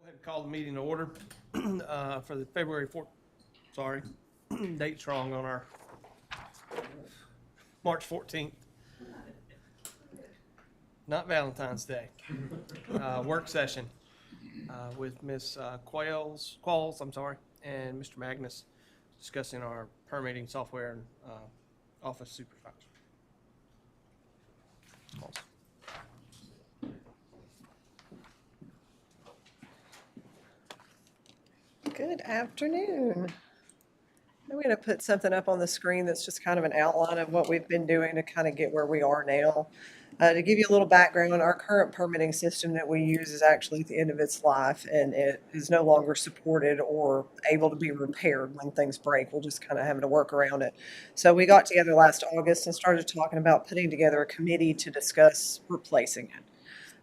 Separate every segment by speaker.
Speaker 1: ahead and call the meeting to order for the February 4th, sorry, date's wrong on our March 14th. Not Valentine's Day. Work session with Ms. Qualls, and Mr. Magnus discussing our permitting software and office supervisor.
Speaker 2: Good afternoon. I'm going to put something up on the screen that's just kind of an outline of what we've been doing to kind of get where we are now. To give you a little background, our current permitting system that we use is actually at the end of its life, and it is no longer supported or able to be repaired when things break. We're just kind of having to work around it. So we got together last August and started talking about putting together a committee to discuss replacing it.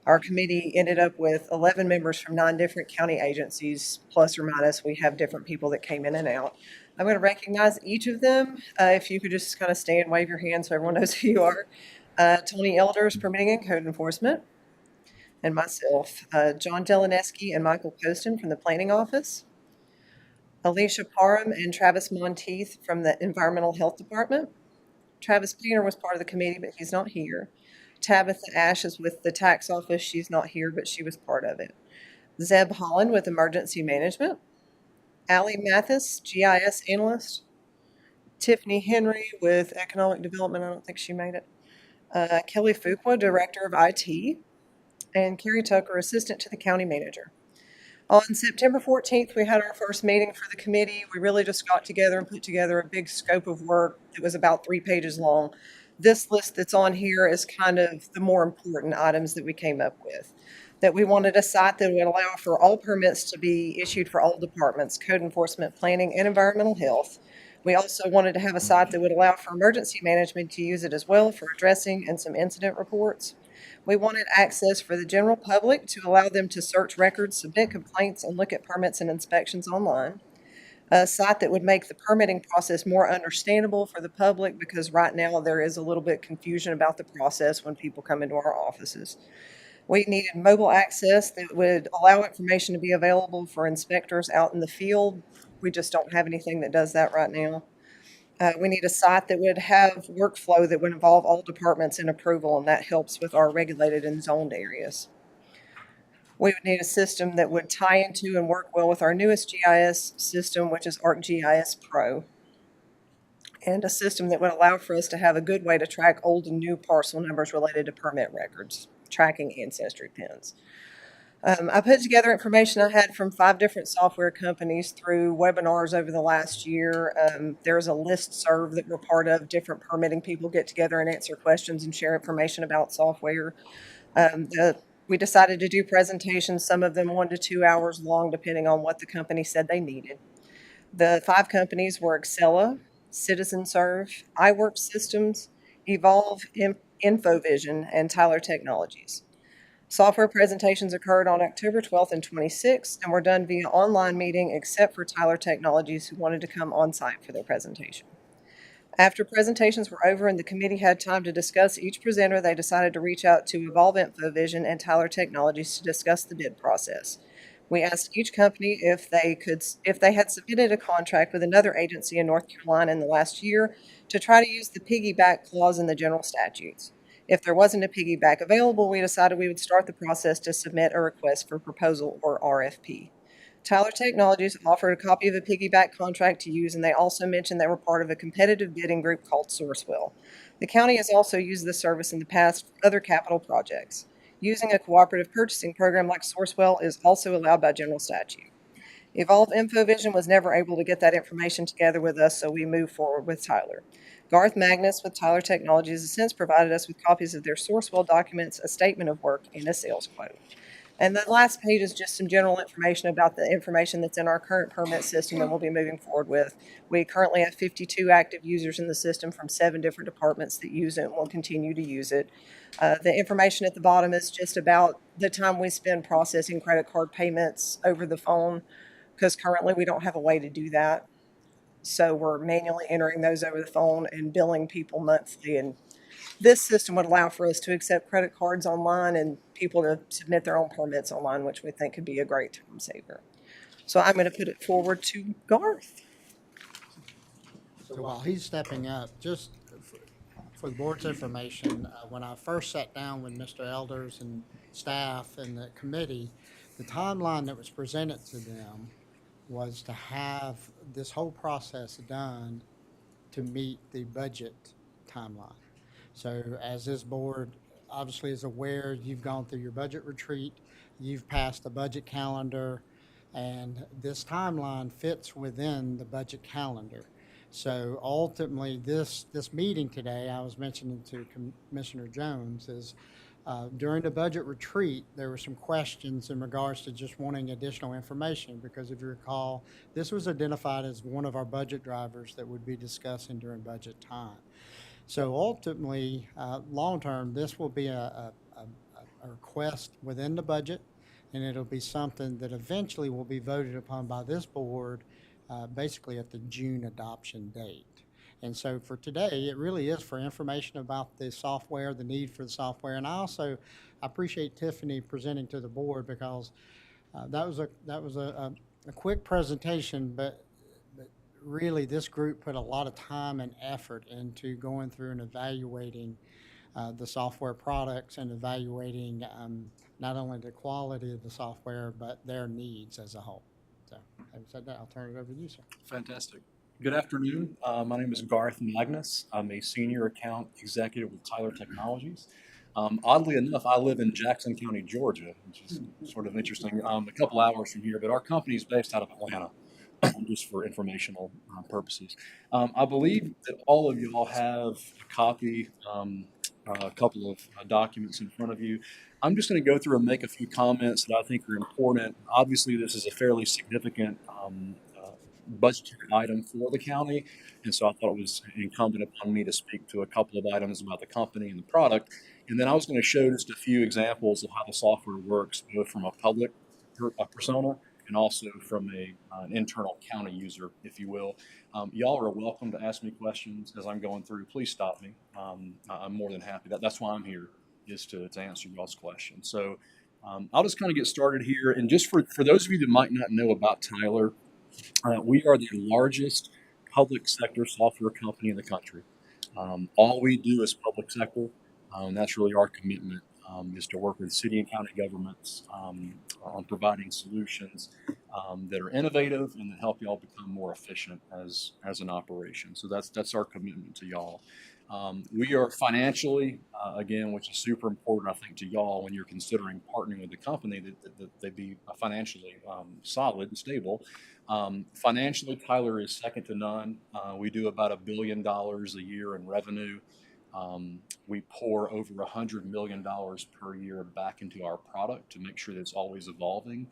Speaker 2: Our committee ended up with 11 members from 9 different county agencies, plus or minus. We have different people that came in and out. I'm going to recognize each of them. If you could just kind of stand and wave your hand so everyone knows who you are. Tony Elders, Permitting and Code Enforcement, and myself. John Delaneski and Michael Poston from the Planning Office. Alicia Parham and Travis Monteith from the Environmental Health Department. Travis Painter was part of the committee, but he's not here. Tabitha Ash is with the tax office. She's not here, but she was part of it. Zeb Holland with emergency management. Allie Mathis, GIS analyst. Tiffany Henry with economic development. I don't think she made it. Kelly Fuqua, director of IT. And Carrie Tucker, assistant to the county manager. On September 14th, we had our first meeting for the committee. We really just got together and put together a big scope of work that was about 3 pages long. This list that's on here is kind of the more important items that we came up with. That we wanted a site that would allow for all permits to be issued for all departments, code enforcement, planning, and environmental health. We also wanted to have a site that would allow for emergency management to use it as well for addressing and some incident reports. We wanted access for the general public to allow them to search records, submit complaints, and look at permits and inspections online. A site that would make the permitting process more understandable for the public, because right now there is a little bit confusion about the process when people come into our offices. We needed mobile access that would allow information to be available for inspectors out in the field. We just don't have anything that does that right now. We need a site that would have workflow that would involve all departments in approval, and that helps with our regulated and zoned areas. We would need a system that would tie into and work well with our newest GIS system, which is ArcGIS Pro, and a system that would allow for us to have a good way to track old and new parcel numbers related to permit records, tracking ancestry pins. I put together information I had from 5 different software companies through webinars over the last year. There's a listserv that we're part of. Different permitting people get together and answer questions and share information about software. We decided to do presentations, some of them 1 to 2 hours long, depending on what the company said they needed. The 5 companies were Excella, CitizenServe, iWork Systems, Evolve, InfoVision, and Tyler Technologies. Software presentations occurred on October 12th and 26th, and were done via online meeting except for Tyler Technologies, who wanted to come on site for their presentation. After presentations were over and the committee had time to discuss each presenter, they decided to reach out to Evolve InfoVision and Tyler Technologies to discuss the bid process. We asked each company if they had submitted a contract with another agency in North Carolina in the last year to try to use the piggyback clause in the general statutes. If there wasn't a piggyback available, we decided we would start the process to submit a request for proposal, or RFP. Tyler Technologies offered a copy of a piggyback contract to use, and they also mentioned they were part of a competitive bidding group called Sourcewell. The county has also used this service in the past for other capital projects. Using a cooperative purchasing program like Sourcewell is also allowed by general statute. Evolve InfoVision was never able to get that information together with us, so we moved forward with Tyler. Garth Magnus with Tyler Technologies has since provided us with copies of their Sourcewell documents, a statement of work, and a sales quote. And the last page is just some general information about the information that's in our current permit system that we'll be moving forward with. We currently have 52 active users in the system from 7 different departments that use it and will continue to use it. The information at the bottom is just about the time we spend processing credit card payments over the phone, because currently we don't have a way to do that. So we're manually entering those over the phone and billing people monthly. And this system would allow for us to accept credit cards online and people to submit their own permits online, which we think could be a great time saver. So I'm going to put it forward to Garth.
Speaker 3: So while he's stepping up, just for the board's information, when I first sat down with Mr. Elders and staff and the committee, the timeline that was presented to them was to have this whole process done to meet the budget timeline. So as this board obviously is aware, you've gone through your budget retreat, you've passed the budget calendar, and this timeline fits within the budget calendar. So ultimately, this meeting today, I was mentioning to Commissioner Jones, is during the budget retreat, there were some questions in regards to just wanting additional information, because if you recall, this was identified as one of our budget drivers that would be discussing during budget time. So ultimately, long-term, this will be a request within the budget, and it'll be something that eventually will be voted upon by this board, basically at the June adoption date. And so for today, it really is for information about the software, the need for the software. And I also appreciate Tiffany presenting to the board, because that was a quick presentation, but really this group put a lot of time and effort into going through and evaluating the software products and evaluating not only the quality of the software, but their needs as a whole. So having said that, I'll turn it over to you, sir.
Speaker 4: Fantastic. Good afternoon. My name is Garth Magnus. I'm a senior account executive with Tyler Technologies. Oddly enough, I live in Jackson County, Georgia, which is sort of interesting, a couple hours from here, but our company is based out of Atlanta, just for informational purposes. I believe that all of y'all have a copy, a couple of documents in front of you. I'm just going to go through and make a few comments that I think are important. Obviously, this is a fairly significant budgetary item for the county, and so I thought it was incumbent upon me to speak to a couple of items about the company and the product. And then I was going to show just a few examples of how the software works, both from a public persona and also from an internal county user, if you will. Y'all are welcome to ask me questions as I'm going through. Please stop me. I'm more than happy. That's why I'm here, is to answer y'all's questions. So I'll just kind of get started here. And just for those of you that might not know about Tyler, we are the largest public sector software company in the country. All we do is public sector. That's really our commitment, is to work with city and county governments on providing solutions that are innovative and that help y'all become more efficient as an operation. So that's our commitment to y'all. We are financially, again, which is super important, I think, to y'all when you're considering partnering with the company, that they be financially solid and stable. Financially, Tyler is second to none. We do about $1 billion a year in revenue. We pour over $100 million per year back into our product to make sure that it's always evolving.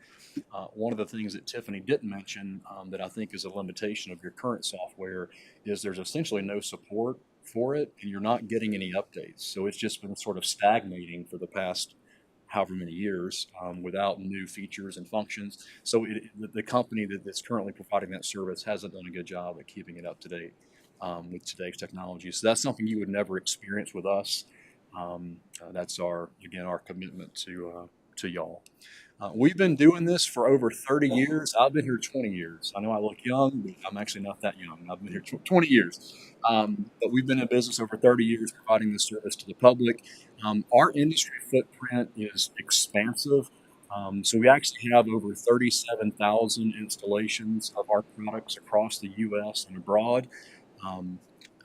Speaker 4: One of the things that Tiffany didn't mention that I think is a limitation of your current software is there's essentially no support for it, and you're not getting any updates. So it's just been sort of stagnating for the past however many years without new features and functions. So the company that's currently providing that service hasn't done a good job at keeping it up to date with today's technology. So that's something you would never experience with us. That's our commitment to y'all. We've been doing this for over 30 years. I've been here 20 years. I know I look young, but I'm actually not that young. I've been here 20 years. But we've been in business over 30 years providing this service to the public. Our industry footprint is expansive. So we actually have over 37,000 installations of our products across the U.S. and abroad.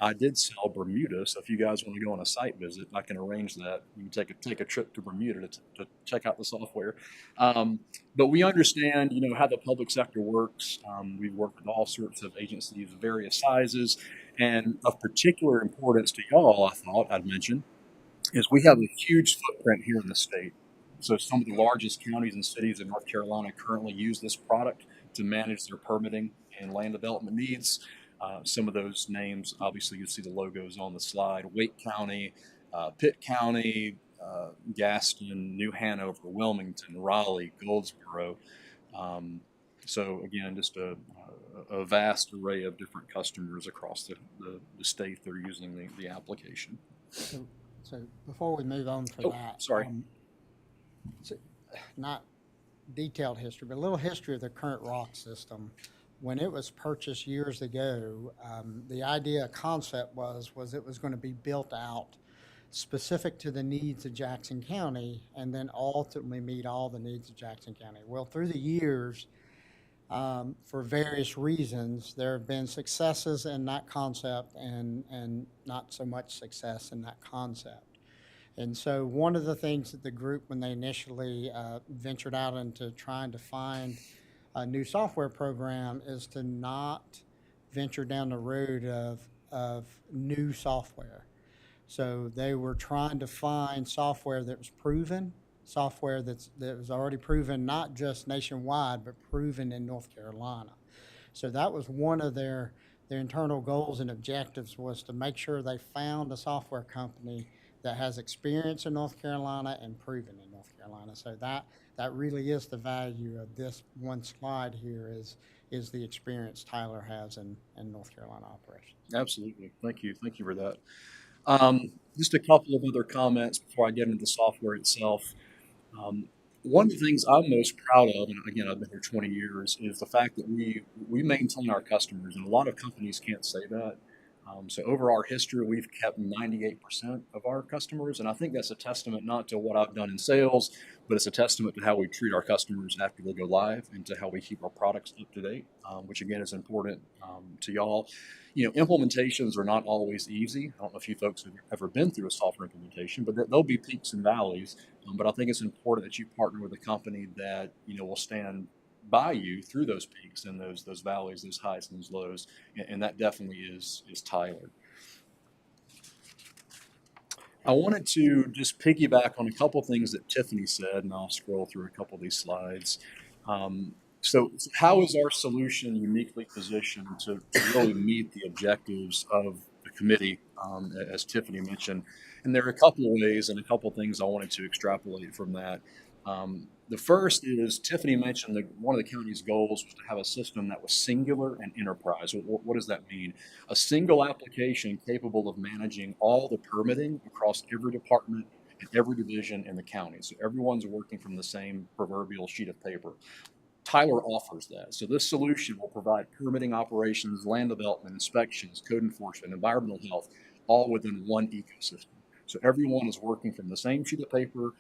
Speaker 4: I did sell Bermuda, so if you guys want to go on a site visit, I can arrange that. You can take a trip to Bermuda to check out the software. But we understand, how the public sector works. We've worked with all sorts of agencies of various sizes, and of particular importance to y'all, I thought I'd mention, is we have a huge footprint here in the state. So some of the largest counties and cities in North Carolina currently use this product to manage their permitting and land development needs. Some of those names, obviously, you see the logos on the slide: Wake County, Pitt County, Gaston, New Hanover, Wilmington, Raleigh, Goldsboro. So again, just a vast array of different customers across the state that are using the application.
Speaker 3: So before we move on from that,
Speaker 4: sorry.
Speaker 3: not detailed history, but a little history of the current rock system. When it was purchased years ago, the idea, concept was it was going to be built out specific to the needs of Jackson County and then ultimately meet all the needs of Jackson County. Well, through the years, for various reasons, there have been successes in that concept and not so much success in that concept. And so one of the things that the group, when they initially ventured out into trying to find a new software program, is to not venture down the road of new software. So they were trying to find software that was proven, software that was already proven, not just nationwide, but proven in North Carolina. So that was one of their internal goals and objectives, was to make sure they found a software company that has experience in North Carolina and proven in North Carolina. So that really is the value of this one slide here, is the experience Tyler has in North Carolina operations.
Speaker 4: Absolutely. Thank you. Thank you for that. Just a couple of other comments before I get into the software itself. One of the things I'm most proud of, and again, I've been here 20 years, is the fact that we maintain our customers, and a lot of companies can't say that. So over our history, we've kept 98% of our customers, and I think that's a testament not to what I've done in sales, but it's a testament to how we treat our customers after they go live and to how we keep our products up to date, which again is important to y'all. Implementations are not always easy. I don't know if you folks have ever been through a software implementation, but there'll be peaks and valleys. But I think it's important that you partner with a company that will stand by you through those peaks and those valleys, those highs and those lows, and that definitely is Tyler. I wanted to just piggyback on a couple things that Tiffany said, and I'll scroll through a couple of these slides. So how is our solution uniquely positioned to really meet the objectives of the committee, as Tiffany mentioned? And there are a couple of ways and a couple of things I wanted to extrapolate from that. The first is, Tiffany mentioned that one of the county's goals was to have a system that was singular and enterprise. What does that mean? A single application capable of managing all the permitting across every department and every division in the county. So everyone's working from the same proverbial sheet of paper. Tyler offers that. So this solution will provide permitting operations, land development, inspections, code enforcement, environmental health, all within one ecosystem. So everyone is working from the same sheet of paper.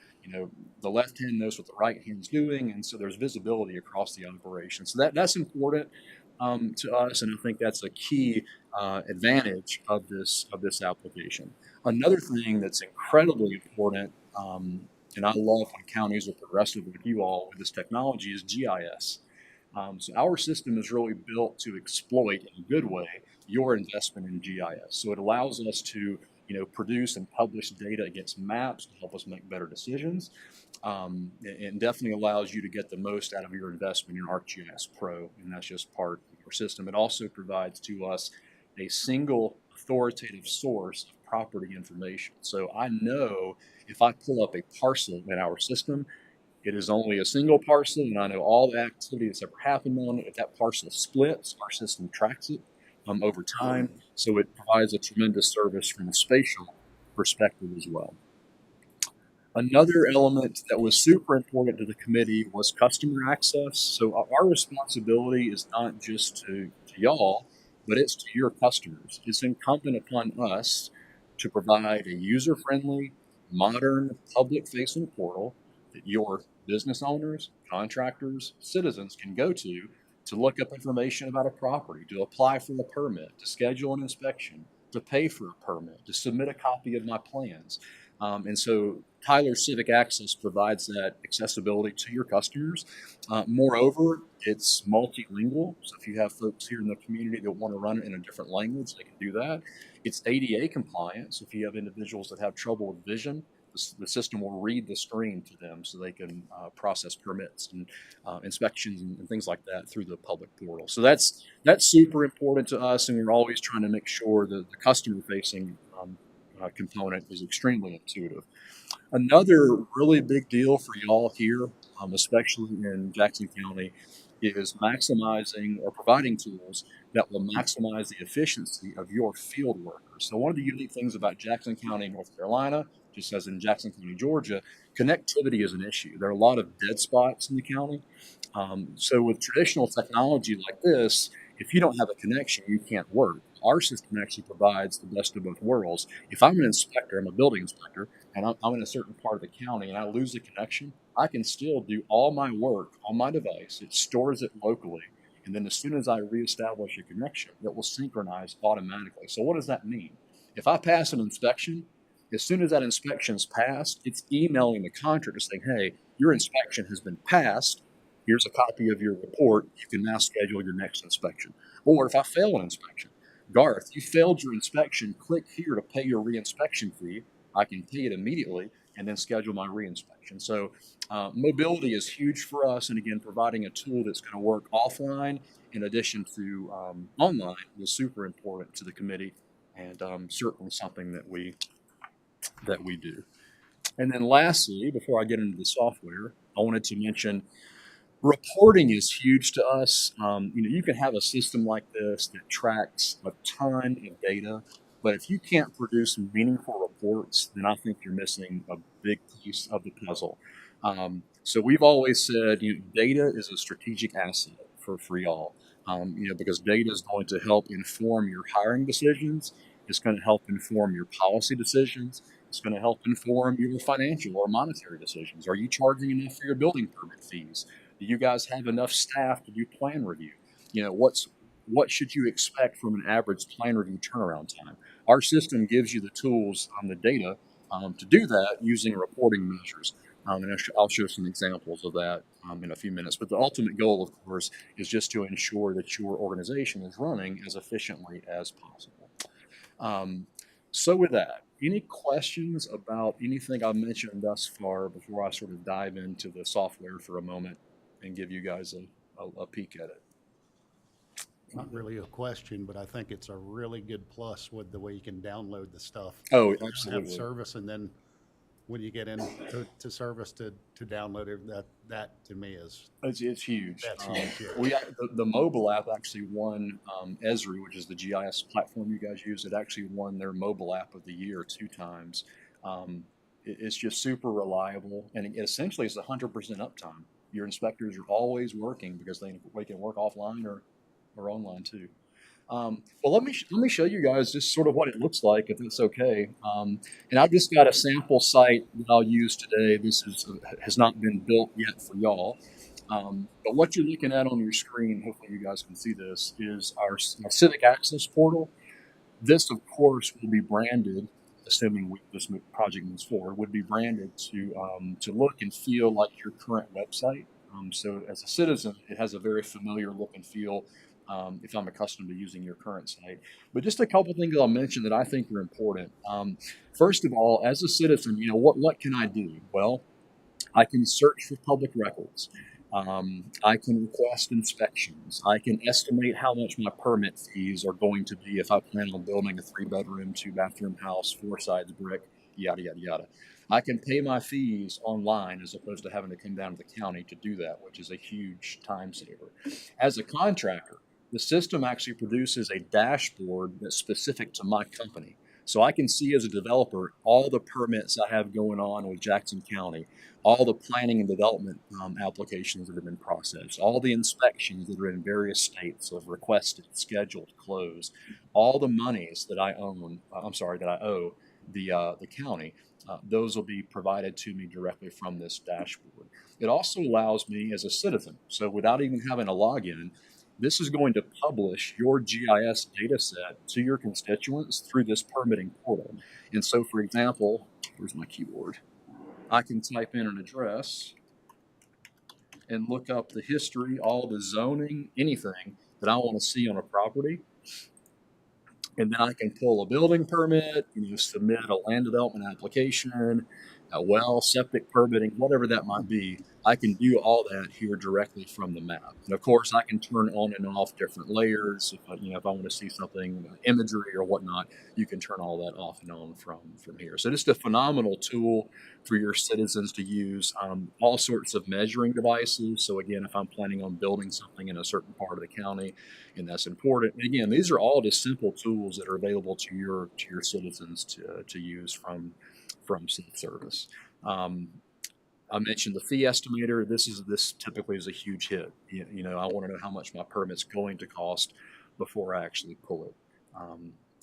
Speaker 4: The left hand knows what the right hand's doing, and so there's visibility across the operation. So that's important to us, and I think that's a key advantage of this application. Another thing that's incredibly important, and I love when counties are progressive with you all with this technology, is GIS. So our system is really built to exploit, in a good way, your investment in GIS. So it allows us to produce and publish data against maps to help us make better decisions. And definitely allows you to get the most out of your investment in ArcGIS Pro, and that's just part of our system. It also provides to us a single authoritative source of property information. So I know if I pull up a parcel in our system, it is only a single parcel, and I know all the activity that's ever happened on it. If that parcel splits, our system tracks it over time. So it provides a tremendous service from a spatial perspective as well. Another element that was super important to the committee was customer access. So our responsibility is not just to y'all, but it's to your customers. It's incumbent upon us to provide a user-friendly, modern, public-facing portal that your business owners, contractors, citizens can go to look up information about a property, to apply for a permit, to schedule an inspection, to pay for a permit, to submit a copy of my plans. And so Tyler Civic Access provides that accessibility to your customers. Moreover, it's multilingual. So if you have folks here in the community that want to run it in a different language, they can do that. It's ADA compliant. So if you have individuals that have trouble with vision, the system will read the screen to them so they can process permits and inspections and things like that through the public portal. So that's super important to us, and we're always trying to make sure that the customer-facing component is extremely intuitive. Another really big deal for y'all here, especially in Jackson County, is maximizing or providing tools that will maximize the efficiency of your field workers. So one of the unique things about Jackson County, North Carolina, just as in Jackson County, Georgia, connectivity is an issue. There are a lot of dead spots in the county. So with traditional technology like this, if you don't have a connection, you can't work. Our system actually provides the best of both worlds. If I'm an inspector, I'm a building inspector, and I'm in a certain part of the county and I lose a connection, I can still do all my work on my device. It stores it locally. And then as soon as I reestablish a connection, it will synchronize automatically. So what does that mean? If I pass an inspection, as soon as that inspection's passed, it's emailing the contractor saying, hey, your inspection has been passed. Here's a copy of your report. You can now schedule your next inspection. Or if I fail an inspection, Garth, you failed your inspection. Click here to pay your reinspection fee. I can pay it immediately and then schedule my reinspection. So mobility is huge for us. And again, providing a tool that's going to work offline in addition to online was super important to the committee, and certainly something that we do. And then lastly, before I get into the software, I wanted to mention reporting is huge to us. You can have a system like this that tracks a ton of data, but if you can't produce meaningful reports, then I think you're missing a big piece of the puzzle. So we've always said, data is a strategic asset for y'all, because data is going to help inform your hiring decisions. It's going to help inform your policy decisions. It's going to help inform your financial or monetary decisions. Are you charging enough for your building permit fees? Do you guys have enough staff to do plan review? What should you expect from an average plan review turnaround time? Our system gives you the tools on the data to do that using reporting measures. And I'll show some examples of that in a few minutes. But the ultimate goal, of course, is just to ensure that your organization is running as efficiently as possible. So with that, any questions about anything I've mentioned thus far before I sort of dive into the software for a moment and give you guys a peek at it?
Speaker 5: Not really a question, but I think it's a really good plus with the way you can download the stuff.
Speaker 4: Oh,
Speaker 5: Have
Speaker 4: absolutely.
Speaker 5: service, and then when you get into service to download it, that to me is
Speaker 4: It's huge.
Speaker 5: That's huge, yeah.
Speaker 4: We the mobile app actually won Esri, which is the GIS platform you guys use. It actually won their mobile app of the year 2 times. It's just super reliable, and it essentially is 100% uptime. Your inspectors are always working because they can work offline or online too. Well, let me show you guys just sort of what it looks like, if it's okay. And I've just got a sample site that I'll use today. This has not been built yet for y'all. But what you're looking at on your screen, hopefully you guys can see this, is our Civic Access portal. This, of course, will be branded, assuming this project moves forward, would be branded to look and feel like your current website. So as a citizen, it has a very familiar look and feel if I'm accustomed to using your current site. But just a couple things I'll mention that I think are important. First of all, as a citizen, what can I do? Well, I can search for public records. I can request inspections. I can estimate how much my permit fees are going to be if I plan on building a 3-bedroom, 2-bathroom house, 4 sides brick, yada, yada, yada. I can pay my fees online as opposed to having to come down to the county to do that, which is a huge time saver. As a contractor, the system actually produces a dashboard that's specific to my company. So I can see as a developer all the permits I have going on with Jackson County, all the planning and development applications that have been processed, all the inspections that are in various states of requested, scheduled, closed, all the monies that I owe the county. Those will be provided to me directly from this dashboard. It also allows me as a citizen, so without even having a login, this is going to publish your GIS data set to your constituents through this permitting portal. And so, for example, where's my keyboard? I can type in an address and look up the history, all the zoning, anything that I want to see on a property. And then I can pull a building permit, submit a land development application, a well, septic permitting, whatever that might be. I can do all that here directly from the map. And of course, I can turn on and off different layers. If I want to see something, imagery or whatnot, you can turn all that off and on from here. So just a phenomenal tool for your citizens to use. All sorts of measuring devices. So again, if I'm planning on building something in a certain part of the county, and that's important. And again, these are all just simple tools that are available to your citizens to use from from self-service. I mentioned the fee estimator. This typically is a huge hit. You know, I want to know how much my permit's going to cost before I actually pull it.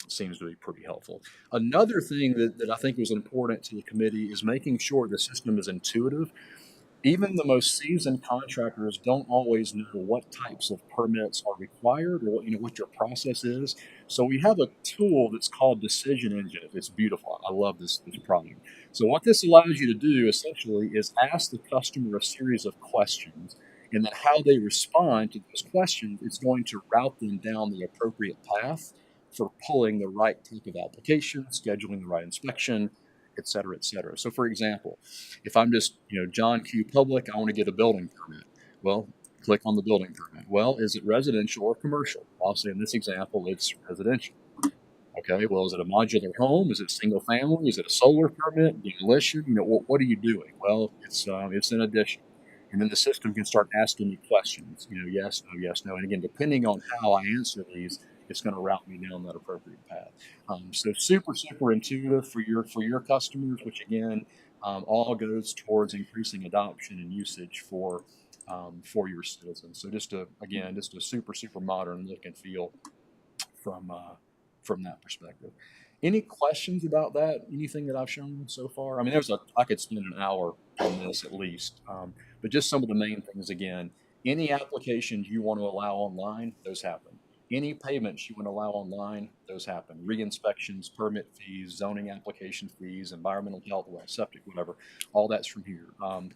Speaker 4: Seems to be pretty helpful. Another thing that I think was important to the committee is making sure the system is intuitive. Even the most seasoned contractors don't always know what types of permits are required or what your process is. So we have a tool that's called Decision Engine. It's beautiful. I love this product. So what this allows you to do essentially is ask the customer a series of questions, and then how they respond to those questions is going to route them down the appropriate path for pulling the right type of application, scheduling the right inspection, et cetera, et cetera. So for example, if I'm just, John Q. Public, I want to get a building permit. Well, click on the building permit. Well, is it residential or commercial? Obviously, in this example, it's residential. Okay, well, is it a modular home? Is it single family? Is it a solar permit, demolition? What are you doing? Well, it's an addition. And then the system can start asking me questions, yes, no. And again, depending on how I answer these, it's going to route me down that appropriate path. So super intuitive for your customers, which again, all goes towards increasing adoption and usage for your citizens. So just a super modern look and feel from that perspective. Any questions about that? Anything that I've shown so far? I mean, I could spend an hour on this at least, but just some of the main things again. Any applications you want to allow online, those happen. Any payments you want to allow online, those happen. Re-inspections, permit fees, zoning application fees, environmental health, septic, whatever, all that's from here.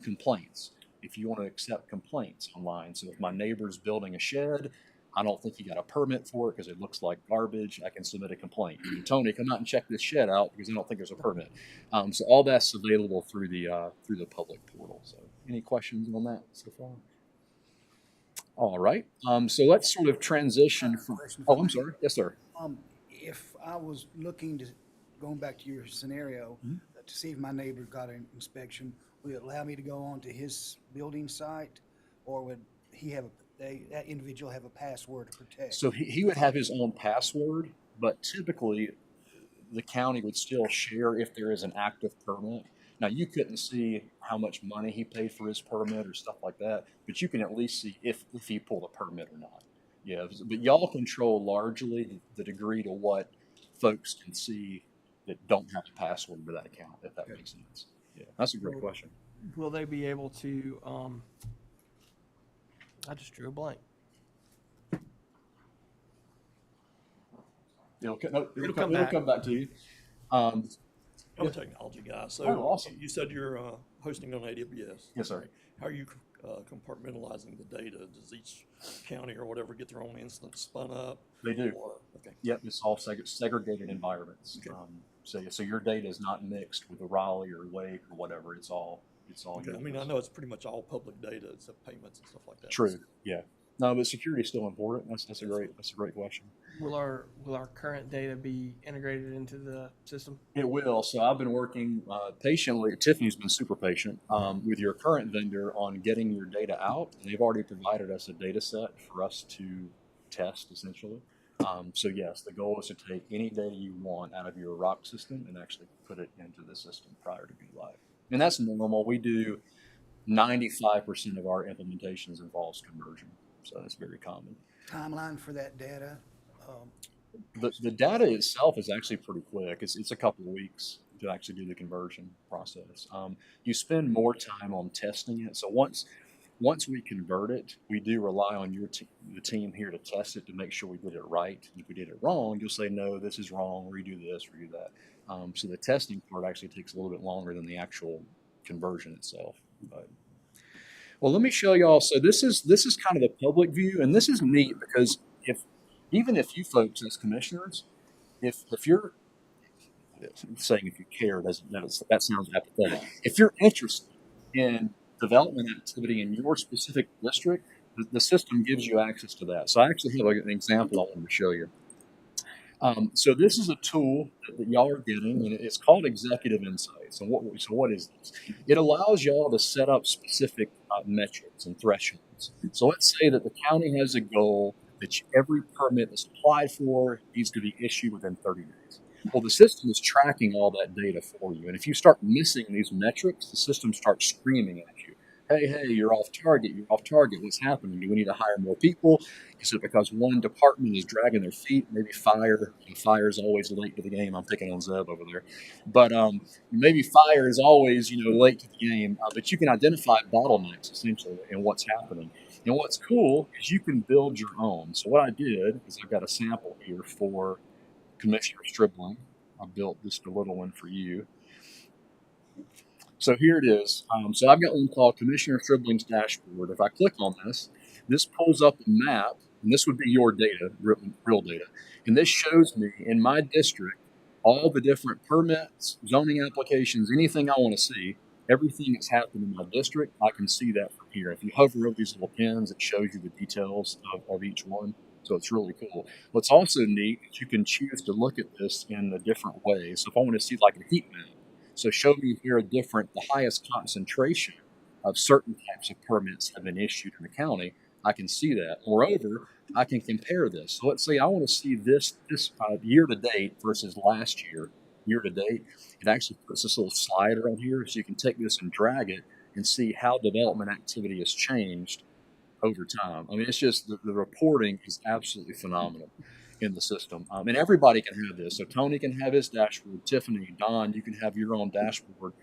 Speaker 4: Complaints, if you want to accept complaints online. So if my neighbor's building a shed, I don't think he got a permit for it because it looks like garbage, I can submit a complaint. Tony, come out and check this shed out because I don't think there's a permit. So all that's available through the public portal. So any questions on that so far? All right. So let's sort of transition from. Oh, I'm sorry. Yes, sir.
Speaker 6: If I was going back to your scenario, to see if my neighbor got an inspection, would it allow me to go onto his building site, or would he have that individual have a password to protect?
Speaker 4: So he would have his own password, but typically the county would still share if there is an active permit. Now, you couldn't see how much money he paid for his permit or stuff like that, but you can at least see if he pulled a permit or not. Yeah, but y'all control largely the degree to what folks can see that don't have a password to that account, if that makes sense. Yeah, that's a great question.
Speaker 1: Will they be able to, I just drew a blank.
Speaker 4: It'll
Speaker 1: come back.
Speaker 4: come back to you.
Speaker 7: I'm a technology guy, so
Speaker 4: Oh, awesome.
Speaker 7: you said you're hosting on AWS.
Speaker 4: Yes, sir.
Speaker 7: How are you compartmentalizing the data? Does each county or whatever get their own instance spun up?
Speaker 4: They do.
Speaker 7: Or, okay.
Speaker 4: Yep, it's all segregated environments.
Speaker 7: Okay.
Speaker 4: So your data is not mixed with a Raleigh or Lake or whatever. It's all.
Speaker 7: Okay. I mean, I know it's pretty much all public data, except payments and stuff like that.
Speaker 4: True. Yeah. No, but security is still important. That's a great question.
Speaker 1: Will our current data be integrated into the system?
Speaker 4: It will. So I've been working patiently. Tiffany's been super patient with your current vendor on getting your data out. And they've already provided us a data set for us to test, essentially. So yes, the goal is to take any data you want out of your ROC system and actually put it into the system prior to being live. And that's normal. We do 95% of our implementations involves conversion. So that's very common.
Speaker 6: Timeline for that data?
Speaker 4: The data itself is actually pretty quick. It's a couple of weeks to actually do the conversion process. You spend more time on testing it. So once we convert it, we do rely on the team here to test it to make sure we did it right. And if we did it wrong, you'll say, no, this is wrong, redo this, redo that. So the testing part actually takes a little bit longer than the actual conversion itself. But well, let me show y'all. So this is kind of the public view, and this is neat because even if you folks as commissioners, if you're saying if you care doesn't that sounds apathetic. If you're interested in development activity in your specific district, the system gives you access to that. So I actually have an example I want to show you. So this is a tool that y'all are getting, and it's called Executive Insights. So what is this? It allows y'all to set up specific metrics and thresholds. So let's say that the county has a goal that every permit that's applied for needs to be issued within 30 days. Well, the system is tracking all that data for you. And if you start missing these metrics, the system starts screaming at you. Hey, you're off target. You're off target. What's happening? Do we need to hire more people? Is it because one department is dragging their feet? Maybe fire. Fire is always late to the game. I'm picking on Zeb over there. But maybe fire is always, late to the game. But you can identify bottlenecks, essentially, in what's happening. And what's cool is you can build your own. So what I did is I've got a sample here for Commissioner Stribling. I built just a little one for you. So here it is. So I've got one called Commissioner Stribling's Dashboard. If I click on this pulls up a map, and this would be your data, real data. And this shows me in my district all the different permits, zoning applications, anything I want to see, everything that's happened in my district, I can see that from here. If you hover over these little pins, it shows you the details of each one. So it's really cool. What's also neat is you can choose to look at this in a different way. So if I want to see like a heat map, so show me here the highest concentration of certain types of permits have been issued in the county, I can see that. Moreover, I can compare this. So let's say I want to see this year to date versus last year to date. It actually puts this little slider on here, so you can take this and drag it and see how development activity has changed over time. I mean, it's just the reporting is absolutely phenomenal in the system. And everybody can have this. So Tony can have his dashboard, Tiffany, Don, you can have your own dashboard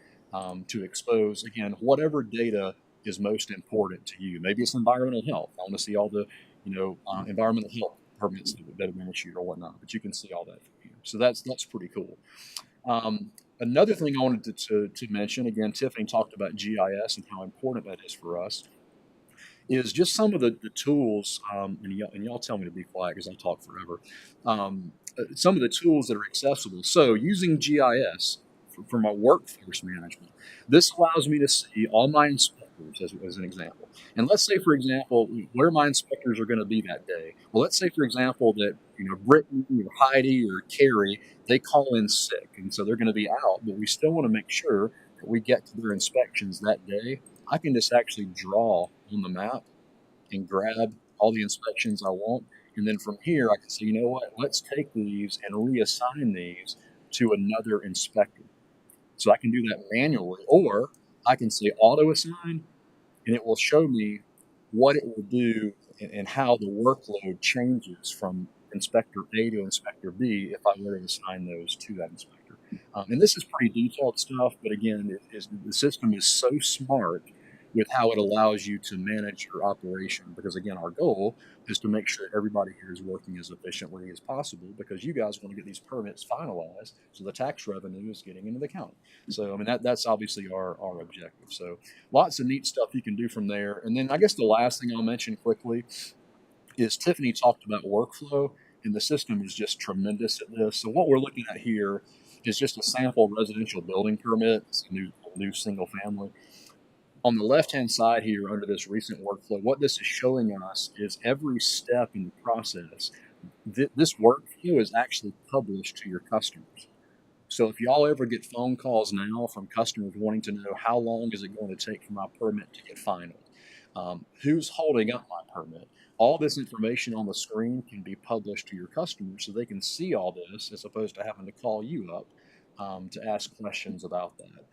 Speaker 4: to expose, again, whatever data is most important to you. Maybe it's environmental health. I want to see all the, environmental health permits that have been issued or whatnot, but you can see all that from here. So that's pretty cool. Another thing I wanted to mention, again, Tiffany talked about GIS and how important that is for us, is just some of the tools, and y'all tell me to be quiet because I talk forever, some of the tools that are accessible. So using GIS for my workforce management, this allows me to see all my inspectors as an example. And let's say, for example, where my inspectors are going to be that day. Well, let's say, for example, that Brittany or Heidi or Carrie, they call in sick, and so they're going to be out, but we still want to make sure that we get to their inspections that day. I can just actually draw on the map and grab all the inspections I want. And then from here, I can say, you know what, let's take these and reassign these to another inspector. So I can do that manually, or I can say auto assign, and it will show me what it will do and how the workload changes from inspector A to inspector B if I were to assign those to that inspector. And this is pretty detailed stuff, but again, the system is so smart with how it allows you to manage your operation. Because again, our goal is to make sure everybody here is working as efficiently as possible, because you guys want to get these permits finalized so the tax revenue is getting into the county. So, I mean, that's obviously our objective. So lots of neat stuff you can do from there. And then I guess the last thing I'll mention quickly is Tiffany talked about workflow, and the system is just tremendous at this. So what we're looking at here is just a sample residential building permit. It's a new single family. On the left-hand side here under this recent workflow, what this is showing us is every step in the process. This workflow is actually published to your customers. So if y'all ever get phone calls now from customers wanting to know how long is it going to take for my permit to get final, who's holding up my permit, all this information on the screen can be published to your customers so they can see all this as opposed to having to call you up to ask questions about that.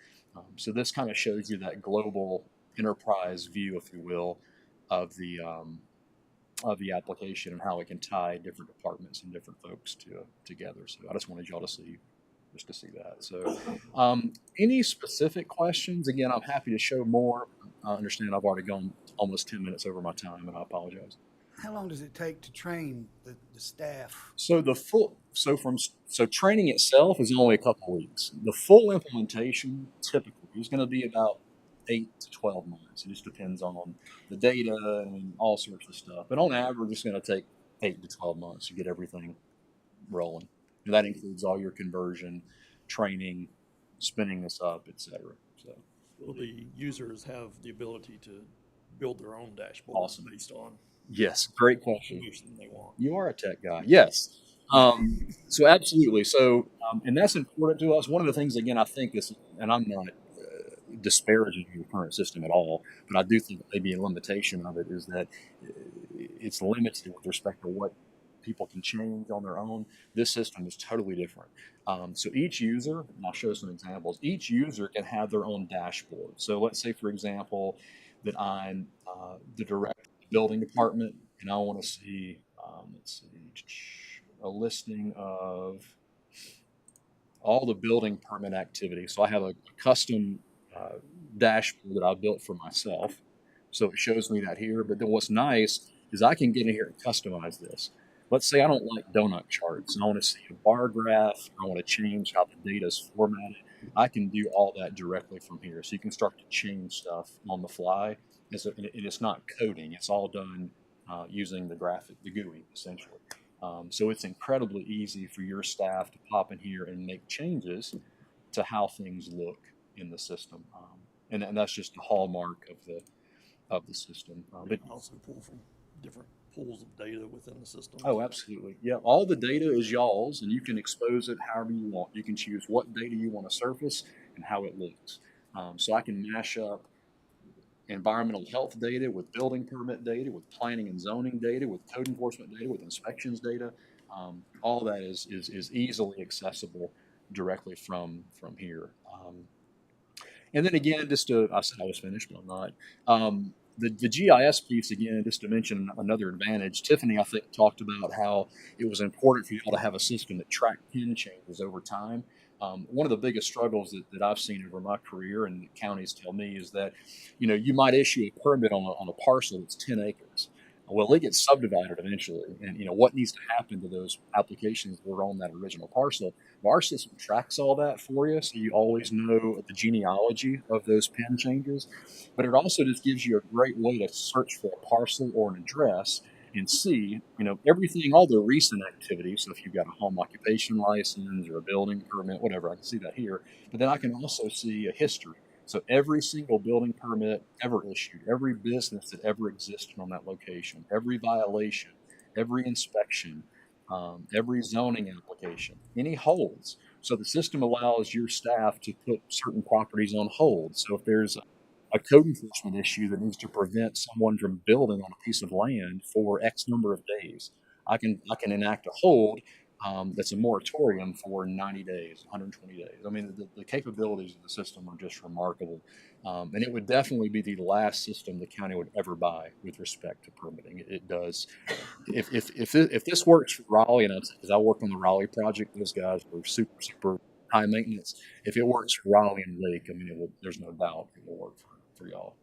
Speaker 4: So this kind of shows you that global enterprise view, if you will, of the application and how it can tie different departments and different folks together. So I just wanted y'all to see that. So any specific questions? Again, I'm happy to show more. I understand I've already gone almost 10 minutes over my time, and I apologize.
Speaker 6: How long does it take to train the staff?
Speaker 4: So training itself is only a couple of weeks. The full implementation typically is going to be about 8 to 12 months. It just depends on the data and all sorts of stuff. But on average, it's going to take 8 to 12 months to get everything rolling. And that includes all your conversion, training, spinning this up, etc. So
Speaker 7: Will the users have the ability to build their own dashboard
Speaker 4: Awesome.
Speaker 7: based on
Speaker 4: yes, great question.
Speaker 7: solution they want?
Speaker 4: You are a tech guy. Yes. So absolutely. So, and that's important to us. One of the things, again, I think is, and I'm not disparaging your current system at all, but I do think maybe a limitation of it is that it's limited with respect to what people can change on their own. This system is totally different. So each user, and I'll show some examples, each user can have their own dashboard. So let's say, for example, that I'm the director of the building department, and I want to see, let's see, a listing of all the building permit activity. So I have a custom dashboard that I built for myself. So it shows me that here. But then what's nice is I can get in here and customize this. Let's say I don't like donut charts and I want to see a bar graph. I want to change how the data is formatted. I can do all that directly from here. So you can start to change stuff on the fly. It's not coding. It's all done using the GUI, essentially. So it's incredibly easy for your staff to pop in here and make changes to how things look in the system. And that's just the hallmark of the system. But
Speaker 7: Also pull from different pools of data within the system.
Speaker 4: oh, absolutely. Yeah, all the data is y'all's, and you can expose it however you want. You can choose what data you want to surface and how it looks. So I can mash up environmental health data with building permit data, with planning and zoning data, with code enforcement data, with inspections data. All that is easily accessible directly from here. And then again, I said I was finished, but I'm not. The GIS piece, again, just to mention another advantage, Tiffany, I think, talked about how it was important for you all to have a system that tracked pin changes over time. One of the biggest struggles that I've seen over my career, and counties tell me, is that, you might issue a permit on a parcel that's 10 acres. Well, it gets subdivided eventually, and what needs to happen to those applications that were on that original parcel. Well, our system tracks all that for you, so you always know the genealogy of those pin changes. But it also just gives you a great way to search for a parcel or an address and see, everything, all the recent activities. So if you've got a home occupation license or a building permit, whatever, I can see that here. But then I can also see a history. So every single building permit ever issued, every business that ever existed on that location, every violation, every inspection, every zoning application, any holds. So the system allows your staff to put certain properties on hold. So if there's a code enforcement issue that needs to prevent someone from building on a piece of land for X number of days, I can enact a hold that's a moratorium for 90 days, 120 days. I mean, the capabilities of the system are just remarkable. And it would definitely be the last system the county would ever buy with respect to permitting. It does. If this works for Raleigh, and because I work on the Raleigh project, those guys were super high maintenance. If it works for Raleigh and Lake, I mean, there's no doubt it will work for y'all.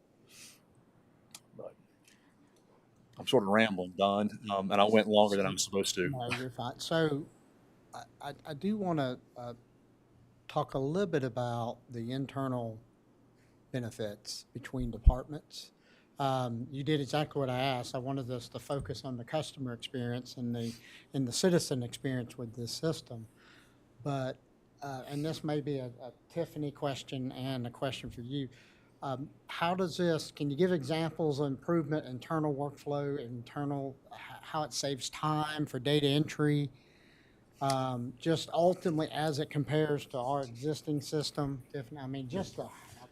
Speaker 4: But I'm sort of rambling, Don, and I went longer than I'm supposed to.
Speaker 3: No, you're fine. So I do want to talk a little bit about the internal benefits between departments. You did exactly what I asked. I wanted us to focus on the customer experience and the citizen experience with this system. But, and this may be a Tiffany question and a question for you. How does this, can you give examples of improvement, internal workflow, how it saves time for data entry, just ultimately as it compares to our existing system? I mean, just a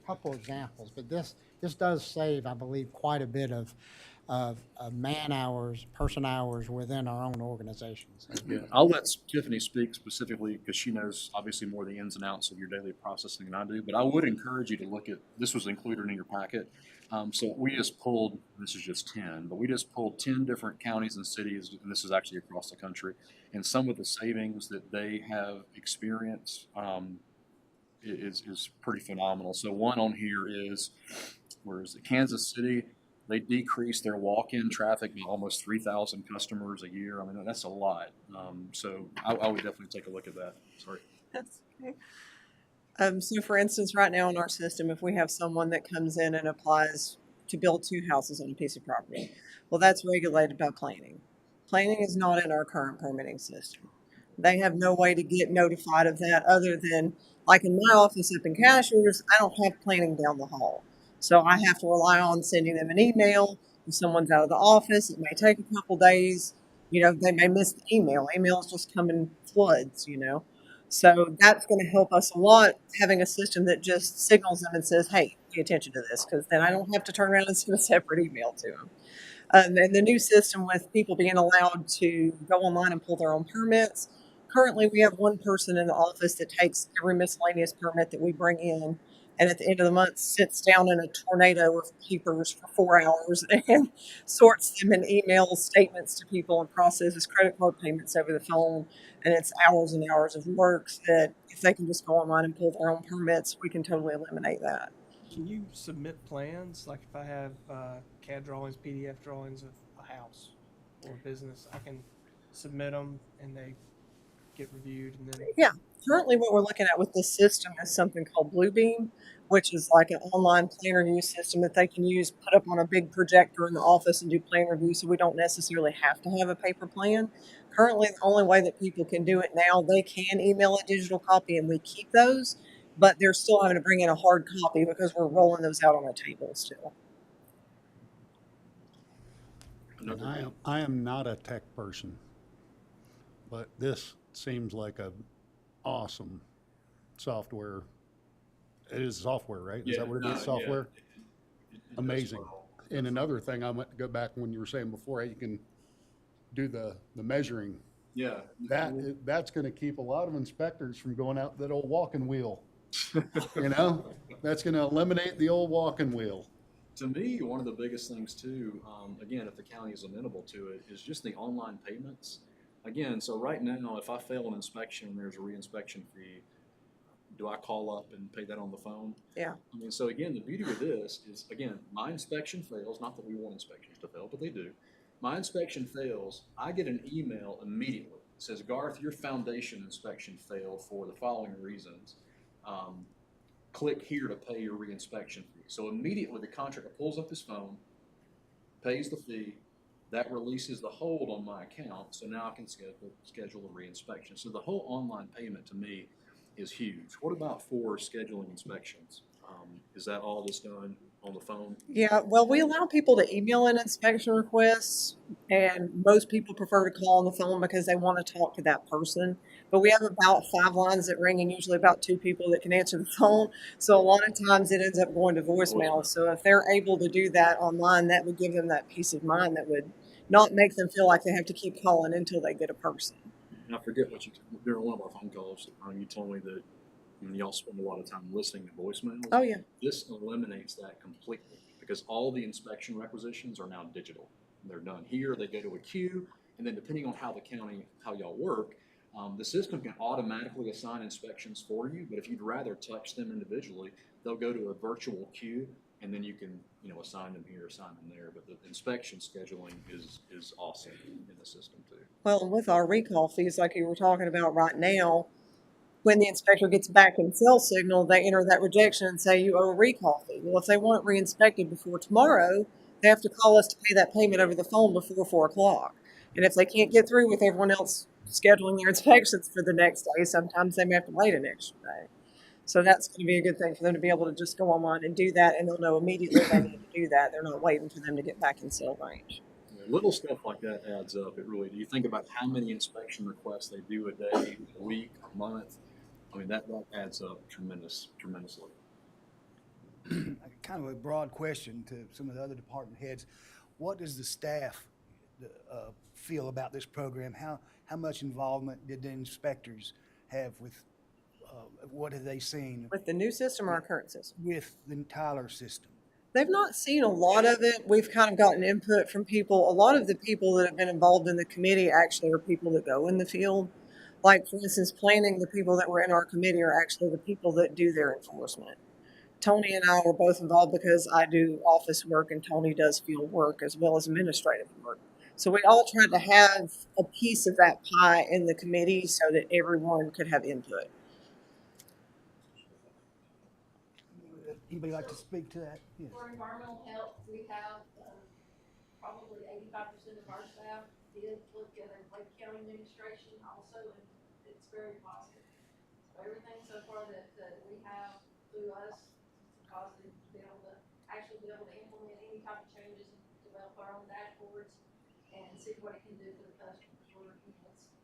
Speaker 3: couple examples, but this does save, I believe, quite a bit of man hours, person hours within our own organizations.
Speaker 4: Yeah, I'll let Tiffany speak specifically because she knows obviously more the ins and outs of your daily processing than I do. But I would encourage you to look at, this was included in your packet. So we just pulled, this is just 10, but we just pulled 10 different counties and cities, and this is actually across the country. And some of the savings that they have experienced is pretty phenomenal. So one on here is, where is it? Kansas City. They decreased their walk-in traffic by almost 3,000 customers a year. I mean, that's a lot. So I would definitely take a look at that. Sorry.
Speaker 2: That's okay. So for instance, right now in our system, if we have someone that comes in and applies to build 2 houses on a piece of property, well, that's regulated by planning. Planning is not in our current permitting system. They have no way to get notified of that other than, like in my office up in Cashiers, I don't have planning down the hall. So I have to rely on sending them an email. If someone's out of the office, it may take a couple days. They may miss the email. Emails just come in floods, So that's going to help us a lot, having a system that just signals them and says, hey, pay attention to this, because then I don't have to turn around and send a separate email to them. And the new system with people being allowed to go online and pull their own permits. Currently, we have one person in the office that takes every miscellaneous permit that we bring in, and at the end of the month sits down in a tornado of papers for 4 hours and sorts them and emails statements to people and processes credit card payments over the phone. And it's hours and hours of work that if they can just go online and pull their own permits, we can totally eliminate that.
Speaker 1: Can you submit plans? Like if I have CAD drawings, PDF drawings of a house or a business, I can submit them and they get reviewed and then.
Speaker 2: Yeah, currently what we're looking at with this system is something called Bluebeam, which is like an online plan review system that they can use, put up on a big projector in the office and do plan review, so we don't necessarily have to have a paper plan. Currently, the only way that people can do it now, they can email a digital copy and we keep those, but they're still having to bring in a hard copy because we're rolling those out on a table still.
Speaker 5: And I am not a tech person, but this seems like a awesome software. It is software, right? Is that what it is, software? Amazing. And another thing, I went to go back when you were saying before, you can do the measuring.
Speaker 4: Yeah.
Speaker 5: That's gonna keep a lot of inspectors from going out that old walking wheel. You know, that's gonna eliminate the old walking wheel.
Speaker 4: To me, one of the biggest things too, again, if the county is amenable to it, is just the online payments. Again, so right now, if I fail an inspection, there's a reinspection fee. Do I call up and pay that on the phone?
Speaker 2: Yeah.
Speaker 4: I mean, so again, the beauty of this is, again, my inspection fails, not that we want inspections to fail, but they do. My inspection fails, I get an email immediately. It says, Garth, your foundation inspection failed for the following reasons. Click here to pay your reinspection fee. So immediately the contractor pulls up his phone, pays the fee, that releases the hold on my account, so now I can schedule a reinspection. So the whole online payment to me is huge. What about for scheduling inspections? Is that all just done on the phone?
Speaker 2: Yeah, well, we allow people to email in inspection requests, and most people prefer to call on the phone because they want to talk to that person. But we have about 5 lines that ring, and usually about 2 people that can answer the phone. So a lot of times it ends up going to voicemail. So if they're able to do that online, that would give them that peace of mind that would not make them feel like they have to keep calling until they get a person.
Speaker 4: And I forget what during one of our phone calls, you told me that y'all spend a lot of time listening to voicemails.
Speaker 2: Oh, yeah.
Speaker 4: This eliminates that completely because all the inspection requisitions are now digital. They're done here, they go to a queue, and then depending on how y'all work, the system can automatically assign inspections for you, but if you'd rather touch them individually, they'll go to a virtual queue, and then you can, assign them here, assign them there. But the inspection scheduling is awesome in the system too.
Speaker 2: Well, with our recall fees, like you were talking about right now, when the inspector gets back in cell signal, they enter that rejection and say you owe a recall fee. Well, if they want it re-inspected before tomorrow, they have to call us to pay that payment over the phone before 4 o'clock. And if they can't get through with everyone else scheduling their inspections for the next day, sometimes they may have to wait an extra day. So that's going to be a good thing for them to be able to just go online and do that, and they'll know immediately they need to do that. They're not waiting for them to get back in cell range.
Speaker 4: Little stuff like that adds up. It really. Do you think about how many inspection requests they do a day, a week, a month? I mean, that adds up tremendously.
Speaker 6: Kind of a broad question to some of the other department heads. What does the staff feel about this program? How much involvement did the inspectors have with, what have they seen
Speaker 2: With the new system or our current system?
Speaker 6: with the Tyler system?
Speaker 2: They've not seen a lot of it. We've kind of gotten input from people. A lot of the people that have been involved in the committee actually are people that go in the field. Like, for instance, planning, the people that were in our committee are actually the people that do their enforcement. Tony and I were both involved because I do office work and Tony does field work as well as administrative work. So we all tried to have a piece of that pie in the committee so that everyone could have input.
Speaker 6: Anybody like to speak to that? Yes.
Speaker 8: For environmental health, we have probably 85% of our staff did look at a Lake County administration also, and it's very positive. So everything so far that we have through us is positive to be able to implement any type of changes and develop our own dashboards and see what it can do for the customers.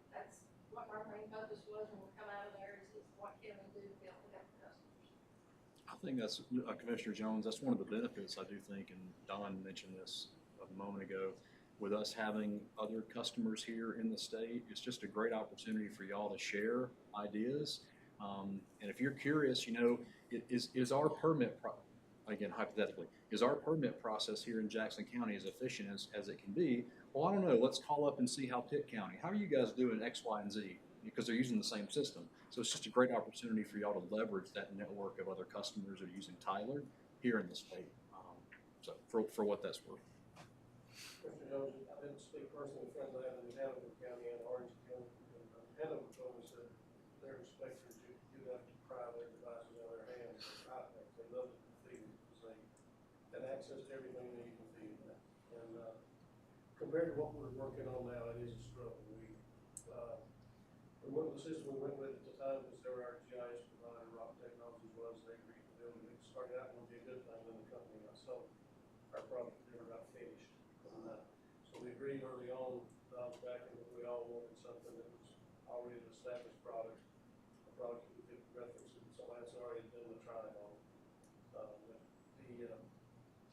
Speaker 8: That's what our main focus was when we come out of there is what can we do to be able to help the customers.
Speaker 4: I think that's Commissioner Jones. That's one of the benefits I do think, and Don mentioned this a moment ago, with us having other customers here in the state, it's just a great opportunity for y'all to share ideas. And if you're curious, is our again, hypothetically, is our permit process here in Jackson County as efficient as it can be? Well, I don't know. Let's call up and see how Pitt County, how are you guys doing X, Y, and Z? Because they're using the same system. So it's just a great opportunity for y'all to leverage that network of other customers that are using Tyler here in the state. So for what that's worth.
Speaker 9: Mr. Jones, I didn't speak personally, friends I have in Hannibal County and Orange County. Hannibal told us that their inspectors do have to pry their devices out of their hands. They love it to feed it, because they had access to everything that you can feed them. And compared to what we're working on now, it is a struggle. We went with the system we went with at the time because they were our GIS provider, Rock Technologies was. They agreed to build it. It started out going to be a good thing, then the company got sold. Our project never got finished. So we agreed early on, back in that we all wanted something that was already an established product, a product that we could reference it, somebody that's already done the trial on.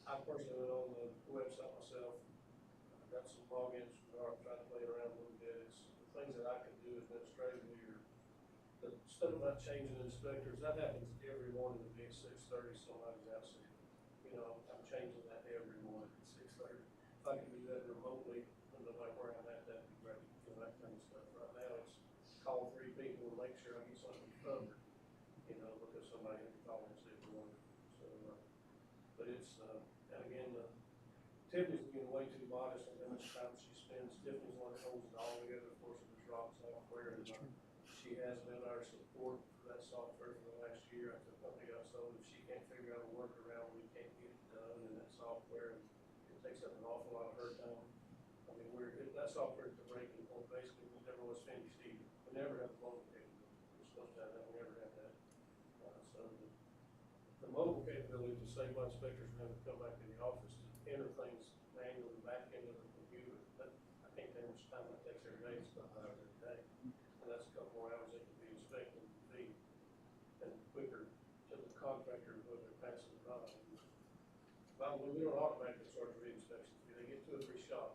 Speaker 9: I personally went on the website myself. I got some logins from Garth, tried to play around a little bit. It's the things that I could do administratively, or the stuff about changing inspectors, that happens every morning at 6:30, somebody's out sick. I'm changing that every morning at 6:30. If I could do that remotely, no matter where I'm at, that'd be great, that kind of stuff. Right now, it's call 3 people and make sure I get something covered, because somebody had to call and say one. So, but it's, and again, Tiffany's being way too modest on how much time she spends. Tiffany's one that holds it all together, of course, with this rock software. And she has been our support for that software for the last year after the company got sold. If she can't figure out a workaround, we can't get it done in that software. And it takes up an awful lot of her time. I mean, that software is the breaking point. Basically, we never was finished either. We never have the mobile capability. We're supposed to have that. We never have that. So the mobile capability to save my inspectors from having to come back to the office to enter things manually back into the computer. I can't tell you how much time that takes every day. It's about an hour every day. And that's a couple more hours they can be inspecting and feed. And quicker to the contractor whether they're passing or not. By the way, we don't automatically start re-inspections. They get 2 or 3 shots.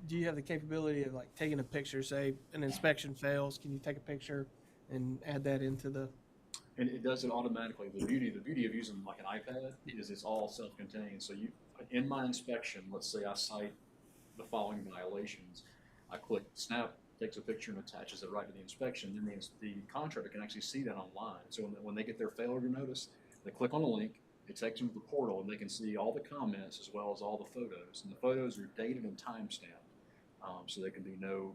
Speaker 1: Do you have the capability of like taking a picture, say an inspection fails, can you take a picture and add that into the?
Speaker 4: And it does it automatically. The beauty of using like an iPad is it's all self-contained. So in my inspection, let's say I cite the following violations. I click snap, takes a picture and attaches it right to the inspection. Then the contractor can actually see that online. So when they get their failure notice, they click on the link, it takes them to the portal, and they can see all the comments as well as all the photos. And the photos are dated and time-stamped. So there can be no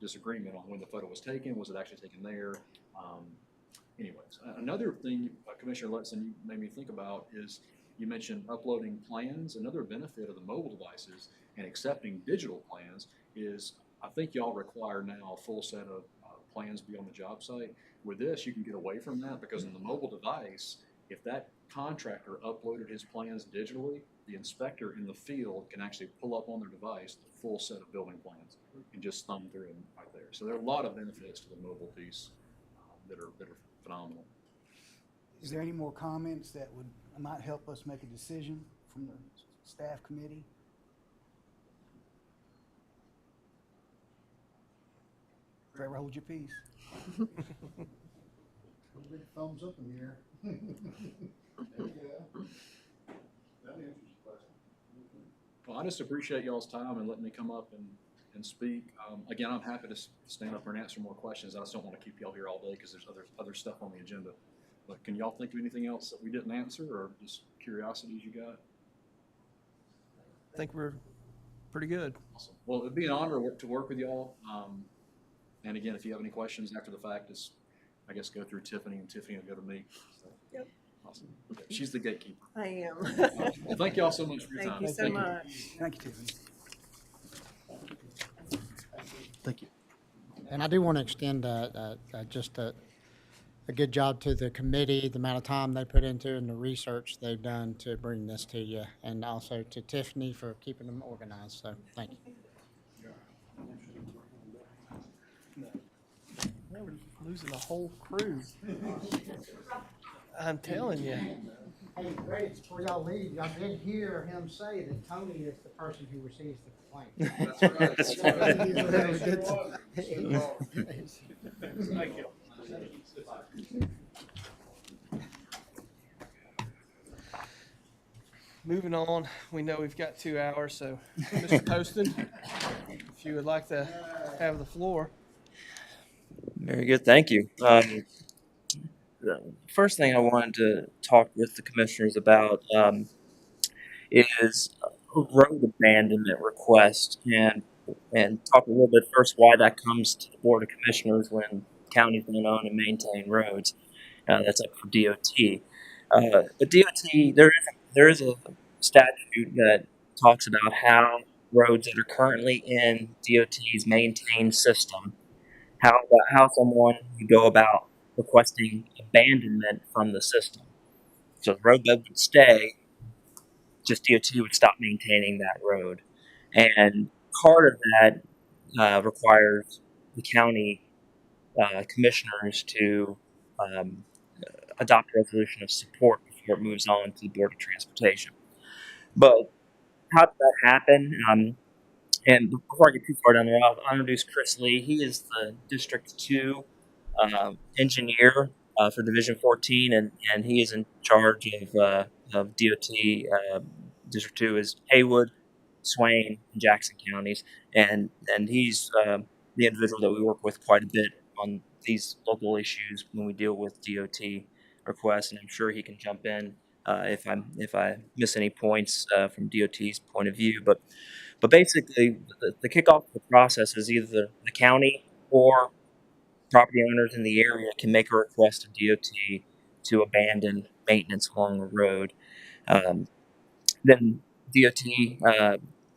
Speaker 4: disagreement on when the photo was taken. Was it actually taken there? Anyways, another thing, Commissioner Letson, you made me think about is you mentioned uploading plans. Another benefit of the mobile devices and accepting digital plans is I think y'all require now a full set of plans be on the job site. With this, you can get away from that because on the mobile device, if that contractor uploaded his plans digitally, the inspector in the field can actually pull up on their device the full set of building plans and just thumb through them right there. So there are a lot of benefits to the mobile piece that are phenomenal.
Speaker 6: Is there any more comments that might help us make a decision from the staff committee? Trevor, hold your peace.
Speaker 3: Big thumbs up in the air. There you go. That answers the question.
Speaker 4: Well, I just appreciate y'all's time and letting me come up and speak. Again, I'm happy to stand up here and answer more questions. I just don't want to keep y'all here all day because there's other stuff on the agenda. But can y'all think of anything else that we didn't answer or just curiosities you got?
Speaker 1: I think we're pretty good.
Speaker 4: Awesome. Well, it'd be an honor to work with y'all. And again, if you have any questions after the fact, just I guess go through Tiffany and Tiffany will go to me. So,
Speaker 2: Yep.
Speaker 4: Awesome. Okay. She's the gatekeeper.
Speaker 2: I am.
Speaker 4: Well, thank y'all so much for your
Speaker 2: Thank
Speaker 4: time.
Speaker 2: you so much.
Speaker 6: Thank you, Tiffany.
Speaker 4: Thank you.
Speaker 3: And I do want to extend just a good job to the committee, the amount of time they put into it and the research they've done to bring this to you, and also to Tiffany for keeping them organized. So thank you.
Speaker 1: We're losing the whole crew. I'm telling you.
Speaker 3: Hey, Greg, before y'all leave, I did hear him say that Tony is the person who receives the complaint.
Speaker 9: That's right.
Speaker 3: That's
Speaker 9: That's right.
Speaker 3: right. He's really good.
Speaker 9: Thank you.
Speaker 1: Moving on, we know we've got 2 hours, so Mr. Poston, if you would like to have the floor.
Speaker 10: Very good, thank you. The first thing I wanted to talk with the commissioners about is a road abandonment request, and talk a little bit first why that comes to the Board of Commissioners when counties don't own and maintain roads. That's up for DOT. But DOT, there is a statute that talks about how roads that are currently in DOT's maintained system, how someone would go about requesting abandonment from the system. So the roadbed would stay, just DOT would stop maintaining that road. And part of that requires the county commissioners to adopt a resolution of support before it moves on to the Board of Transportation. But how does that happen? And before I get too far down the road, I'll introduce Chris Lee. He is the District 2 engineer for Division 14, and he is in charge of DOT. District 2 is Haywood, Swain, and Jackson counties, and he's the individual that we work with quite a bit on these local issues when we deal with DOT requests, and I'm sure he can jump in if I miss any points from DOT's point of view. But basically, the kickoff of the process is either the county or property owners in the area can make a request to DOT to abandon maintenance along the road. Then DOT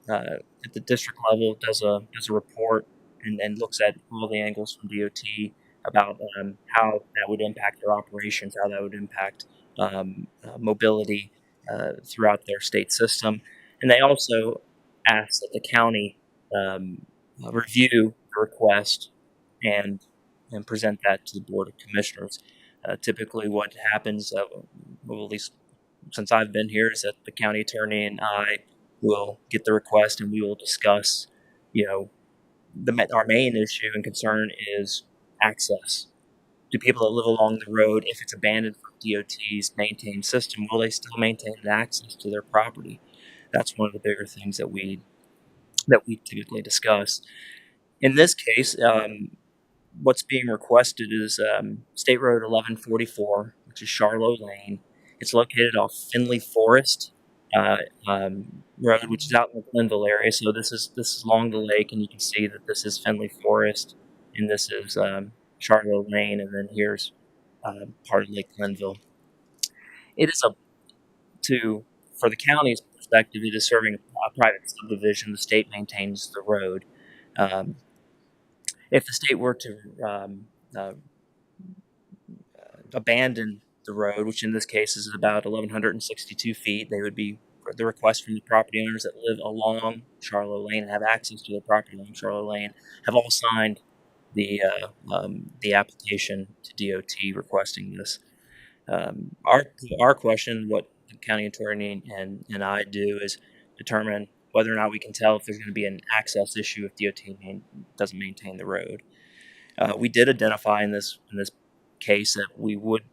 Speaker 10: at the district level does a report and looks at all the angles from DOT about how that would impact their operations, how that would impact mobility throughout their state system. And they also ask that the county review the request and present that to the Board of Commissioners. Typically what happens, well, at least since I've been here, is that the county attorney and I will get the request and we will discuss, our main issue and concern is access. Do people that live along the road, if it's abandoned from DOT's maintained system, will they still maintain access to their property? That's one of the bigger things that we typically discuss. In this case, what's being requested is State Road 1144, which is Charlotte Lane. It's located off Finley Forest Road, which is out in the Glenville area. So this is along the lake, and you can see that this is Finley Forest, and this is Charlotte Lane, and then here's part of Lake Glenville. It is for the county's perspective, it is serving a private subdivision. The state maintains the road. If the state were to abandon the road, which in this case is about 1,162 feet, the request from the property owners that live along Charlotte Lane and have access to their property along Charlotte Lane have all signed the application to DOT requesting this. Our question, what the county attorney and I do, is determine whether or not we can tell if there's going to be an access issue if DOT doesn't maintain the road. We did identify in this case that we would,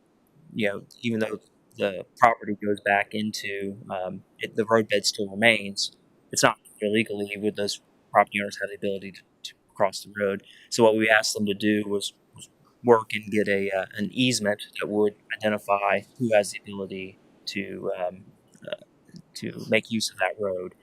Speaker 10: even though the property goes back into the roadbed still remains, it's not illegally. Would those property owners have the ability to cross the road? So what we asked them to do was work and get an easement that would identify who has the ability to make use of that road.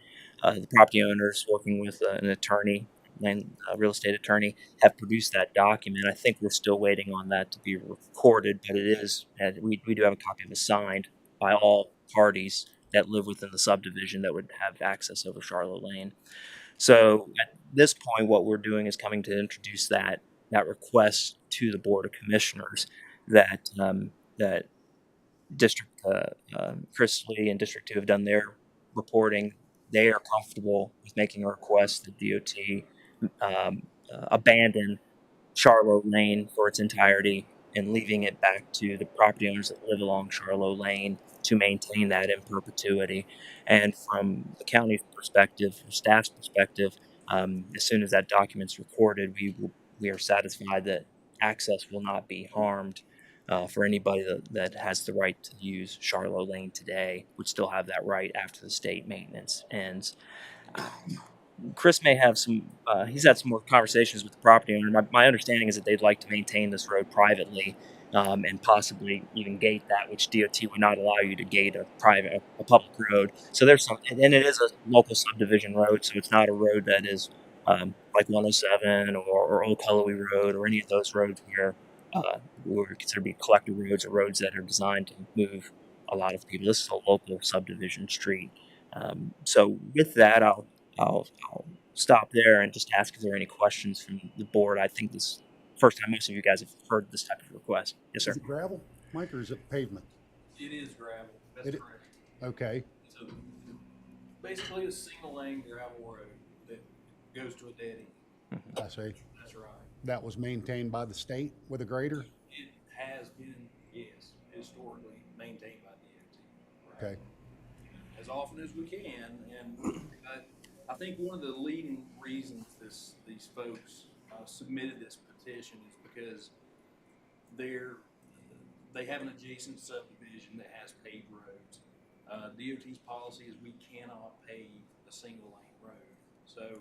Speaker 10: The property owners, working with an attorney and a real estate attorney, have produced that document. I think we're still waiting on that to be recorded, but it is. We do have a copy of it signed by all parties that live within the subdivision that would have access over Charlotte Lane. So at this point, what we're doing is coming to introduce that request to the Board of Commissioners that District Chris Lee and District 2 have done their reporting. They are comfortable with making a request that DOT abandon Charlotte Lane for its entirety and leaving it back to the property owners that live along Charlotte Lane to maintain that in perpetuity. And from the county's perspective, from staff's perspective, as soon as that document's recorded, we are satisfied that access will not be harmed for anybody that has the right to use Charlotte Lane today would still have that right after the state maintenance ends. Chris may have some, he's had some more conversations with the property owner. My understanding is that they'd like to maintain this road privately and possibly even gate that, which DOT would not allow you to gate a public road. So there's some, and it is a local subdivision road, so it's not a road that is like 107 or Old Cullowhee Road or any of those roads where we consider to be collector roads or roads that are designed to move a lot of people. This is a local subdivision street. So with that, I'll stop there and just ask if there are any questions from the board. I think this is the first time most of you guys have heard this type of request. Yes, sir.
Speaker 5: Is it gravel, Mike, or is it pavement?
Speaker 11: It is gravel, that's
Speaker 5: It-
Speaker 11: correct.
Speaker 5: Okay,
Speaker 11: So basically a single lane gravel road that goes to a dead end,
Speaker 5: I see.
Speaker 11: that's right.
Speaker 5: That was maintained by the state with a grader?
Speaker 11: It has been, yes, historically maintained by DOT.
Speaker 5: Okay.
Speaker 11: As often as we can, and I think one of the leading reasons these folks submitted this petition is because they have an adjacent subdivision that has paved roads. DOT's policy is we cannot pave a single lane road. So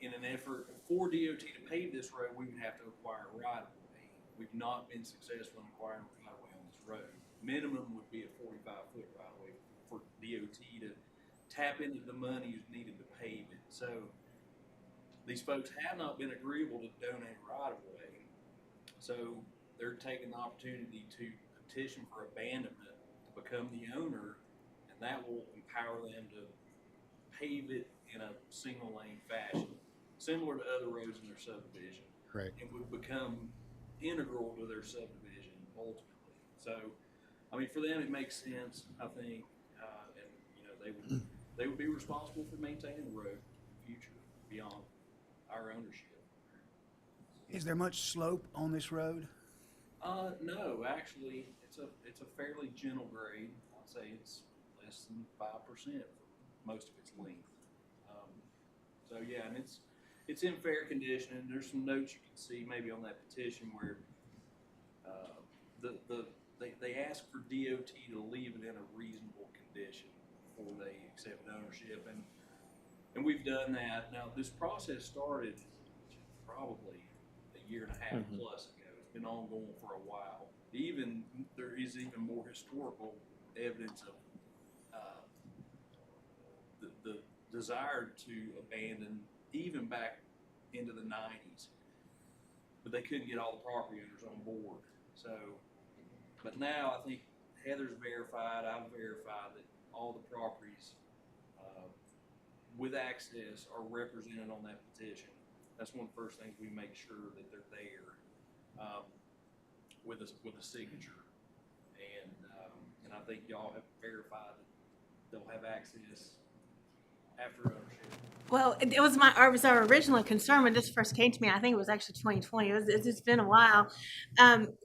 Speaker 11: in an effort for DOT to pave this road, we would have to acquire a right of way. We've not been successful in acquiring a right of way on this road. Minimum would be a 45-foot right of way for DOT to tap into the money needed to pave it. So these folks have not been agreeable to donate right of way. So they're taking the opportunity to petition for abandonment to become the owner, and that will empower them to pave it in a single lane fashion, similar to other roads in their subdivision.
Speaker 5: Right.
Speaker 11: It would become integral to their subdivision ultimately. So, I mean, for them, it makes sense, I think, and, you know, they would be responsible for maintaining the road in the future beyond our ownership.
Speaker 6: Is there much slope on this road?
Speaker 11: No, actually, it's a fairly gentle grade. I'd say it's less than 5% for most of its length. So yeah, and it's in fair condition, and there's some notes you can see maybe on that petition where they ask for DOT to leave it in a reasonable condition before they accept ownership, and we've done that. Now, this process started probably a year and a half plus ago. It's been ongoing for a while. There is even more historical evidence of the desire to abandon even back into the 90s, but they couldn't get all the property owners on board. So, but now I think Heather's verified, I've verified that all the properties with access are represented on that petition. That's one of the first things we make sure that they're there with a signature, and I think y'all have verified that they'll have access after ownership.
Speaker 12: Well, it was our original concern when this first came to me. I think it was actually 2020. It's been a while.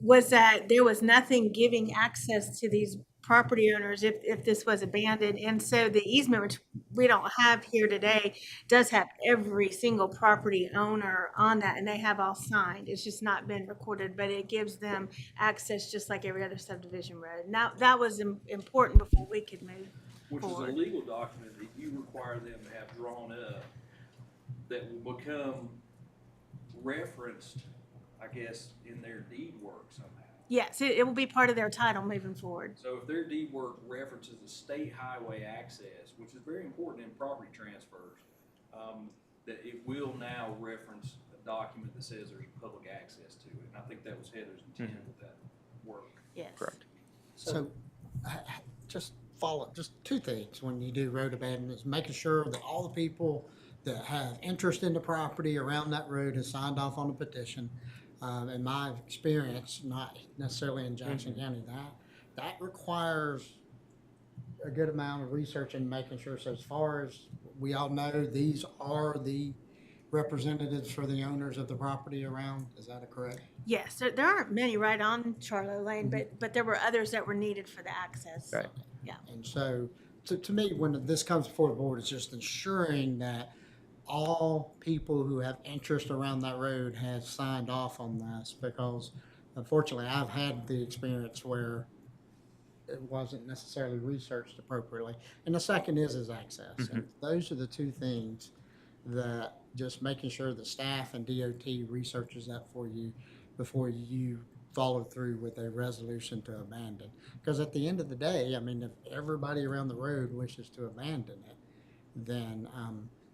Speaker 12: Was that there was nothing giving access to these property owners if this was abandoned, and so the easement, which we don't have here today, does have every single property owner on that, and they have all signed. It's just not been recorded, but it gives them access just like every other subdivision road. Now that was important before we could move
Speaker 11: Which
Speaker 12: forward.
Speaker 11: is a legal document that you require them to have drawn up that will become referenced, I guess, in their deed work somehow.
Speaker 12: Yes, it will be part of their title moving forward.
Speaker 11: So if their deed work references the state highway access, which is very important in property transfers, that it will now reference a document that says there's public access to it. And I think that was Heather's intent with that work.
Speaker 12: Yes.
Speaker 10: Correct.
Speaker 3: So, just follow, just two things when you do road abandonment, is making sure that all the people that have interest in the property around that road has signed off on the petition. In my experience, not necessarily in Jackson County, that requires a good amount of research and making sure. So as far as we all know, these are the representatives for the owners of the property around, is that correct?
Speaker 12: Yes, there aren't many right on Charlotte Lane, but there were others that were needed for the access.
Speaker 10: Right.
Speaker 12: Yeah.
Speaker 3: And so, to me, when this comes before the board, it's just ensuring that all people who have interest around that road have signed off on this, because unfortunately, I've had the experience where it wasn't necessarily researched appropriately. And the second is access. And those are the two things that just making sure the staff and DOT researches that for you before you follow through with a resolution to abandon. Because at the end of the day, I mean, if everybody around the road wishes to abandon it, then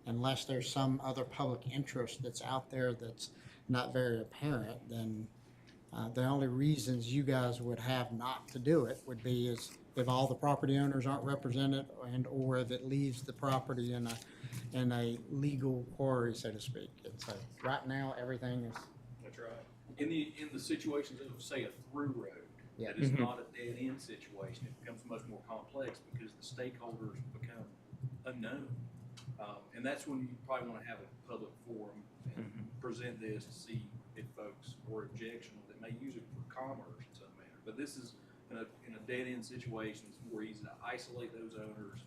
Speaker 3: unless there's some other public interest that's out there that's not very apparent, then the only reasons you guys would have not to do it would be is if all the property owners aren't represented and or if it leaves the property in a legal quarry, so to speak. And so right now, everything is,
Speaker 11: That's right. In the situations of, say, a through road,
Speaker 3: Yeah.
Speaker 11: that is not a dead end situation, it becomes much more complex because the stakeholders become unknown. And that's when you probably want to have a public forum and present this to see if folks are objectionable that may use it for commerce in some manner. But this is in a dead end situation, it's more easy to isolate those owners,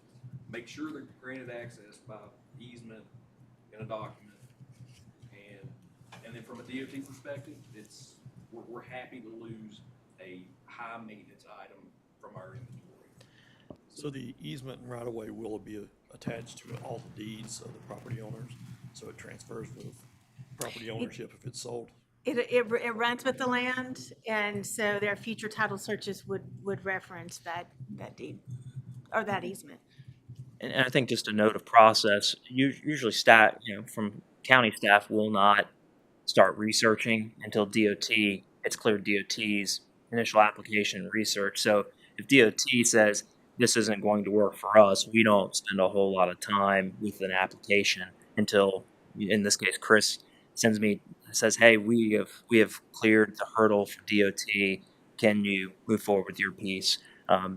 Speaker 11: make sure they're granted access by easement in a document. And then from a DOT perspective, we're happy to lose a high maintenance item from our inventory.
Speaker 7: So the easement and right of way will be attached to all the deeds of the property owners, so it transfers with property ownership if it's sold.
Speaker 12: It runs with the land, and so their future title searches would reference that deed or that easement.
Speaker 10: And I think just a note of process, usually staff, from county staff will not start researching until DOT, it's cleared DOT's initial application research. So if DOT says this isn't going to work for us, we don't spend a whole lot of time with an application until, in this case, Chris says, hey, we have cleared the hurdle for DOT. Can you move forward with your piece?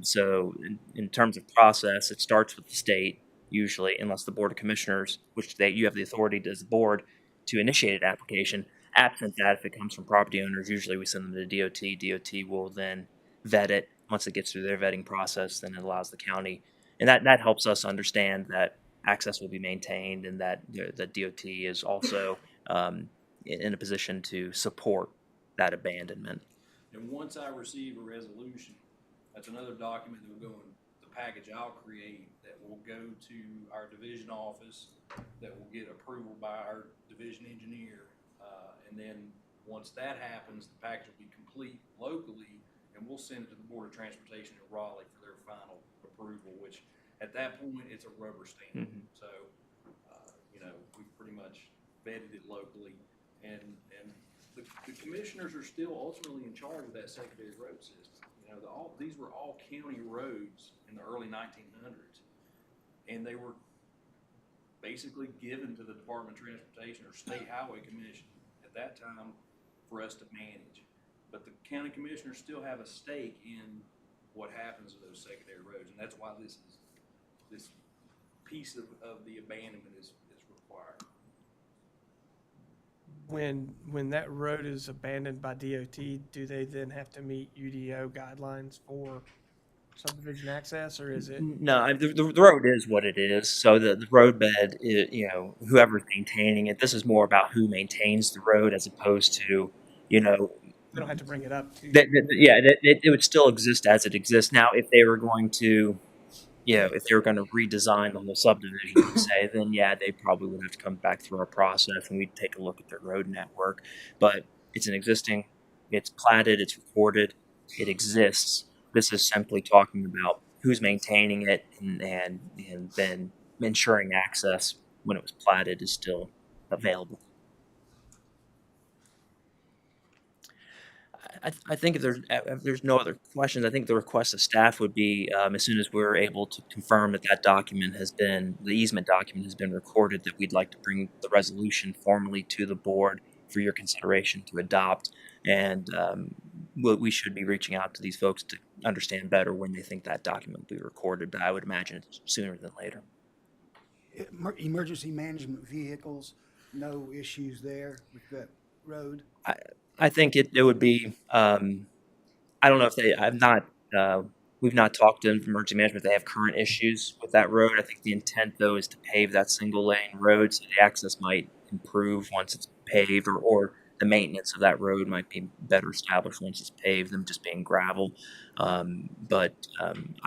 Speaker 10: So in terms of process, it starts with the state, usually, unless the Board of Commissioners, which you have the authority as the board to initiate an application. Absent that, if it comes from property owners, usually we send them to DOT. DOT will then vet it. Once it gets through their vetting process, then it allows the county. And that helps us understand that access will be maintained and that the DOT is also in a position to support that abandonment.
Speaker 11: And once I receive a resolution, that's another document that will go in the package I'll create that will go to our division office, that will get approval by our division engineer. And then once that happens, the package will be complete locally, and we'll send it to the Board of Transportation in Raleigh for their final approval, which at that point, it's a rubber stamp. So, we've pretty much vetted it locally. And the commissioners are still ultimately in charge of that secondary road system. These were all county roads in the early 1900s, and they were basically given to the Department of Transportation or State Highway Commission at that time for us to manage. But the county commissioners still have a stake in what happens to those secondary roads, and that's why this piece of the abandonment is required.
Speaker 1: When that road is abandoned by DOT, do they then have to meet UDO guidelines for subdivision access, or is it?
Speaker 10: No, the road is what it is. So the roadbed, whoever's maintaining it, this is more about who maintains the road as opposed to,
Speaker 1: They don't have to bring it up to.
Speaker 10: it would still exist as it exists. Now, if they were going to, redesign the whole subdivision, say, then they probably would have to come back through our process and we'd take a look at their road network. But it's it's platted, it's recorded, it exists. This is simply talking about who's maintaining it and then ensuring access when it was platted is still available. I think if there's no other questions, I think the request of staff would be as soon as we're able to confirm that the easement document has been recorded, that we'd like to bring the resolution formally to the board for your consideration to adopt. And we should be reaching out to these folks to understand better when they think that document will be recorded, but I would imagine it's sooner than later.
Speaker 6: Emergency management vehicles no issues there with that road?
Speaker 10: I think it would be, I don't know if we've not talked to them from emergency management. They have current issues with that road. I think the intent though is to pave that single lane road so the access might improve once it's paved, or the maintenance of that road might be better established once it's paved than just being gravel. I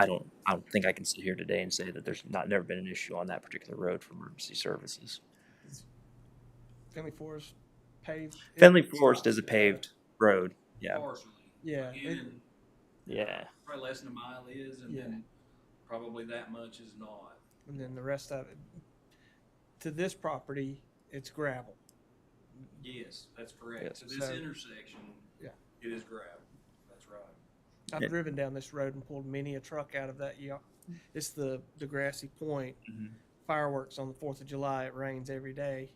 Speaker 10: don't think I can sit here today and say that there's never been an issue on that particular road for emergency services.
Speaker 1: Finley Forest paved.
Speaker 10: Finley Forest is a paved road. Yeah.
Speaker 11: Partially.
Speaker 1: Yeah.
Speaker 11: In,
Speaker 10: Yeah.
Speaker 11: probably less than a mile is, and
Speaker 1: Yeah.
Speaker 11: then probably that much is not.
Speaker 1: And then the rest of it, to this property, it's gravel.
Speaker 11: Yes, that's correct.
Speaker 10: Yes.
Speaker 11: So this
Speaker 1: So-
Speaker 11: intersection,
Speaker 1: Yeah.
Speaker 11: it is gravel. That's right.
Speaker 1: I've
Speaker 10: Yeah.
Speaker 1: driven down this road and pulled many a truck out of that. It's the grassy point.
Speaker 10: Mhm.
Speaker 1: Fireworks on the 4th of July. It rains every day,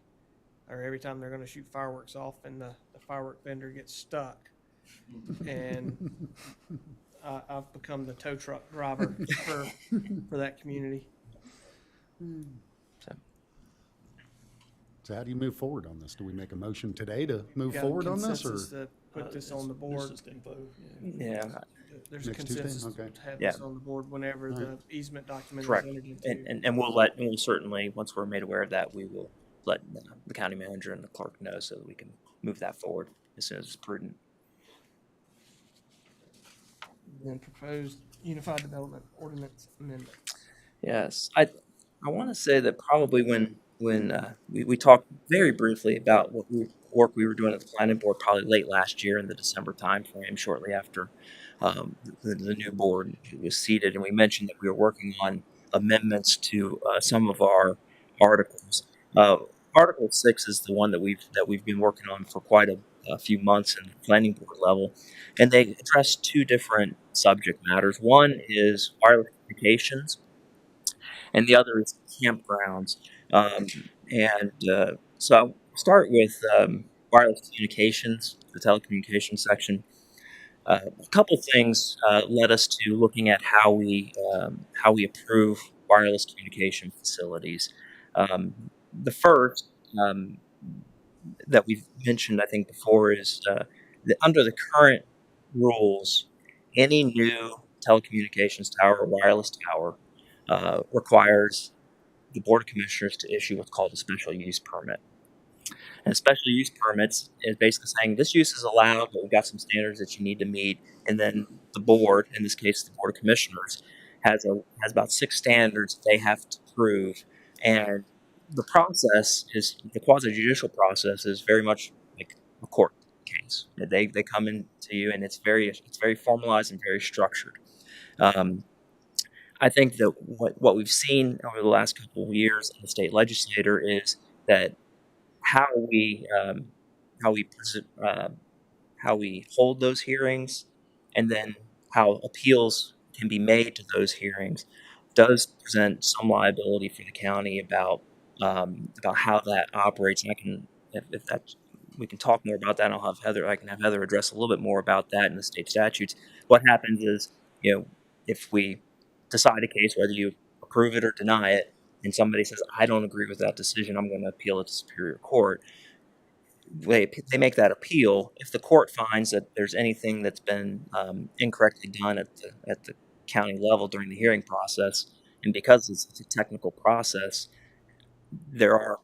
Speaker 1: or every time they're going to shoot fireworks off, and the firework vendor gets stuck. And I've become the tow truck driver for that community.
Speaker 5: So how do you move forward on this? Do we make a motion today to move
Speaker 1: Got
Speaker 5: forward on this, or?
Speaker 1: consensus to put this on the board.
Speaker 7: There's just info, yeah.
Speaker 10: Yeah.
Speaker 1: There's a
Speaker 5: Next Tuesday?
Speaker 1: consensus
Speaker 5: Okay.
Speaker 1: to have
Speaker 10: Yeah.
Speaker 1: this on the board whenever the easement document is
Speaker 10: Correct.
Speaker 1: entered into.
Speaker 10: And we'll certainly, once we're made aware of that, we will let the county manager and the clerk know so that we can move that forward as soon as it's prudent.
Speaker 1: Then proposed unified development ordinance amendment.
Speaker 10: Yes, I want to say that probably when we talked very briefly about what work we were doing at the planning board, probably late last year in the December timeframe, shortly after the new board was seated, and we mentioned that we were working on amendments to some of our articles. Article 6 is the one that we've been working on for quite a few months in the planning board level, and they address two different subject matters. One is wireless communications, and the other is campgrounds. So I'll start with wireless communications, the telecommunications section. A couple things led us to looking at how we approve wireless communication facilities. The first that we've mentioned, I think, before is that under the current rules, any new telecommunications tower or wireless tower requires the Board of Commissioners to issue what's called a special use permit. And special use permits is basically saying this use is allowed, but we've got some standards that you need to meet. And then the board, in this case, the Board of Commissioners, has about 6 standards they have to prove. And the process is, the quasi-judicial process is very much like a court case. They come in to you, and it's very formalized and very structured. I think that what we've seen over the last couple of years in the state legislature is that how we hold those hearings, and then how appeals can be made to those hearings, does present some liability for the county about how that operates. And we can talk more about that. I can have Heather address a little bit more about that in the state statutes. What happens is, if we decide a case, whether you approve it or deny it, and somebody says, I don't agree with that decision, I'm going to appeal it to Superior Court. They make that appeal. If the court finds that there's anything that's been incorrectly done at the county level during the hearing process, and because it's a technical process, there are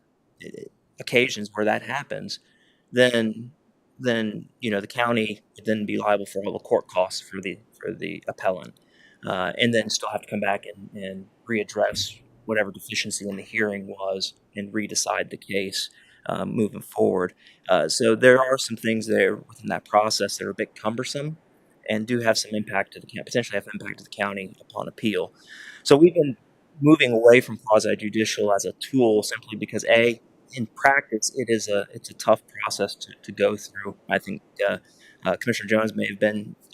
Speaker 10: occasions where that happens, then the county would then be liable for all the court costs for the appellant, and then still have to come back and readdress whatever deficiency in the hearing was and redecide the case moving forward. So there are some things there within that process that are a bit cumbersome and do have some impact to potentially have impact to the county upon appeal. So we've been moving away from quasi-judicial as a tool simply because in practice it's a tough process to go through. I think Commissioner Jones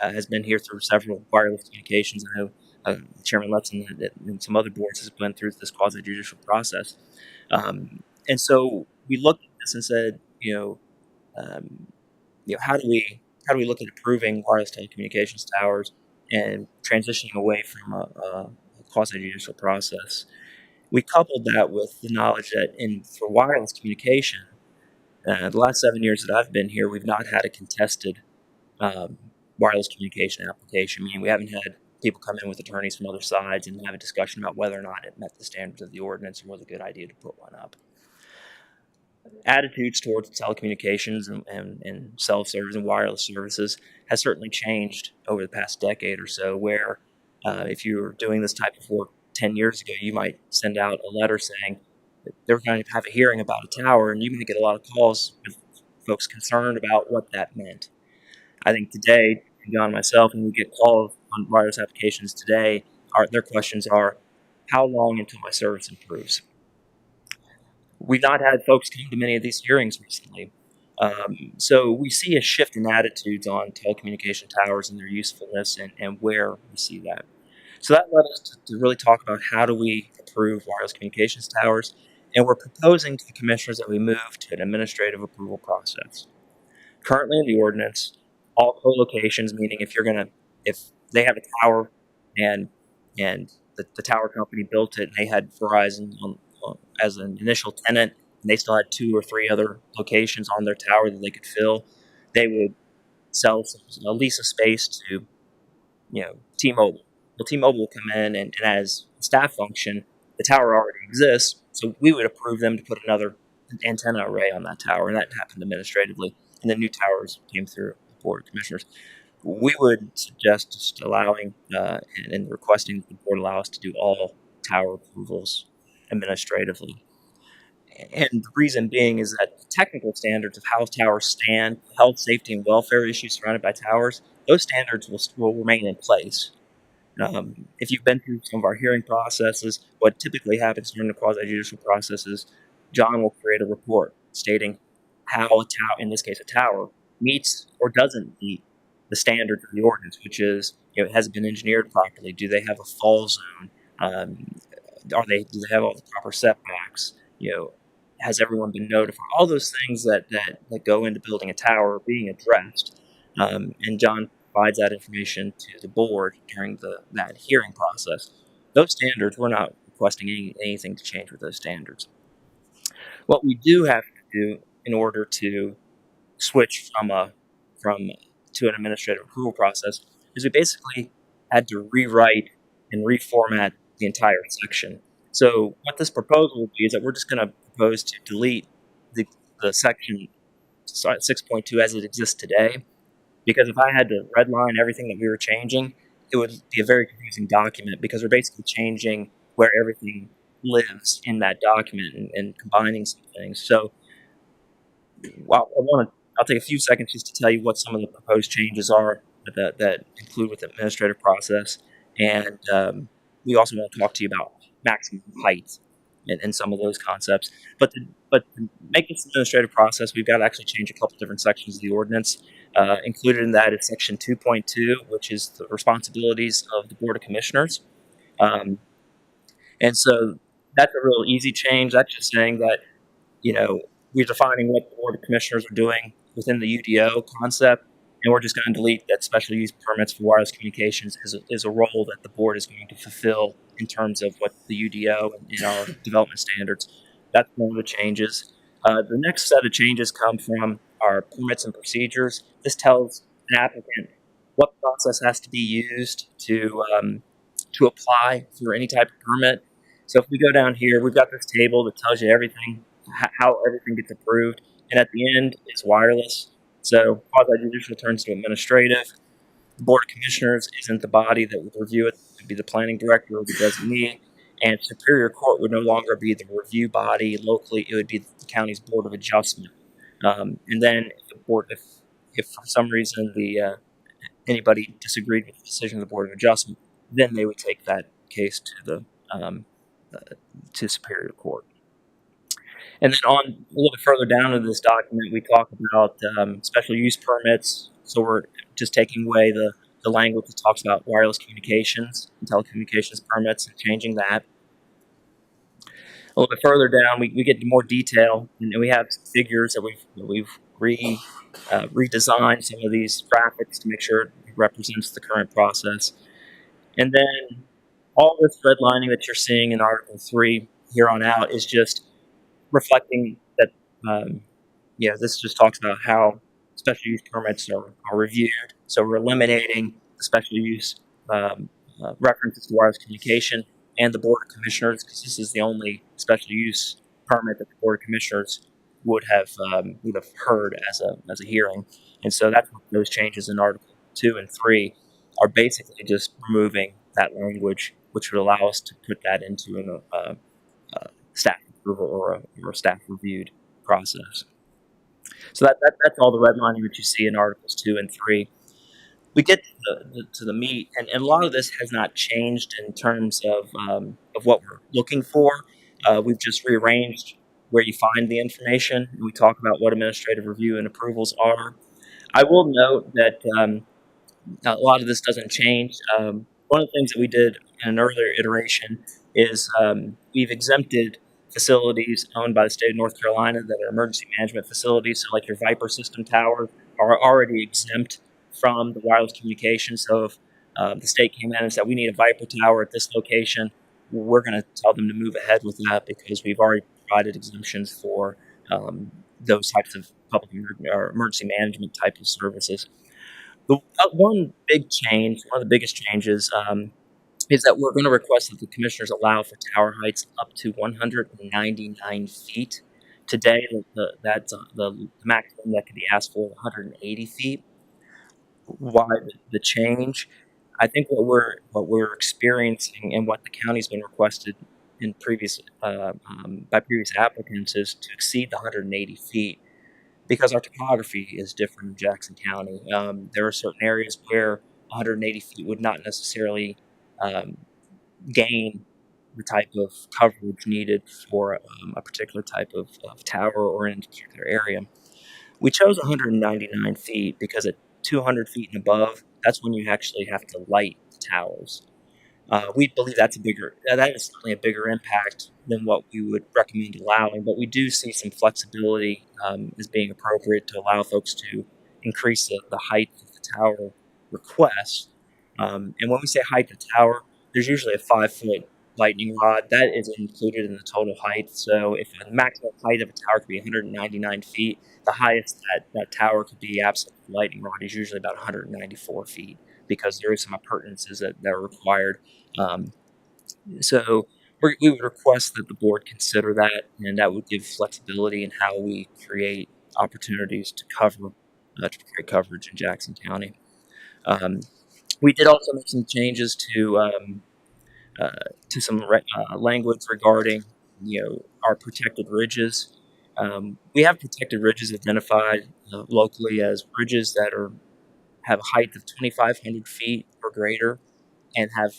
Speaker 10: has been here through several wireless communications. I know Chairman Letson and some other boards has been through this quasi-judicial process, and so we looked at this and said, how do we look at approving wireless telecommunications towers and transitioning away from a quasi-judicial process? We coupled that with the knowledge that for wireless communication, The last 7 years that I've been here, we've not had a contested wireless communication application, meaning we haven't had people come in with attorneys from other sides and have a discussion about whether or not it met the standards of the ordinance and was a good idea to put one up. Attitudes towards telecommunications and cell service and wireless services has certainly changed over the past decade or so, where if you were doing this type of work 10 years ago, you might send out a letter saying that they're going to have a hearing about a tower, and you might get a lot of calls with folks concerned about what that meant. I think today, John and myself, and we get calls on wireless applications today, their questions are, how long until my service improves? We've not had folks come to many of these hearings recently. So we see a shift in attitudes on telecommunication towers and their usefulness and where we see that. So that led us to really talk about how do we approve wireless communications towers, and we're proposing to the commissioners that we move to an administrative approval process. Currently in the ordinance, all co-locations, meaning if they have a tower and the tower company built it and they had Verizon as an initial tenant, and they still had 2 or 3 other locations on their tower that they could fill, they would lease a space to, T-Mobile. Well, T-Mobile will come in and as a staff function, the tower already exists, so we would approve them to put another antenna array on that tower, and that happened administratively, and the new towers came through the Board of Commissioners. We would suggest just allowing and requesting that the board allow us to do all tower approvals administratively. And the reason being is that the technical standards of how towers stand, health, safety, and welfare issues surrounded by towers, those standards will remain in place. If you've been through some of our hearing processes, what typically happens during the quasi-judicial processes, John will create a report stating how a tower, in this case a tower, meets or doesn't meet the standards of the ordinance, which is, has it been engineered properly? Do they have a fall zone? Do they have all the proper setbacks? Has everyone been notified? All those things that go into building a tower are being addressed, and John provides that information to the board during that hearing process. Those standards, we're not requesting anything to change with those standards. What we do have to do in order to switch to an administrative approval process is we basically had to rewrite and reformat the entire section. So what this proposal will be is that we're just going to propose to delete the section 6.2 as it exists today, because if I had to redline everything that we were changing, it would be a very confusing document, because we're basically changing where everything lives in that document and combining some things. So I'll take a few seconds just to tell you what some of the proposed changes are that include with the administrative process, and we also want to talk to you about maximum height and some of those concepts. But to make this administrative process, we've got to actually change a couple different sections of the ordinance. Included in that is section 2.2, which is the responsibilities of the Board of Commissioners. And so that's a real easy change. That's just saying that, we're defining what the Board of Commissioners are doing within the UDO concept, and we're just going to delete that special use permits for wireless communications is a role that the board is going to fulfill in terms of what the UDO and our development standards. That's one of the changes. The next set of changes come from our permits and procedures. This tells an applicant what process has to be used to apply for any type of permit. So if we go down here, we've got this table that tells you everything, how everything gets approved, and at the end it's wireless. So quasi-judicial turns to administrative. The Board of Commissioners isn't the body that would review it. It would be the planning director or the designee. And Superior Court would no longer be the review body locally. It would be the county's Board of Adjustment. And then if for some reason anybody disagreed with the decision of the Board of Adjustment, then they would take that case to to Superior Court. And then on a little bit further down in this document, we talk about special use permits. So we're just taking away the language that talks about wireless communications and telecommunications permits and changing that. A little bit further down, we get into more detail, and we have some figures that we've redesigned some of these graphics to make sure it represents the current process. And then all this redlining that you're seeing in Article 3 here on out is just reflecting that this just talks about how special use permits are reviewed. So we're eliminating the special use references to wireless communication and the Board of Commissioners, because this is the only special use permit that the Board of Commissioners would have heard as a hearing. And so that's what those changes in Article 2 and 3 are basically just removing that language, which would allow us to put that into a staff approval or a staff reviewed process. So that's all the redlining that you see in Articles 2 and 3. We get to the meat, and a lot of this has not changed in terms of what we're looking for. We've just rearranged where you find the information, and we talk about what administrative review and approvals are. I will note that a lot of this doesn't change. One of the things that we did in an earlier iteration is we've exempted facilities owned by the state of North Carolina that are emergency management facilities. So like your Viper system towers are already exempt from the wireless communication. So if the state came in and said, we need a Viper tower at this location, we're going to tell them to move ahead with that because we've already provided exemptions for those types of public or emergency management type of services. The one big change, one of the biggest changes, is that we're going to request that the commissioners allow for tower heights up to 199 feet. Today, the maximum that can be asked for is 180 feet. Why the change? I think what we're experiencing and what the county's been requested in previous by previous applicants is to exceed the 180 feet. Because our topography is different in Jackson County. There are certain areas where 180 feet would not necessarily gain the type of coverage needed for a particular type of tower or in a particular area. We chose 199 feet because at 200 feet and above, that's when you actually have to light the towers. We believe that is certainly a bigger impact than what we would recommend allowing, but we do see some flexibility as being appropriate to allow folks to increase the height of the tower request. And when we say height of the tower, there's usually a 5-foot lightning rod that is included in the total height. So if the maximum height of a tower could be 199 feet, the highest that tower could be absent of the lightning rod is usually about 194 feet. Because there is some appurtenances that are required. So we would request that the board consider that, and that would give flexibility in how we create opportunities to create coverage in Jackson County. We did also make some changes to some language regarding our protected ridges. We have protected ridges identified locally as ridges that have a height of 2,500 feet or greater and have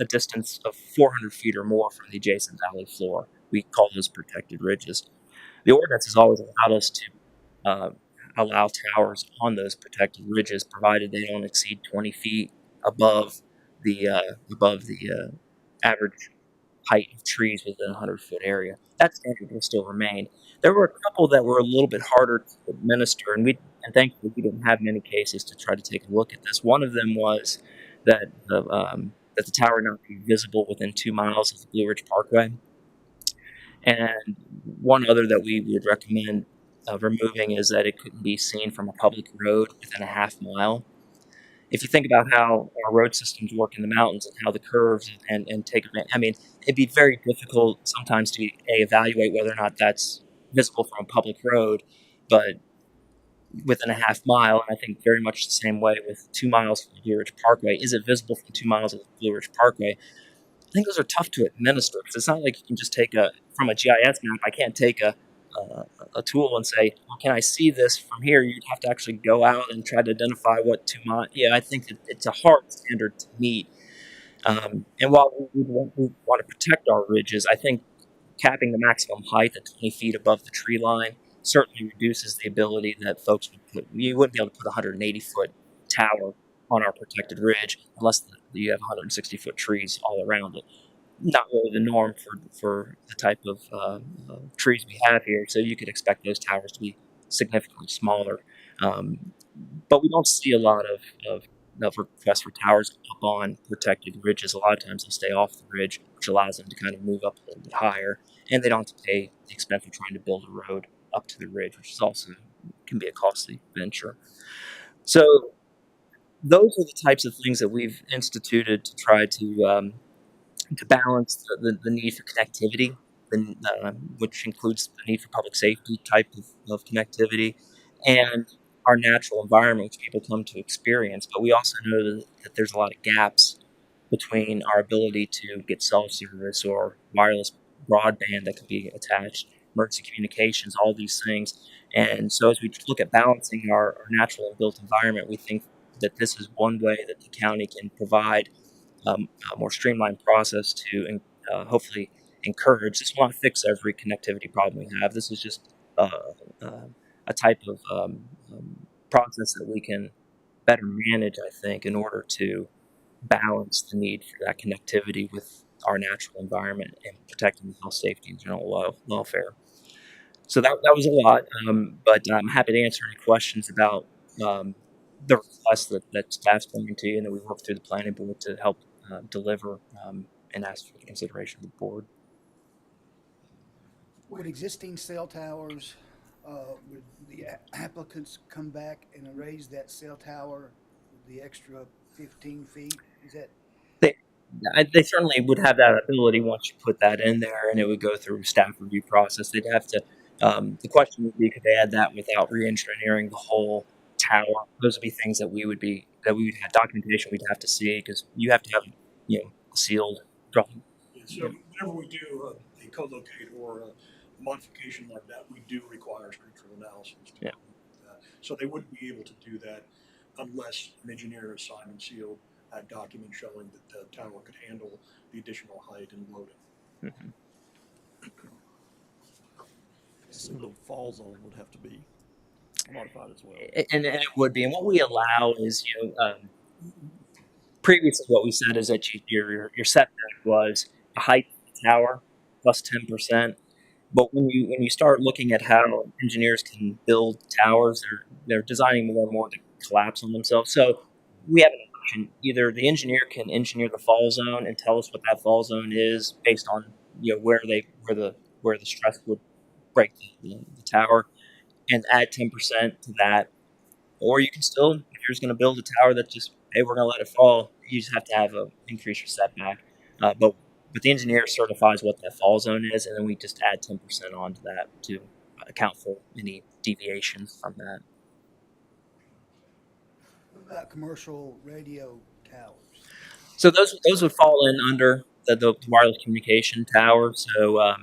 Speaker 10: a distance of 400 feet or more from the adjacent valley floor. We call those protected ridges. The ordinance has always allowed us to allow towers on those protected ridges, provided they don't exceed 20 feet above the average height of trees within a 100-foot area. That standard will still remain. There were a couple that were a little bit harder to administer, and thankfully we didn't have many cases to try to take a look at this. One of them was that the tower not be visible within 2 miles of the Blue Ridge Parkway, and one other that we would recommend removing is that it couldn't be seen from a public road within a half mile. If you think about how our road systems work in the mountains and how the curves and take advantage, I mean, it'd be very difficult sometimes to evaluate whether or not that's visible from a public road, but within a half mile, and I think very much the same way with 2 miles from the Blue Ridge Parkway, is it visible from 2 miles of the Blue Ridge Parkway? I think those are tough to administer because it's not like you can just take from a GIS map. I can't take a tool and say, well, can I see this from here? You'd have to actually go out and try to identify what 2 miles. Yeah, I think it's a hard standard to meet. And while we want to protect our ridges, I think capping the maximum height at 20 feet above the tree line certainly reduces the ability that folks would put. You wouldn't be able to put a 180-foot tower on our protected ridge unless you have 160-foot trees all around it. Not really the norm for the type of trees we have here, so you could expect those towers to be significantly smaller. But we don't see a lot of requests for towers up on protected ridges. A lot of times they'll stay off the ridge, which allows them to kind of move up a little bit higher, and they don't have to pay the expense of trying to build a road up to the ridge, which is also can be a costly venture. So those are the types of things that we've instituted to try to balance the need for connectivity, which includes the need for public safety type of connectivity, and our natural environment, which people come to experience. But we also know that there's a lot of gaps between our ability to get cell service or wireless broadband that can be attached, emergency communications, all these things. And so as we look at balancing our natural and built environment, we think that this is one way that the county can provide a more streamlined process to hopefully encourage. This will not fix every connectivity problem we have. This is just a type of process that we can better manage, I think, in order to balance the need for that connectivity with our natural environment and protecting the health, safety, and general welfare. So that was a lot, but I'm happy to answer any questions about the request that staff's bringing to you and that we work through the planning board to help deliver and ask for the consideration of the board.
Speaker 6: Would existing cell towers, would the applicants come back and raise that cell tower the extra 15 feet? Is that?
Speaker 10: They certainly would have that ability once you put that in there, and it would go through a staff review process. They'd have to. The question would be, could they add that without re-engineering the whole tower? Those would be things that we would have documentation we'd have to see, because you have to have sealed drawing.
Speaker 7: Yeah, so whenever we do a co-locate or a modification like that, we do require structural analysis.
Speaker 10: Yeah.
Speaker 7: So they wouldn't be able to do that unless an engineer is signed and sealed a document showing that the tower could handle the additional height and loading.
Speaker 10: Mm-hmm.
Speaker 7: Single fall zone would have to be modified as well.
Speaker 10: And it would be. And what we allow is, previously what we said is that your setback was a height of the tower plus 10%. But when you start looking at how engineers can build towers, they're designing more and more to collapse on themselves. So we have an option. Either the engineer can engineer the fall zone and tell us what that fall zone is based on where the stress would break the tower, and add 10% to that. Or you can still, if you're just going to build a tower that just, hey, we're going to let it fall, you just have to have increase your setback. But the engineer certifies what that fall zone is, and then we just add 10% onto that to account for any deviations from that.
Speaker 6: What about commercial radio towers?
Speaker 10: So those would fall in under the wireless communication tower. So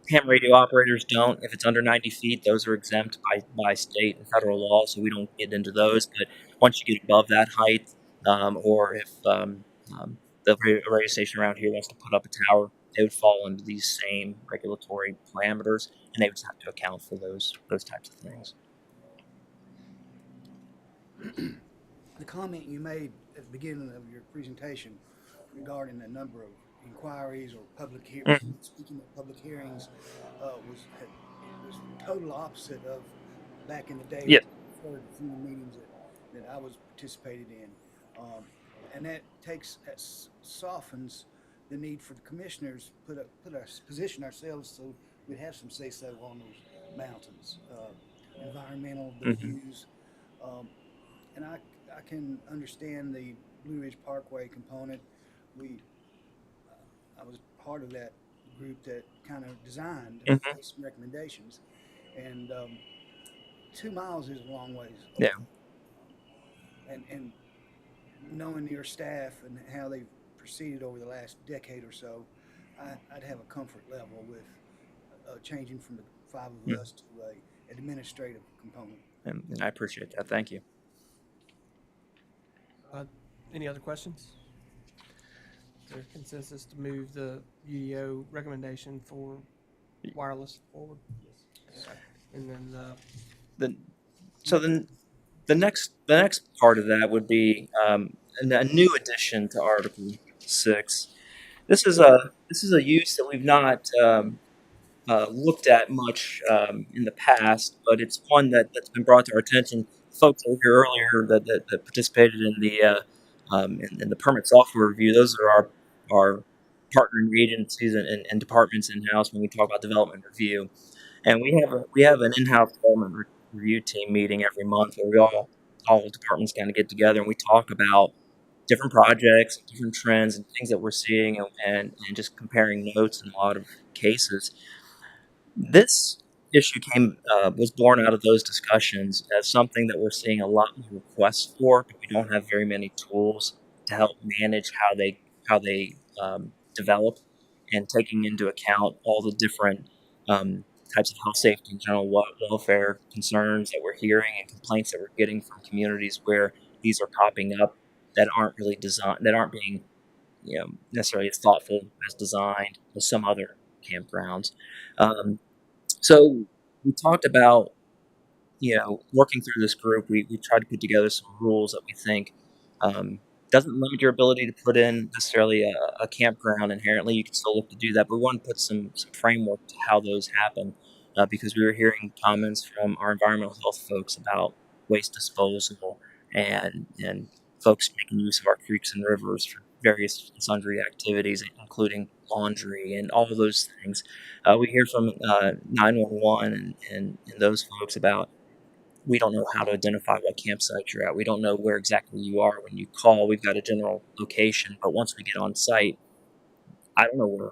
Speaker 10: ham radio operators don't. If it's under 90 feet, those are exempt by state and federal law, so we don't get into those. But once you get above that height, or if the radio station around here wants to put up a tower, they would fall into these same regulatory parameters, and they would have to account for those types of things.
Speaker 6: The comment you made at the beginning of your presentation regarding the number of inquiries or public hearings, speaking of public hearings, was total opposite of back in the day.
Speaker 10: Yes.
Speaker 6: For the meetings that I was participated in, and that softens the need for the commissioners position ourselves so we'd have some say so on those mountains, environmental views, and I can understand the Blue Ridge Parkway component. I was part of that group that kind of designed some recommendations, and 2 miles is a long ways.
Speaker 10: Yeah.
Speaker 6: And knowing your staff and how they've proceeded over the last decade or so, I'd have a comfort level with changing from the 5 of us to an administrative component.
Speaker 10: And I appreciate that. Thank you.
Speaker 1: Any other questions? Is there consensus to move the UDO recommendation for wireless forward? Yes. And then
Speaker 10: the next part of that would be a new addition to Article 6. This is a use that we've not looked at much in the past, but it's one that's been brought to our attention. Folks over here earlier that participated in the permit software review, those are our partnering agencies and departments in-house when we talk about development review. And we have an in-house development review team meeting every month where all the departments kind of get together and we talk about different projects, different trends, and things that we're seeing, and just comparing notes in a lot of cases. This issue was born out of those discussions as something that we're seeing a lot more requests for, but we don't have very many tools to help manage how they develop, and taking into account all the different types of health safety and general welfare concerns that we're hearing and complaints that we're getting from communities where these are popping up that aren't really designed, that aren't being necessarily as thoughtful as designed as some other campgrounds. So we talked about, working through this group, we tried to put together some rules that we think doesn't limit your ability to put in necessarily a campground inherently. You can still look to do that, but we want to put some framework to how those happen, because we were hearing comments from our environmental health folks about waste disposal and folks making use of our creeks and rivers for various and sundry activities, including laundry and all of those things. We hear from 911 and those folks about, we don't know how to identify what campsite you're at. We don't know where exactly you are when you call. We've got a general location, but once we get on site, I don't know where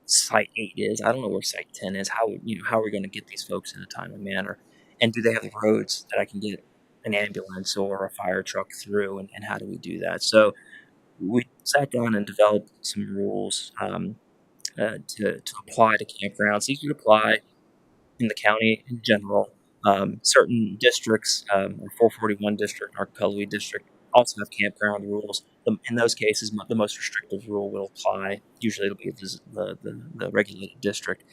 Speaker 10: site 8 is. I don't know where site 10 is. How are we going to get these folks in a timely manner? And do they have the roads that I can get an ambulance or a fire truck through? And how do we do that? So we sat down and developed some rules to apply to campgrounds. These would apply in the county in general. Certain districts, our 441 district, our Cullowhee district, also have campground rules. In those cases, the most restrictive rule will apply. Usually it'll be the regulated district.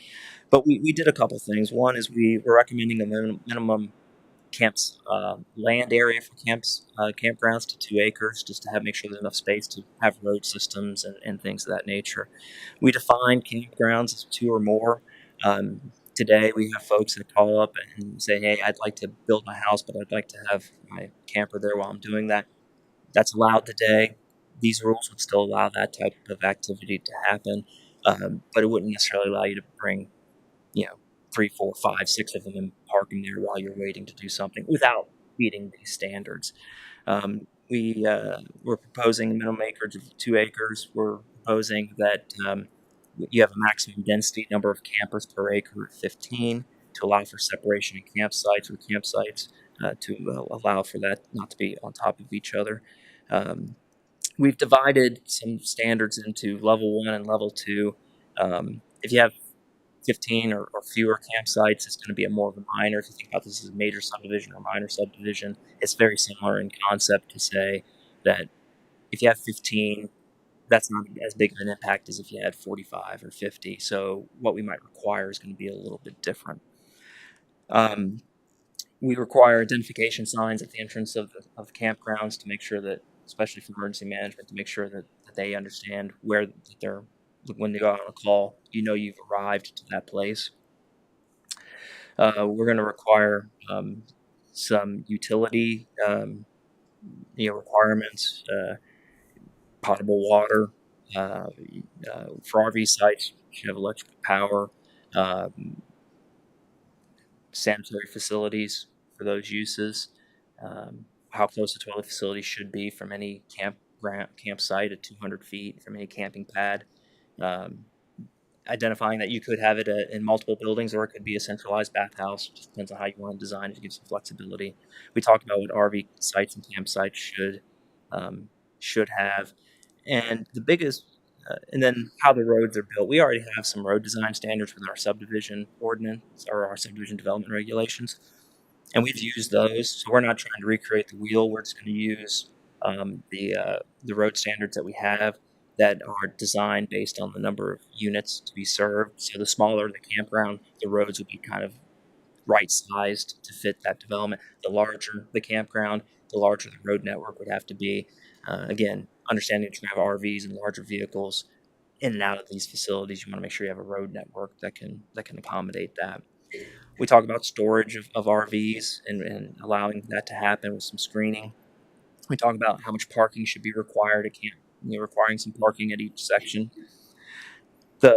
Speaker 10: But we did a couple things. One is we were recommending a minimum land area for campgrounds to 2 acres, just to make sure there's enough space to have road systems and things of that nature. We define campgrounds as 2 or more. Today, we have folks that call up and say, hey, I'd like to build my house, but I'd like to have my camper there while I'm doing that. That's allowed today. These rules would still allow that type of activity to happen, but it wouldn't necessarily allow you to bring, 3, 4, 5, 6 of them and park them there while you're waiting to do something without meeting these standards. We're proposing a minimum acreage of 2 acres. We're proposing that you have a maximum density number of campers per acre of 15 to allow for separation in campsites to allow for that not to be on top of each other. We've divided some standards into level 1 and level 2. If you have 15 or fewer campsites, it's going to be more of a minor. If you think about this as a major subdivision or minor subdivision, it's very similar in concept to say that if you have 15, that's not as big of an impact as if you had 45 or 50. So what we might require is going to be a little bit different. We require identification signs at the entrance of the campgrounds to make sure that, especially for emergency management, to make sure that they understand where when they go out on a call, you've arrived to that place. We're going to require some utility requirements, potable water. For RV sites, you should have electrical power, sanitary facilities for those uses, how close the toilet facility should be from any campsite at 200 feet from any camping pad. Identifying that you could have it in multiple buildings, or it could be a centralized bathhouse. Just depends on how you want to design it to give some flexibility. We talked about what RV sites and campsites should have, and the biggest, and then how the roads are built. We already have some road design standards with our subdivision ordinance or our subdivision development regulations, and we've used those. So we're not trying to recreate the wheel. We're just going to use the road standards that we have, that are designed based on the number of units to be served. So the smaller the campground, the roads would be kind of right-sized to fit that development. The larger the campground, the larger the road network would have to be. Again, understanding that you have RVs and larger vehicles in and out of these facilities, you want to make sure you have a road network that can accommodate that. We talk about storage of RVs and allowing that to happen with some screening. We talk about how much parking should be required at camp. Requiring some parking at each section. The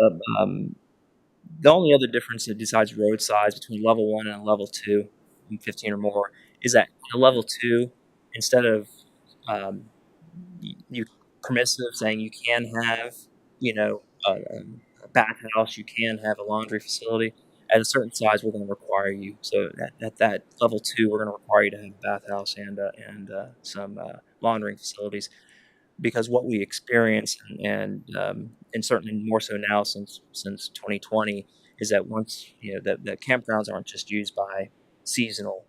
Speaker 10: The only other difference that besides road size between level 1 and level 2, and 15 or more, is that in level 2, instead of um, you permissive saying you can have, a bathhouse, you can have a laundry facility. At a certain size, we're going to require you. So at that level 2, we're going to require you to have a bathhouse and some laundering facilities, because what we experience and certainly more so now since 2020 is that once that campgrounds aren't just used by seasonal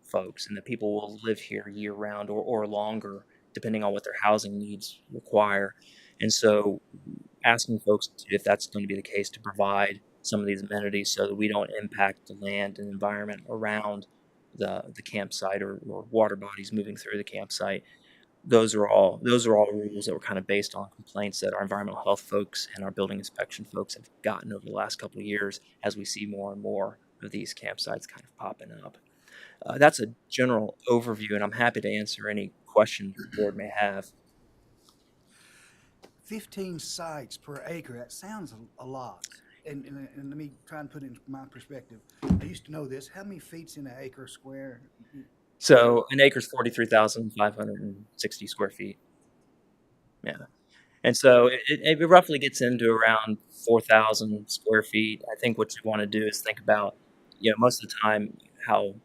Speaker 10: folks, and that people will live here year round or longer depending on what their housing needs require. And so asking folks if that's going to be the case to provide some of these amenities so that we don't impact the land and environment around the campsite or water bodies moving through the campsite. Those are all rules that were kind of based on complaints that our environmental health folks and our building inspection folks have gotten over the last couple of years as we see more and more of these campsites kind of popping up. That's a general overview, and I'm happy to answer any questions the board may have.
Speaker 6: 15 sites per acre, that sounds a lot. And let me try and put it in my perspective. I used to know this. How many feet's in an acre square?
Speaker 10: So an acre is 43,560 square feet. Yeah. And so it roughly gets into around 4,000 square feet. I think what you want to do is think about, most of the time how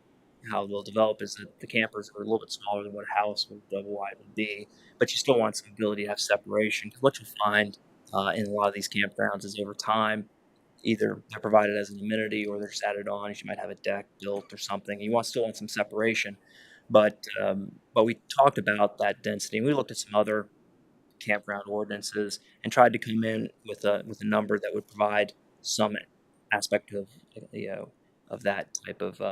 Speaker 10: they'll develop is that the campers are a little bit smaller than what a house or double wide would be, but you still want some ability to have separation. Because what you'll find in a lot of these campgrounds is over time, either they're provided as an amenity or they're just added on. You might have a deck built or something. You still want some separation, but we talked about that density, and we looked at some other campground ordinances and tried to come in with a number that would provide some aspect of that type of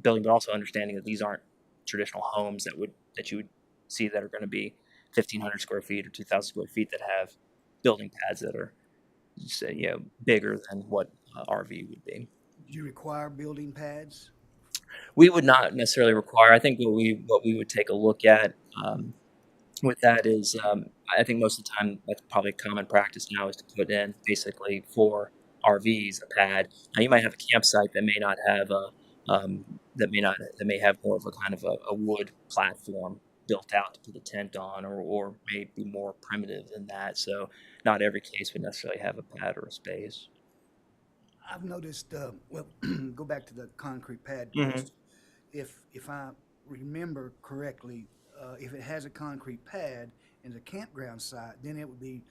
Speaker 10: building, but also understanding that these aren't traditional homes that you would see that are going to be 1,500 square feet or 2,000 square feet that have building pads that are bigger than what RV would be.
Speaker 6: Do you require building pads?
Speaker 10: We would not necessarily require. I think what we would take a look at with that is, I think most of the time that's probably a common practice now, is to put in basically for RVs a pad. Now you might have a campsite that may not have that may have more of a kind of a wood platform built out to put a tent on, or may be more primitive than that. So not every case would necessarily have a pad or a space.
Speaker 6: I've noticed, go back to the concrete pad.
Speaker 10: Mhm.
Speaker 6: If I remember correctly, if it has a concrete pad in the campground site, then it would be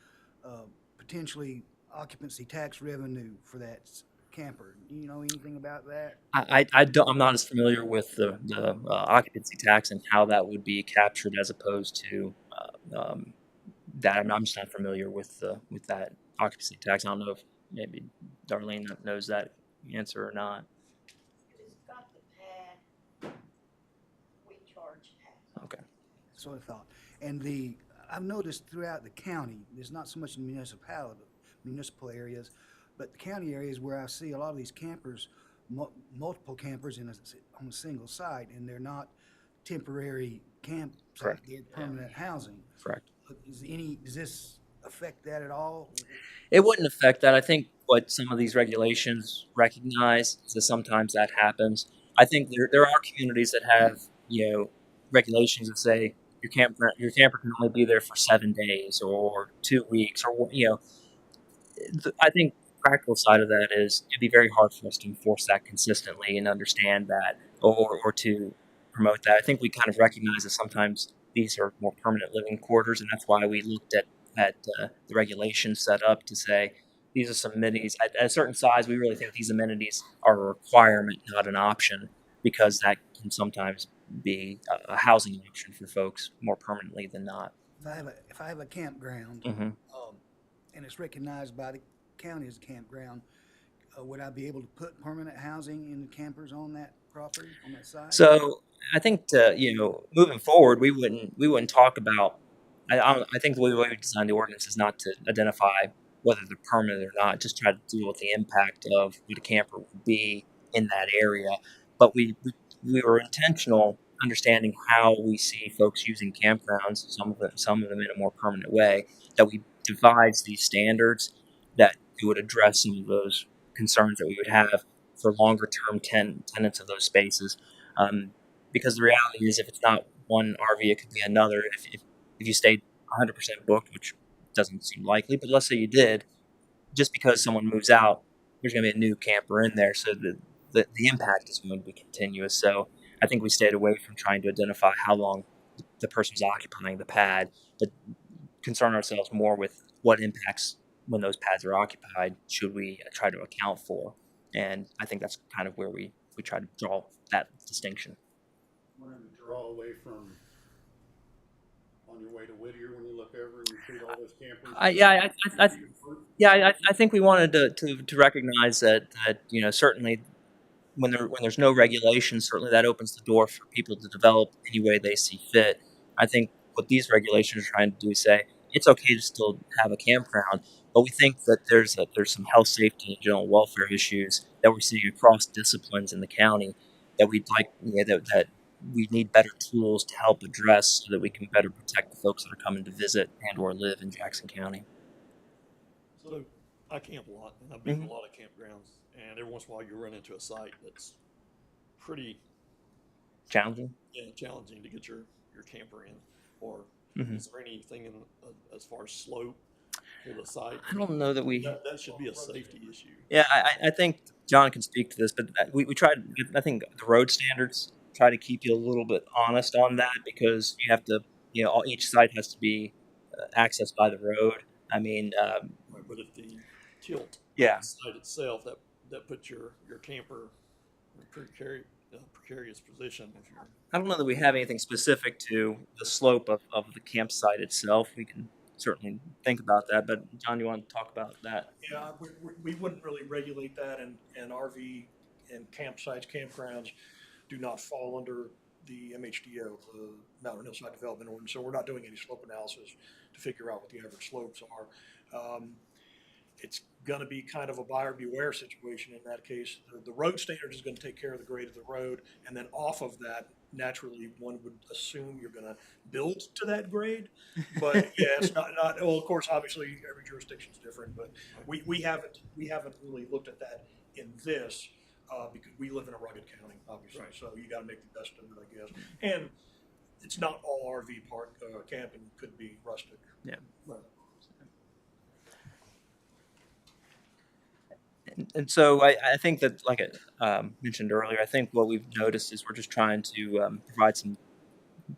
Speaker 6: potentially occupancy tax revenue for that camper. Do you know anything about that?
Speaker 10: I'm not as familiar with the occupancy tax and how that would be captured as opposed to that. I'm just not familiar with that occupancy tax. I don't know if maybe Darlene knows that answer or not.
Speaker 8: If it's got the pad, we charge tax.
Speaker 10: Okay.
Speaker 6: That's what I thought. And I've noticed throughout the county, there's not so much in municipal areas, but the county areas where I see a lot of these campers, multiple campers on a single site, and they're not temporary camp,
Speaker 10: Correct.
Speaker 6: they're permanent housing.
Speaker 10: Correct.
Speaker 6: Does this affect that at all?
Speaker 10: It wouldn't affect that. I think what some of these regulations recognize is that sometimes that happens. I think there are communities that have regulations that say your camper can only be there for 7 days or 2 weeks, or I think the practical side of that is it'd be very hard for us to enforce that consistently and understand that or to promote that. I think we kind of recognize that sometimes these are more permanent living quarters, and that's why we looked at the regulations set up to say these are some amenities. At a certain size, we really think these amenities are a requirement, not an option, because that can sometimes be a housing option for folks more permanently than not.
Speaker 6: If I have a campground,
Speaker 10: Mhm.
Speaker 6: and it's recognized by the county as a campground, would I be able to put permanent housing in the campers on that property, on that site?
Speaker 10: So I think moving forward, we wouldn't talk about. I think the way we design the ordinance is not to identify whether they're permanent or not. Just try to deal with the impact of what a camper would be in that area. But we were intentional, understanding how we see folks using campgrounds, some of them in a more permanent way, that we devise these standards that would address some of those concerns that we would have for longer term tenants of those spaces. Because the reality is, if it's not one RV, it could be another. If you stayed 100% booked, which doesn't seem likely, but let's say you did, just because someone moves out, there's going to be a new camper in there, so the impact is going to be continuous. So I think we stayed away from trying to identify how long the person's occupying the pad, but concern ourselves more with what impacts when those pads are occupied should we try to account for. And I think that's kind of where we try to draw that distinction.
Speaker 5: Wanted to draw away from on your way to Whittier when you look over and you see all those campers.
Speaker 10: I think we wanted to recognize that certainly when there's no regulation, certainly that opens the door for people to develop any way they see fit. I think what these regulations are trying to do is say it's okay to still have a campground, but we think that there's some health, safety, and general welfare issues that we're seeing across disciplines in the county that we'd like that we need better tools to help address so that we can better protect the folks that are coming to visit and or live in Jackson County.
Speaker 13: So I camp a lot, and I've been to a lot of campgrounds, and every once in a while you run into a site that's pretty
Speaker 10: Challenging.
Speaker 13: challenging to get your camper in. Or
Speaker 10: Mhm.
Speaker 13: is there anything in as far as slope for the site?
Speaker 10: I don't know that we.
Speaker 13: That should be a safety issue.
Speaker 10: Yeah, I think John can speak to this, but we tried. I think the road standards try to keep you a little bit honest on that because you have to, each site has to be accessed by the road. I mean,
Speaker 13: Right, but if the tilt
Speaker 10: Yeah.
Speaker 13: site itself, that puts your camper in a precarious position if you're.
Speaker 10: I don't know that we have anything specific to the slope of the campsite itself. We can certainly think about that, but John, you want to talk about that?
Speaker 7: Yeah, we wouldn't really regulate that, and RV and campsites, campgrounds do not fall under the MHDO, the Mountain Hillside Development Ordinance, so we're not doing any slope analysis to figure out what the average slopes are. It's gonna be kind of a buyer beware situation in that case. The road standard is gonna take care of the grade of the road, and then off of that, naturally, one would assume you're gonna build to that grade. But yeah, it's not, well, of course, obviously, every jurisdiction's different, but we haven't really looked at that in this, because we live in a rugged county, obviously,
Speaker 13: Right.
Speaker 7: so you gotta make the best of it, I guess. And it's not all RV park, camping could be rustic.
Speaker 10: Yeah.
Speaker 7: Right.
Speaker 10: And so I think that, like I mentioned earlier, I think what we've noticed is we're just trying to provide some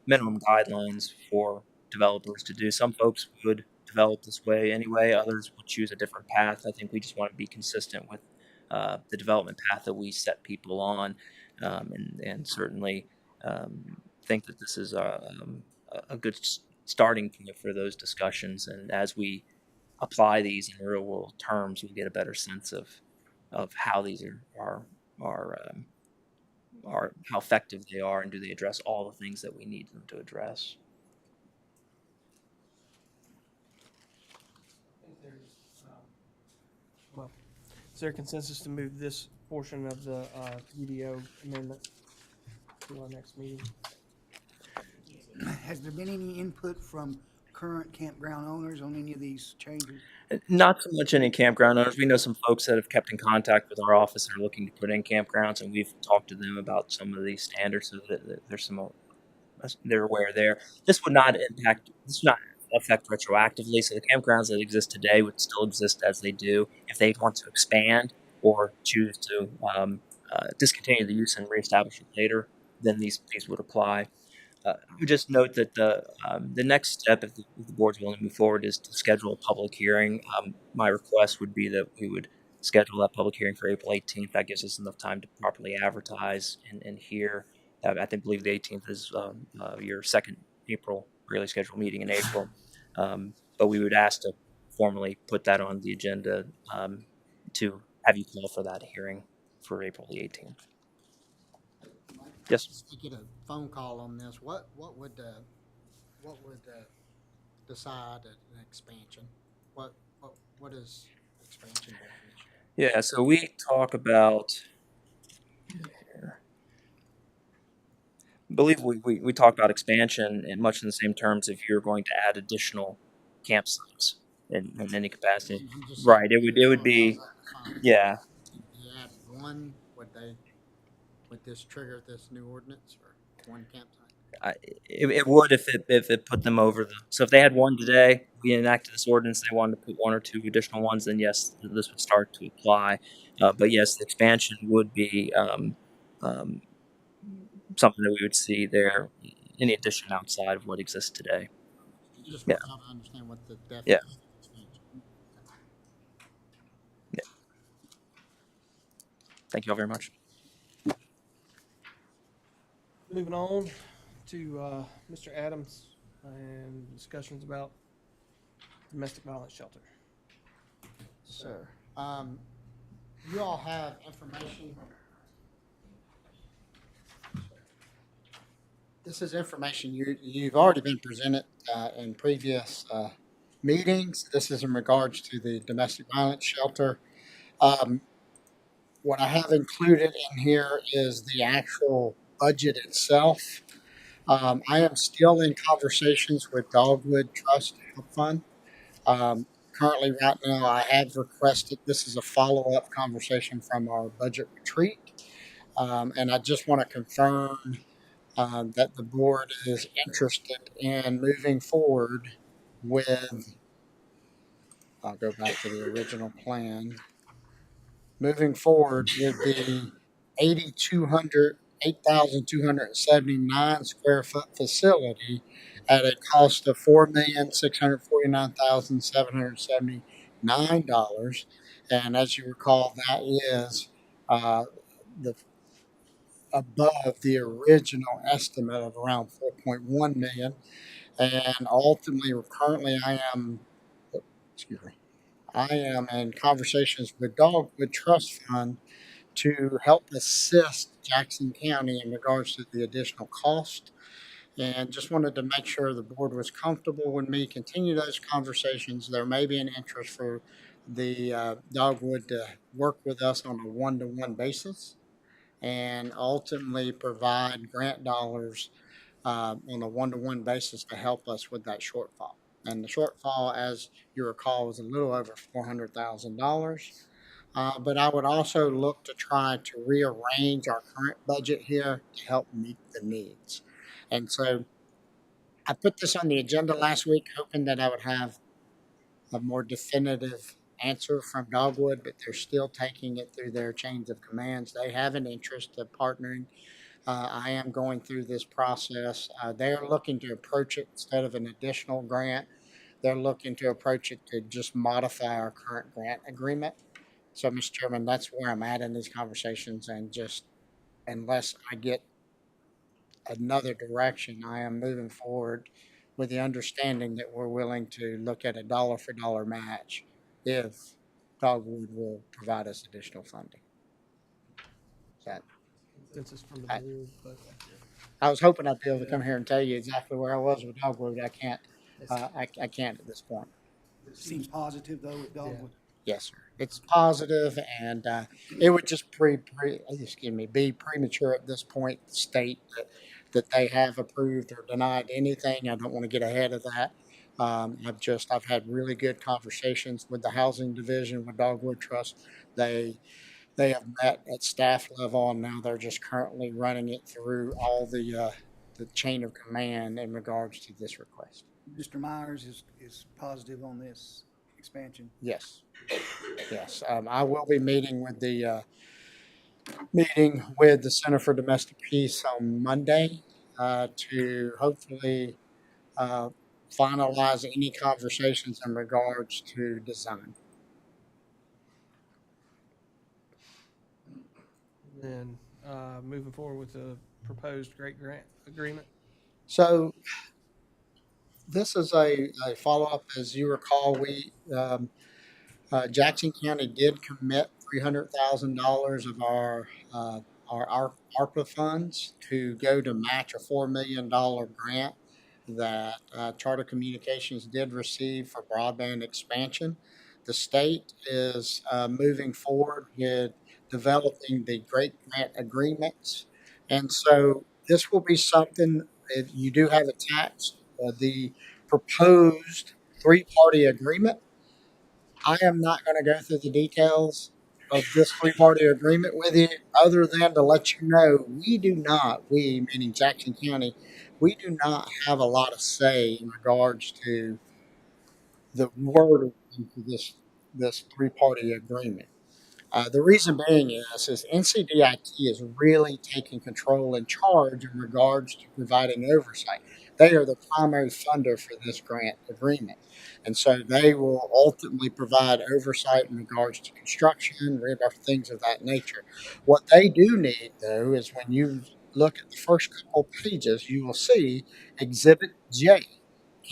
Speaker 10: minimum guidelines for developers to do. Some folks would develop this way anyway, others would choose a different path. I think we just want to be consistent with the development path that we set people on, and certainly think that this is a good starting point for those discussions. And as we apply these in real world terms, we get a better sense of how these are how effective they are, and do they address all the things that we need them to address.
Speaker 1: Is there consensus to move this portion of the UDO amendment to our next meeting?
Speaker 6: Has there been any input from current campground owners on any of these changes?
Speaker 10: Not so much any campground owners. We know some folks that have kept in contact with our office and are looking to put in campgrounds, and we've talked to them about some of these standards, so that there's some, they're aware there. This would not affect retroactively, so the campgrounds that exist today would still exist as they do. If they want to expand or choose to discontinue the use and reestablish it later, then these would apply. I would just note that the next step, if the board's willing to move forward, is to schedule a public hearing. My request would be that we would schedule that public hearing for April 18th. That gives us enough time to properly advertise and hear. I believe the 18th is your second April regularly scheduled meeting in April. But we would ask to formally put that on the agenda to have you call for that hearing for April the 18th. Yes.
Speaker 3: To get a phone call on this, what would decide an expansion? What is expansion definition?
Speaker 10: Yeah, so we talk about, I believe we talk about expansion in much in the same terms if you're going to add additional campsites in any capacity. Right, it would be, yeah.
Speaker 3: one, would this trigger this new ordinance for one campsite?
Speaker 10: It would if it put them over the. So if they had one today, we enacted this ordinance, they wanted to put one or two additional ones, then yes, this would start to apply. But yes, the expansion would be something that we would see there, in addition outside of what exists today.
Speaker 3: Just
Speaker 10: Yeah.
Speaker 3: want to understand what the definition
Speaker 10: Yeah.
Speaker 3: of expansion.
Speaker 10: Thank you all very much.
Speaker 1: Moving on to Mr. Adams and discussions about domestic violence shelter.
Speaker 3: Sir, you all have information. This is information you've already been presented in previous meetings. This is in regards to the domestic violence shelter. What I have included in here is the actual budget itself. I am still in conversations with Dogwood Trust Help Fund. Currently, right now, I have requested, this is a follow-up conversation from our budget retreat. And I just want to confirm that the board is interested in moving forward with, I'll go back to the original plan, moving forward with the 8,279 square foot facility at a cost of $4,649,779. And as you recall, that is the above the original estimate of around 4.1 million. And ultimately, currently, I am in conversations with Dogwood Trust Fund to help assist Jackson County in regards to the additional cost. And just wanted to make sure the board was comfortable with me continue those conversations. There may be an interest for the Dogwood to work with us on a one-to-one basis and ultimately provide grant dollars on a one-to-one basis to help us with that shortfall. And the shortfall, as you recall, was a little over $400,000. But I would also look to try to rearrange our current budget here to help meet the needs. And so I put this on the agenda last week, hoping that I would have a more definitive answer from Dogwood, but they're still taking it through their chains of commands. They have an interest of partnering. I am going through this process. They're looking to approach it instead of an additional grant. They're looking to approach it to just modify our current grant agreement. So, Mr. Chairman, that's where I'm at in these conversations, and just unless I get another direction, I am moving forward with the understanding that we're willing to look at a dollar for dollar match if Dogwood will provide us additional funding. That
Speaker 1: Consensus from the
Speaker 3: I-
Speaker 1: board, but
Speaker 3: I was hoping I'd be able to come here and tell you exactly where I was with Dogwood. I can't. I can't at this point.
Speaker 6: Seems positive though with Dogwood.
Speaker 3: Yes, sir. It's positive, and it would just be premature at this point to state that they have approved or denied anything. I don't want to get ahead of that. I've had really good conversations with the housing division with Dogwood Trust. They have met at staff level, and now they're just currently running it through all the chain of command in regards to this request.
Speaker 6: Mr. Myers is positive on this expansion.
Speaker 3: Yes. Yes. I will be meeting with the Center for Domestic Peace on Monday to hopefully finalize any conversations in regards to design.
Speaker 1: then moving forward with the proposed great grant agreement.
Speaker 3: So this is a follow-up. As you recall, Jackson County did commit $300,000 of our ARPA funds to go to match a $4 million grant that Charter Communications did receive for broadband expansion. The state is moving forward with developing the great grant agreements. And so this will be something that you do have attached, the proposed three-party agreement. I am not going to go through the details. of this three-party agreement with you, other than to let you know we, meaning Jackson County, we do not have a lot of say in regards to the wording to this three-party agreement. The reason being is NCDIT is really taking control and charge in regards to providing oversight. They are the primary funder for this grant agreement. And so they will ultimately provide oversight in regards to construction, things of that nature. What they do need, though, is when you look at the first couple pages, you will see Exhibit J,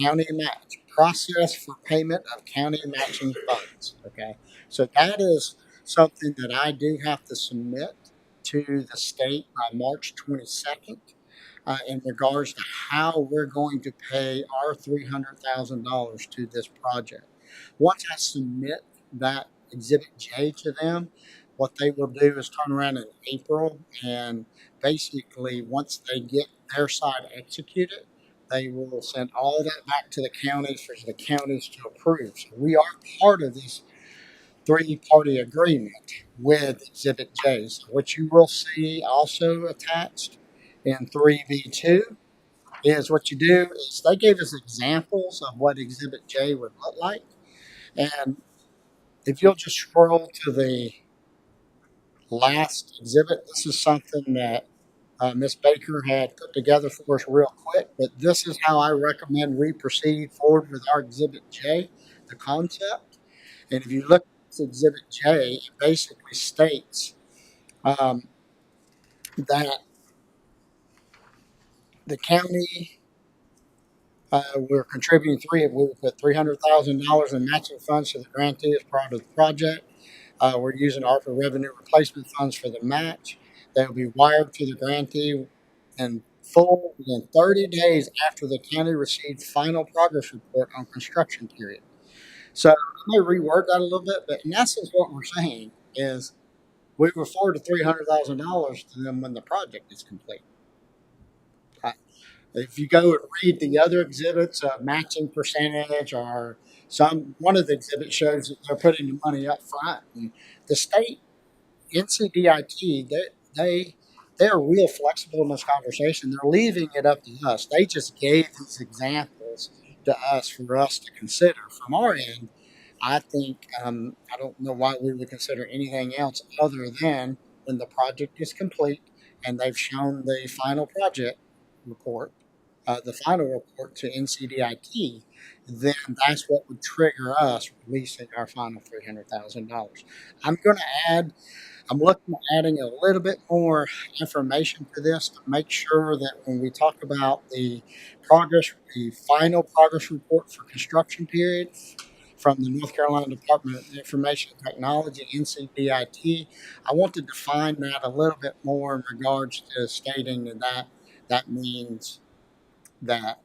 Speaker 3: County Match, process for payment of county matching funds. Okay, so that is something that I do have to submit to the state by March 22nd in regards to how we're going to pay our $300,000 to this project. Once I submit that Exhibit J to them, what they will do is turn around in April and basically, once they get their side executed, they will send all that back to the counties for the counties to approve. So we are part of this three-party agreement with Exhibit J. So what you will see also attached in 3B2 is what you do is they gave us examples of what Exhibit J would look like. And if you'll just scroll to the last exhibit, this is something that Ms. Baker had put together for us real quick, but this is how I recommend we proceed forward with our Exhibit J, the concept. And if you look at Exhibit J, it basically states that the county, we're contributing we put $300,000 in matching funds to the grantee as part of the project. We're using ARPA revenue replacement funds for the match. They will be wired to the grantee in full within 30 days after the county receives final progress report on construction period. So I may reword that a little bit, but in essence, what we're saying is we will forward the $300,000 to them when the project is complete. If you go and read the other exhibits, matching percentage or one of the exhibits shows that they're putting the money up front. And the state, NCDIT, they're real flexible in this conversation. They're leaving it up to us. They just gave these examples to us for us to consider. From our end, I think I don't know why we would consider anything else other than when the project is complete and they've shown the final project report, the final report to NCDIT, then that's what would trigger us releasing our final $300,000. I'm looking at adding a little bit more information to this to make sure that when we talk about the final progress report for construction period from the North Carolina Department of Information Technology, NCDIT, I want to define that a little bit more in regards to stating that means that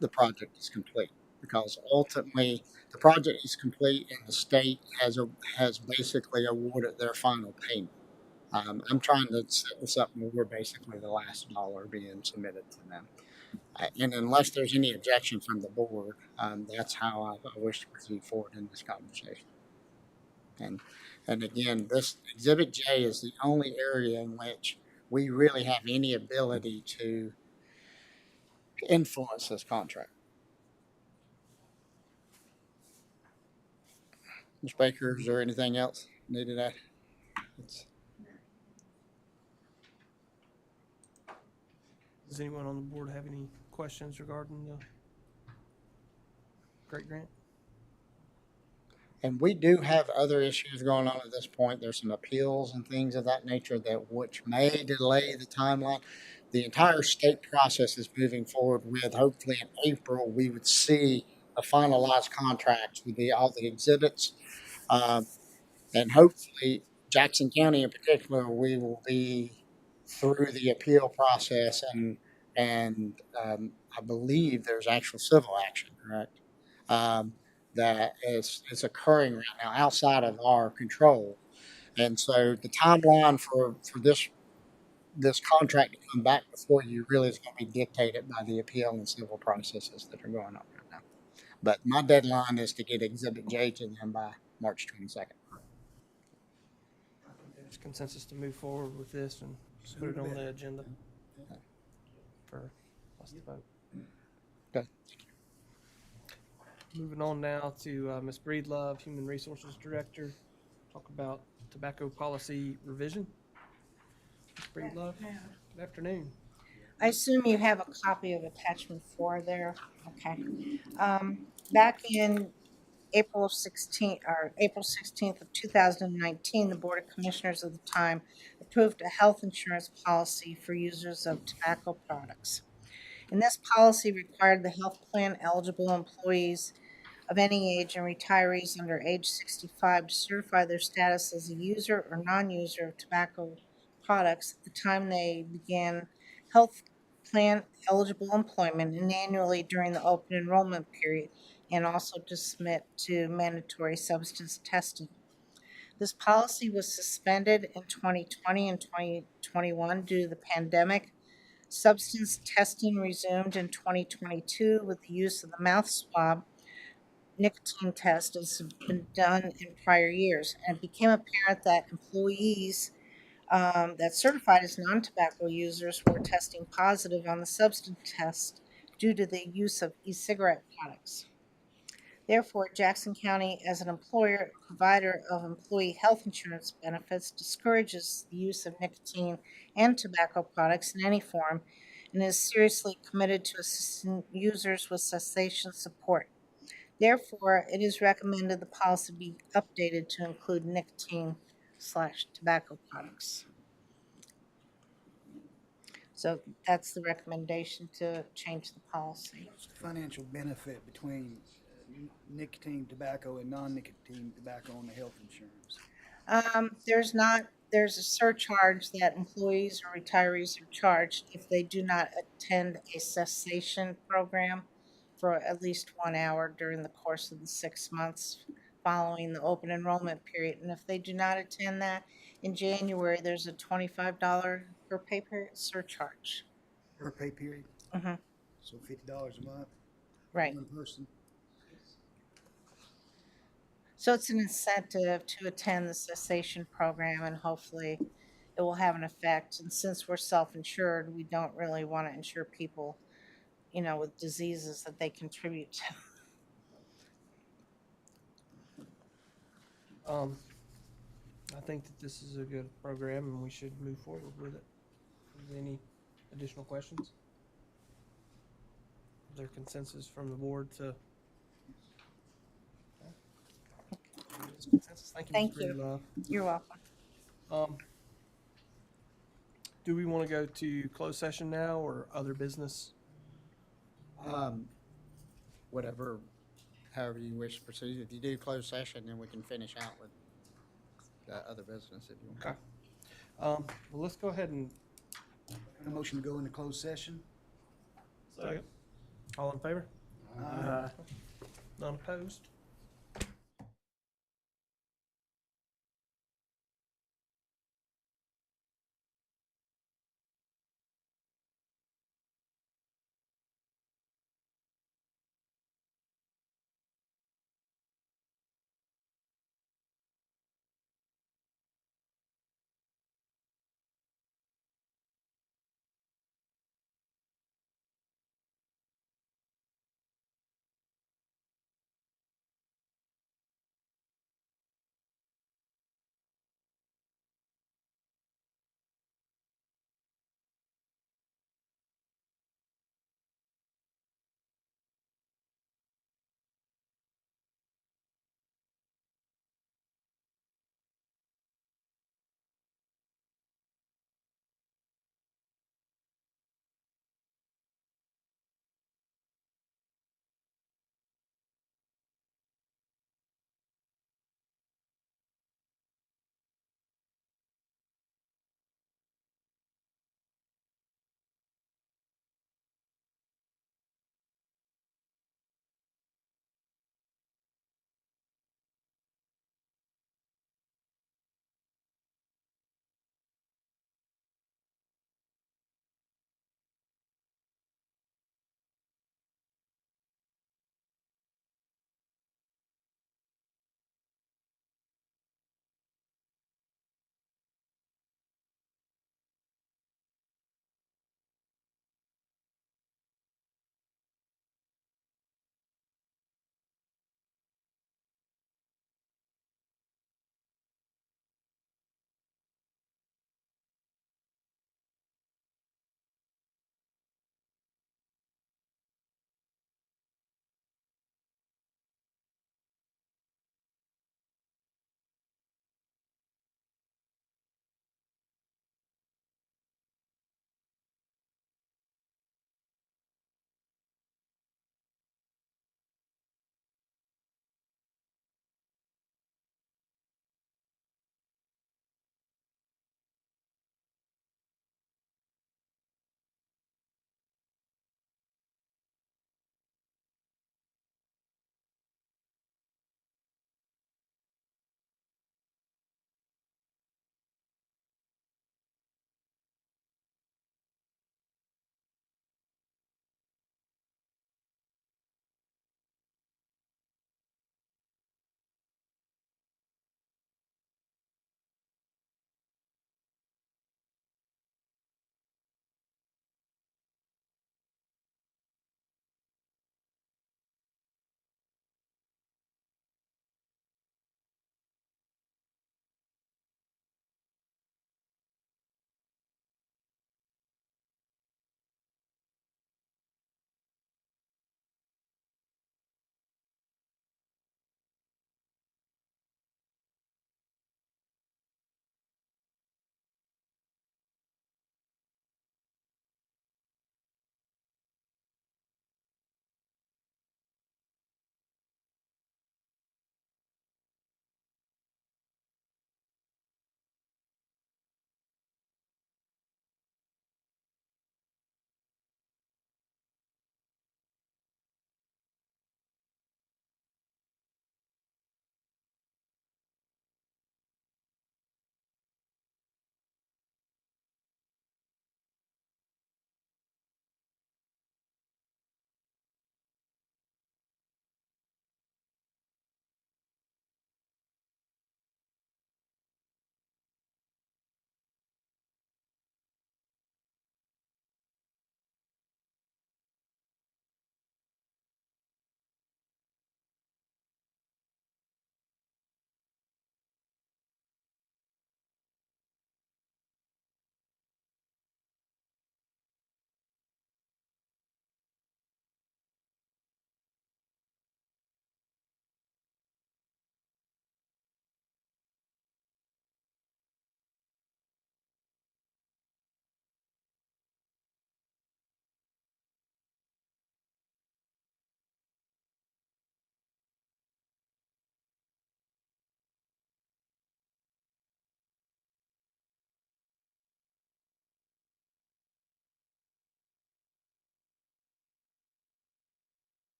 Speaker 3: the project is complete, because ultimately the project is complete and the state has basically awarded their final payment. I'm trying to set this up where we're basically the last dollar being submitted to them. And unless there's any objection from the board, that's how I wish to proceed forward in this conversation. And again, this Exhibit J is the only area in which we really have any ability to influence this contract. Ms. Baker, is there anything else needed?
Speaker 1: Does anyone on the board have any questions regarding the Great Grant?
Speaker 3: And we do have other issues going on at this point. There's some appeals and things of that nature which may delay the timeline. The entire state process is moving forward with, hopefully in April, we would see a finalized contract with all the exhibits. And hopefully Jackson County in particular, we will be through the appeal process and I believe there's actual civil action, correct? That is occurring right now outside of our control. And so the timeline for this contract to come back before you really is going to be dictated by the appeal and civil processes that are going on right now. But my deadline is to get Exhibit J to them by March 22nd.
Speaker 1: There's consensus to move forward with this and put it on the agenda for us to vote.
Speaker 3: Okay.
Speaker 1: Moving on now to Ms. Breedlove, Human Resources Director, talk about tobacco policy revision. Ms. Breedlove, good afternoon.
Speaker 14: I assume you have a copy of attachment 4 there. Okay. Back in April 16th of 2019, the Board of Commissioners of the time approved a health insurance policy for users of tobacco products. And this policy required the health plan eligible employees of any age and retirees under age 65 to certify their status as a user or non-user of tobacco products at the time they began health plan eligible employment and annually during the open enrollment period, and also to submit to mandatory substance testing. This policy was suspended in 2020 and 2021 due to the pandemic. Substance testing resumed in 2022 with the use of the mouth swab nicotine test as has been done in prior years. And it became apparent that employees that certified as non-tobacco users were testing positive on the substance test due to the use of e-cigarette products. Therefore, Jackson County, as an employer provider of employee health insurance benefits, discourages the use of nicotine and tobacco products in any form and is seriously committed to assisting users with cessation support. Therefore, it is recommended the policy be updated to include nicotine/tobacco products. So that's the recommendation to change the policy.
Speaker 6: What's the financial benefit between nicotine tobacco and non-nicotine tobacco on the health insurance?
Speaker 14: There's a surcharge that employees or retirees are charged if they do not attend a cessation program for at least 1 hour during the course of the 6 months following the open enrollment period. And if they do not attend that, in January, there's a $25 per pay period surcharge.
Speaker 6: Per pay period?
Speaker 14: Mhm.
Speaker 6: So $50 a month?
Speaker 14: Right.
Speaker 6: One person?
Speaker 14: So it's an incentive to attend the cessation program, and hopefully it will have an effect. And since we're self-insured, we don't really want to insure people, with diseases that they contribute to.
Speaker 1: I think that this is a good program and we should move forward with it. Any additional questions? Is there consensus from the board to? Consensus. Thank you.
Speaker 14: Thank
Speaker 1: Mr.
Speaker 14: you.
Speaker 1: Breedlove.
Speaker 14: You're welcome.
Speaker 1: Do we want to go to closed session now or other business?
Speaker 3: Whatever, however you wish to proceed. If you do closed session, then we can finish out with the other business if you want.
Speaker 1: Okay. Well, let's go ahead and.
Speaker 6: A motion to go into closed session?
Speaker 13: Second.
Speaker 1: All in favor?
Speaker 6: Aye.
Speaker 1: None opposed?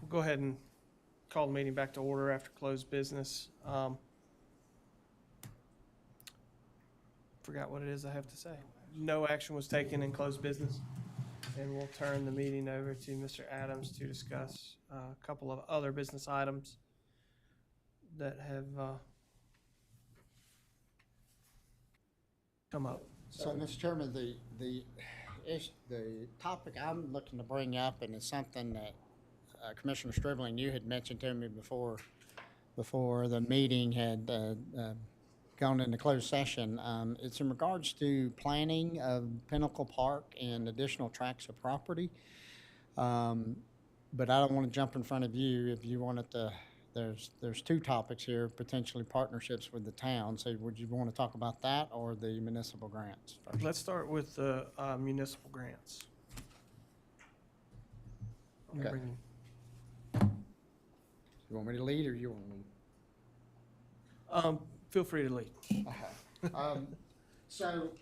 Speaker 1: we'll go ahead and call the meeting back to order after closed business. Forgot what it is I have to say. No action was taken in closed business. And we'll turn the meeting over to Mr. Adams to discuss a couple of other business items that have come up.
Speaker 3: So, Mr. Chairman, the topic I'm looking to bring up, and it's something that Commissioner Stribling, you had mentioned to me before the meeting had gone into closed session. It's in regards to planning of Pinnacle Park and additional tracts of property. But I don't want to jump in front of you. If you wanted to, there's two topics here, potentially partnerships with the town. So would you want to talk about that or the municipal grants first?
Speaker 1: Let's start with the municipal grants. Let me
Speaker 3: Okay.
Speaker 1: bring-
Speaker 3: You want me to lead or you want me?
Speaker 1: Feel free to lead.
Speaker 3: So,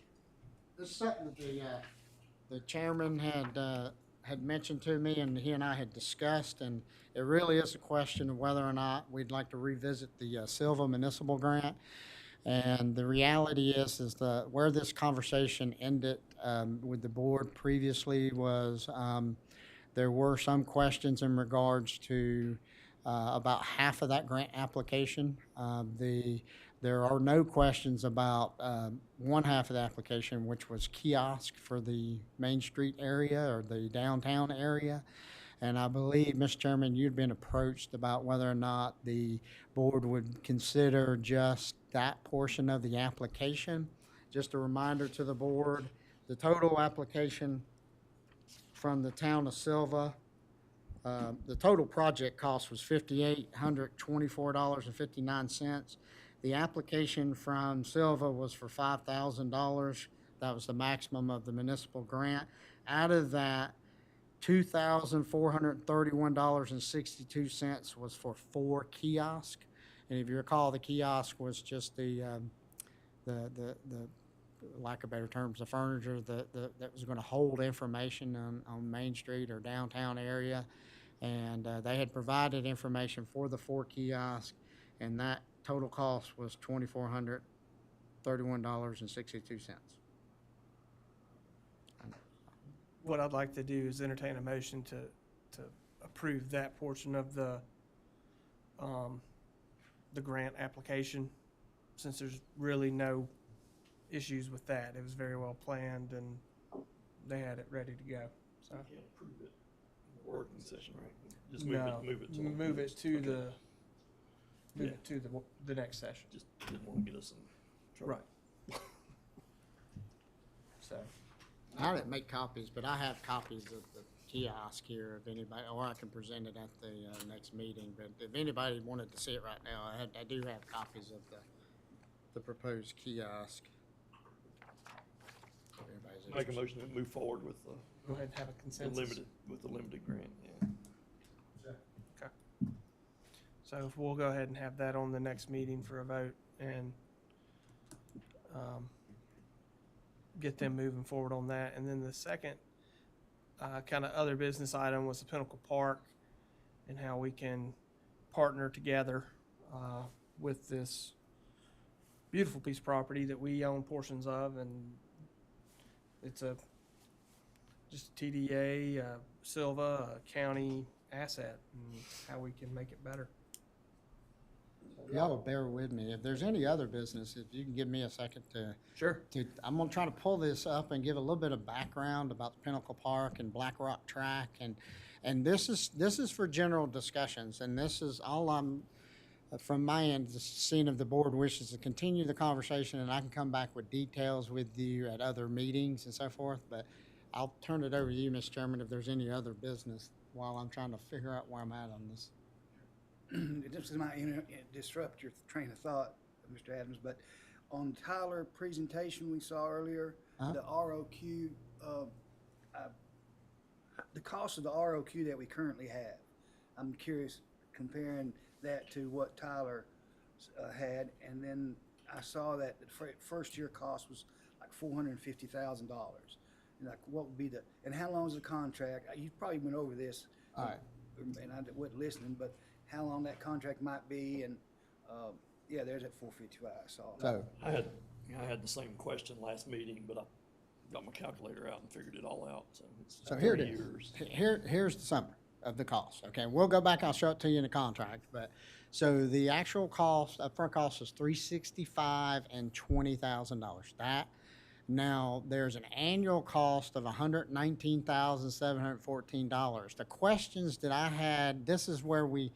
Speaker 3: this is something that the chairman had mentioned to me, and he and I had discussed, and it really is a question of whether or not we'd like to revisit the Silva Municipal Grant. And the reality is that where this conversation ended with the board previously was there were some questions in regards to about half of that grant application. There are no questions about one half of the application, which was kiosk for the Main Street area or the downtown area. And I believe, Mr. Chairman, you'd been approached about whether or not the board would consider just that portion of the application. Just a reminder to the board, the total application from the town of Silva, the total project cost was $5,824.59. The application from Silva was for $5,000. That was the maximum of the municipal grant. Out of that, $2,431.62 was for 4 kiosks. And if you recall, the kiosk was just the lack of better terms, the furniture that was going to hold information on Main Street or downtown area. And they had provided information for the 4 kiosks, and that total cost was $2,431.62.
Speaker 1: What I'd like to do is entertain a motion to approve that portion of the grant application, since there's really no issues with that. It was very well planned and they had it ready to go, so.
Speaker 13: You can't approve it in the working session, right? Just
Speaker 1: No,
Speaker 13: move it to.
Speaker 1: move it to
Speaker 13: Okay.
Speaker 1: move it to the next session.
Speaker 13: Just didn't want to get us in trouble.
Speaker 1: Right. So,
Speaker 3: I didn't make copies, but I have copies of the kiosk here if anybody, or I can present it at the next meeting. But if anybody wanted to see it right now, I do have copies of the proposed kiosk. If anybody's
Speaker 13: Make a
Speaker 3: interested.
Speaker 13: motion to move forward with
Speaker 1: go ahead and have a
Speaker 13: the
Speaker 1: consensus.
Speaker 13: limited grant, yeah.
Speaker 1: Okay. So we'll go ahead and have that on the next meeting for a vote and get them moving forward on that. And then the second kind of other business item was the Pinnacle Park and how we can partner together with this beautiful piece of property that we own portions of, and it's just a TDA, Silva, a county asset, and how we can make it better.
Speaker 3: Y'all will bear with me. If there's any other business, if you can give me a second to,
Speaker 1: Sure.
Speaker 3: I'm gonna try to pull this up and give a little bit of background about the Pinnacle Park and Black Rock Track, and this is for general discussions, and this is all I'm, from my end, just seeing if the board wishes to continue the conversation, and I can come back with details with you at other meetings and so forth, but I'll turn it over to you, Mr. Chairman, if there's any other business while I'm trying to figure out where I'm at on this.
Speaker 6: This might disrupt your train of thought, Mr. Adams, but on Tyler presentation we saw earlier, the ROQ, the cost of the ROQ that we currently have. I'm curious comparing that to what Tyler had, and then I saw that the first year cost was like $450,000. And like, what would be and how long is the contract? You probably went over this.
Speaker 3: All right.
Speaker 6: and I wasn't listening, but how long that contract might be, and, yeah, there's that 455, so.
Speaker 3: So,
Speaker 13: I had the same question last meeting, but I got my calculator out and figured it all out, so it's
Speaker 3: so here it
Speaker 13: 30
Speaker 3: is.
Speaker 13: years.
Speaker 3: Here's the summary of the cost, okay? We'll go back, I'll show it to you in the contract, but, so the actual cost, upfront cost is $365 and $20,000. That, now, there's an annual cost of $119,714. The questions that I had, this is where we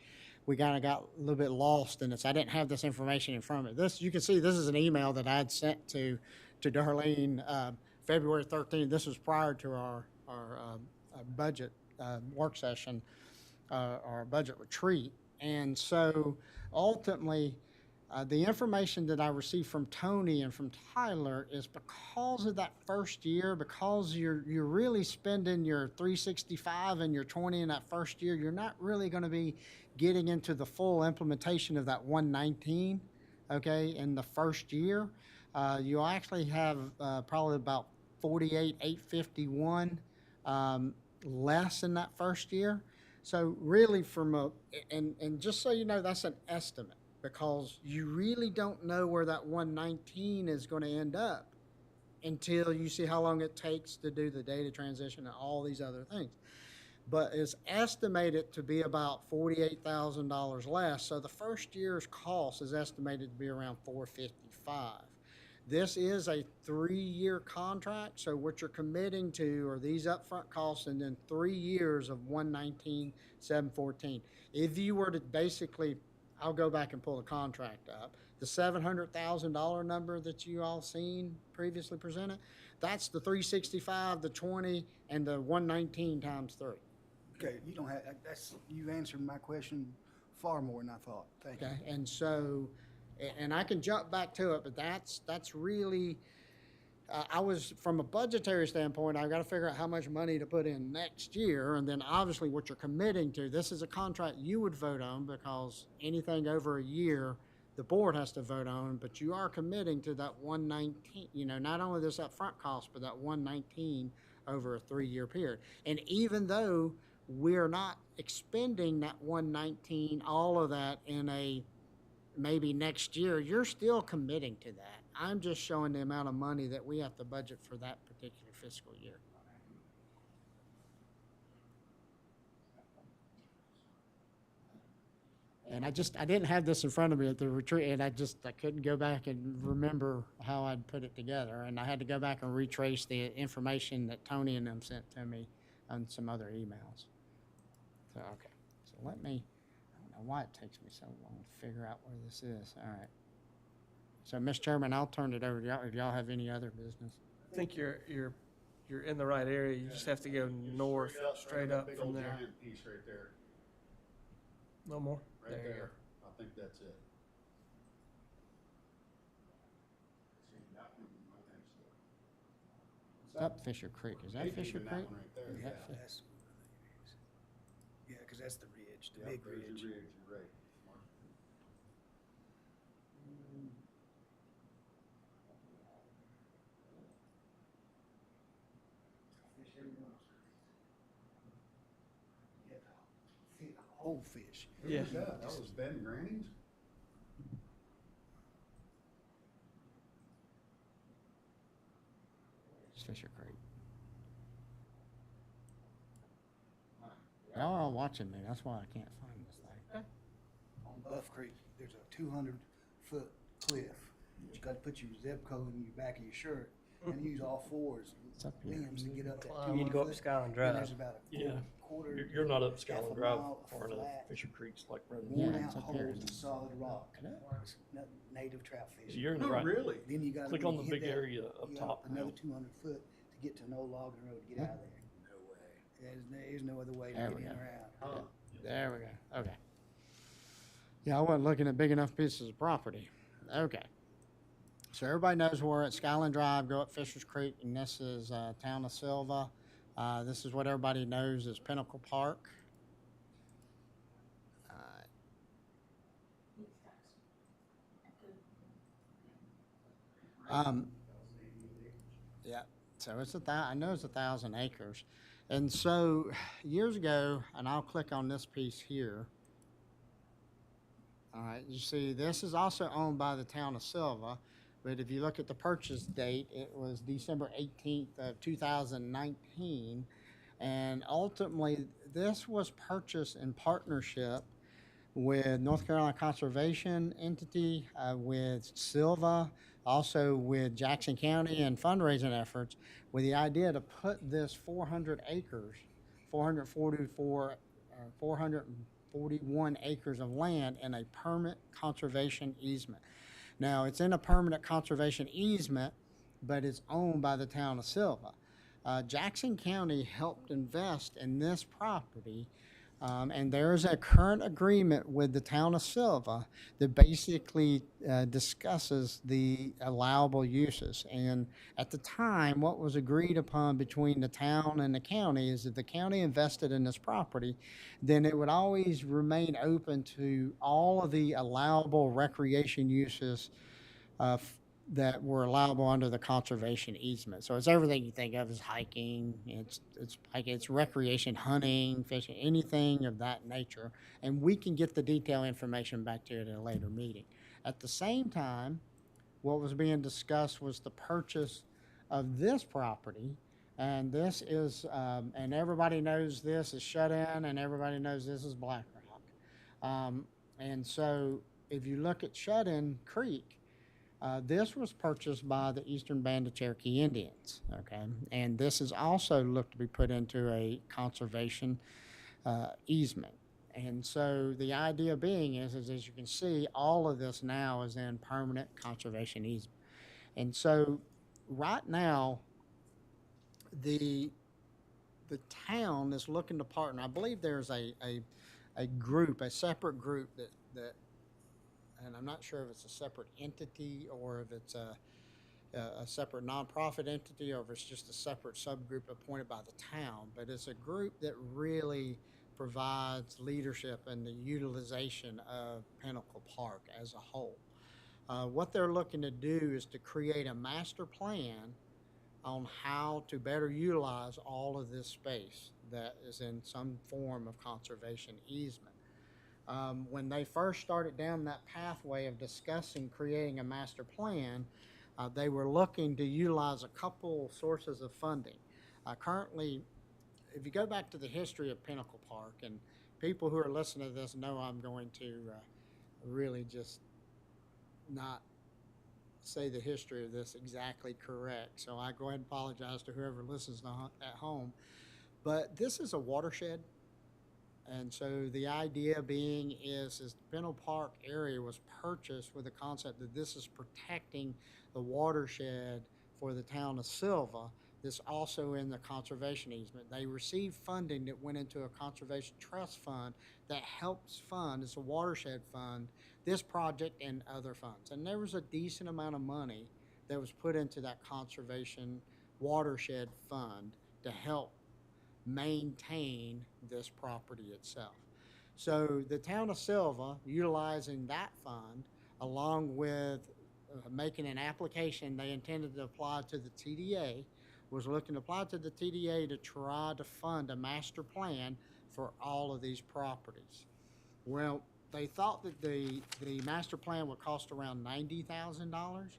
Speaker 3: kind of got a little bit lost in this. I didn't have this information in front of me. This, you can see, this is an email that I had sent to Darlene, February 13th. This was prior to our budget work session, our budget retreat. And so ultimately, the information that I received from Tony and from Tyler is because of that first year, because you're really spending your 365 and your 20 in that first year, you're not really going to be getting into the full implementation of that 119, okay, in the first year. You actually have probably about 48,851 less in that first year. So really and just so you know, that's an estimate, because you really don't know where that 119 is going to end up until you see how long it takes to do the data transition and all these other things. But it's estimated to be about $48,000 less. So the first year's cost is estimated to be around $455. This is a 3-year contract, so what you're committing to are these upfront costs and then 3 years of $119,714. If you were to basically, I'll go back and pull the contract up, the $700,000 number that you all seen previously presented, that's the 365, the 20, and the 119 times 3.
Speaker 6: Okay, you don't have, you answered my question far more than I thought. Thank you.
Speaker 3: Okay, and so, and I can jump back to it, but that's really, I was, from a budgetary standpoint, I've got to figure out how much money to put in next year, and then obviously what you're committing to. This is a contract you would vote on, because anything over a year, the board has to vote on, but you are committing to that 119, not only this upfront cost, but that 119 over a 3-year period. And even though we're not expending that 119, all of that in a maybe next year, you're still committing to that. I'm just showing the amount of money that we have to budget for that particular fiscal year. And I didn't have this in front of me at the retreat, and I couldn't go back and remember how I'd put it together. And I had to go back and retrace the information that Tony and them sent to me on some other emails. So, okay. So I don't know why it takes me so long to figure out where this is. All right. So, Mr. Chairman, I'll turn it over to y'all if y'all have any other business.
Speaker 1: I think you're in the right area. You just have to go north, straight up from there.
Speaker 5: Giant piece right there,
Speaker 1: No more.
Speaker 5: right
Speaker 1: There you go.
Speaker 5: there. I think that's it.
Speaker 3: It's up Fisher Creek. Is that
Speaker 5: Maybe
Speaker 3: Fisher
Speaker 5: even
Speaker 3: Creek?
Speaker 5: that one right there,
Speaker 3: Is
Speaker 5: yeah.
Speaker 3: that Fi-
Speaker 6: That's, yeah, because that's the ridge, the
Speaker 5: Yep,
Speaker 6: big
Speaker 5: there's
Speaker 6: ridge.
Speaker 5: the ridge, you're right. Mark.
Speaker 6: Whole fish.
Speaker 5: Who
Speaker 1: Yeah.
Speaker 5: was that? That was Ben Graney's?
Speaker 3: It's Fisher Creek. Y'all are all watching me. That's why I can't find this thing.
Speaker 6: On Buff Creek, there's a 200-foot cliff. You got to put your zip code in your back of your shirt and use all fours,
Speaker 3: It's up here.
Speaker 6: limbs to get up that 200
Speaker 1: You need to go up
Speaker 6: foot.
Speaker 1: Skyline
Speaker 6: And
Speaker 1: Drive.
Speaker 6: there's about a
Speaker 13: Yeah.
Speaker 6: quarter.
Speaker 13: You're not up
Speaker 6: half
Speaker 13: Skyline
Speaker 6: a
Speaker 13: Drive
Speaker 6: mile
Speaker 13: far enough.
Speaker 6: flat,
Speaker 13: Fisher Creek's like running.
Speaker 6: worn
Speaker 3: Yeah,
Speaker 6: out
Speaker 3: it's up here.
Speaker 6: holes in solid rock.
Speaker 3: It is.
Speaker 6: Native trout fish.
Speaker 13: You're in the right.
Speaker 5: Really?
Speaker 6: Then you got
Speaker 13: Click on the big area up top.
Speaker 6: Another 200 foot to get to an old logging road to get out of there.
Speaker 5: No way.
Speaker 6: There's no other way to
Speaker 3: There
Speaker 6: get
Speaker 3: we
Speaker 6: in
Speaker 3: go.
Speaker 6: or out.
Speaker 3: There we go. Okay. Yeah, I wasn't looking at big enough pieces of property. Okay. So everybody knows we're at Skyland Drive, go up Fisher's Creek, and this is Town of Silva. This is what everybody knows as Pinnacle Park. Yeah, so it's I know it's 1,000 acres. And so years ago, and I'll click on this piece here. All right, you see, this is also owned by the town of Silva, but if you look at the purchase date, it was December 18th of 2019. And ultimately, this was purchased in partnership with North Carolina Conservation Entity, with Silva, also with Jackson County and fundraising efforts, with the idea to put this 400 acres, 441 acres of land in a permanent conservation easement. Now, it's in a permanent conservation easement, but it's owned by the town of Silva. Jackson County helped invest in this property, and there is a current agreement with the town of Silva that basically discusses the allowable uses. And at the time, what was agreed upon between the town and the county is that the county invested in this property, then it would always remain open to all of the allowable recreation uses that were allowable under the conservation easement. So it's everything you think of as hiking, it's recreation, hunting, fishing, anything of that nature. And we can get the detailed information back to you at a later meeting. At the same time, what was being discussed was the purchase of this property. And this is, and everybody knows this is Shut In, and everybody knows this is Black Rock. And so if you look at Shut In Creek, this was purchased by the Eastern Band of Cherokee Indians, okay? And this is also looked to be put into a conservation easement. And so the idea being is as you can see, all of this now is in permanent conservation easement. And so right now, the town is looking to partner. I believe there's a group, a separate group that and I'm not sure if it's a separate entity or if it's a separate nonprofit entity or if it's just a separate subgroup appointed by the town, but it's a group that really provides leadership in the utilization of Pinnacle Park as a whole. What they're looking to do is to create a master plan on how to better utilize all of this space that is in some form of conservation easement. When they first started down that pathway of discussing creating a master plan, they were looking to utilize a couple sources of funding. Currently, if you go back to the history of Pinnacle Park, and people who are listening to this know I'm going to really just not say the history of this exactly correct, so I go ahead and apologize to whoever listens at home. But this is a watershed. And so the idea being is the Pinnacle Park area was purchased with the concept that this is protecting the watershed for the town of Silva. This also in the conservation easement. They received funding that went into a conservation trust fund that helps fund, it's a watershed fund, this project and other funds. And there was a decent amount of money that was put into that conservation watershed fund to help maintain this property itself. So the town of Silva, utilizing that fund, along with making an application they intended to apply to the TDA, was looking to apply to the TDA to try to fund a master plan for all of these properties. Well, they thought that the master plan would cost around $90,000.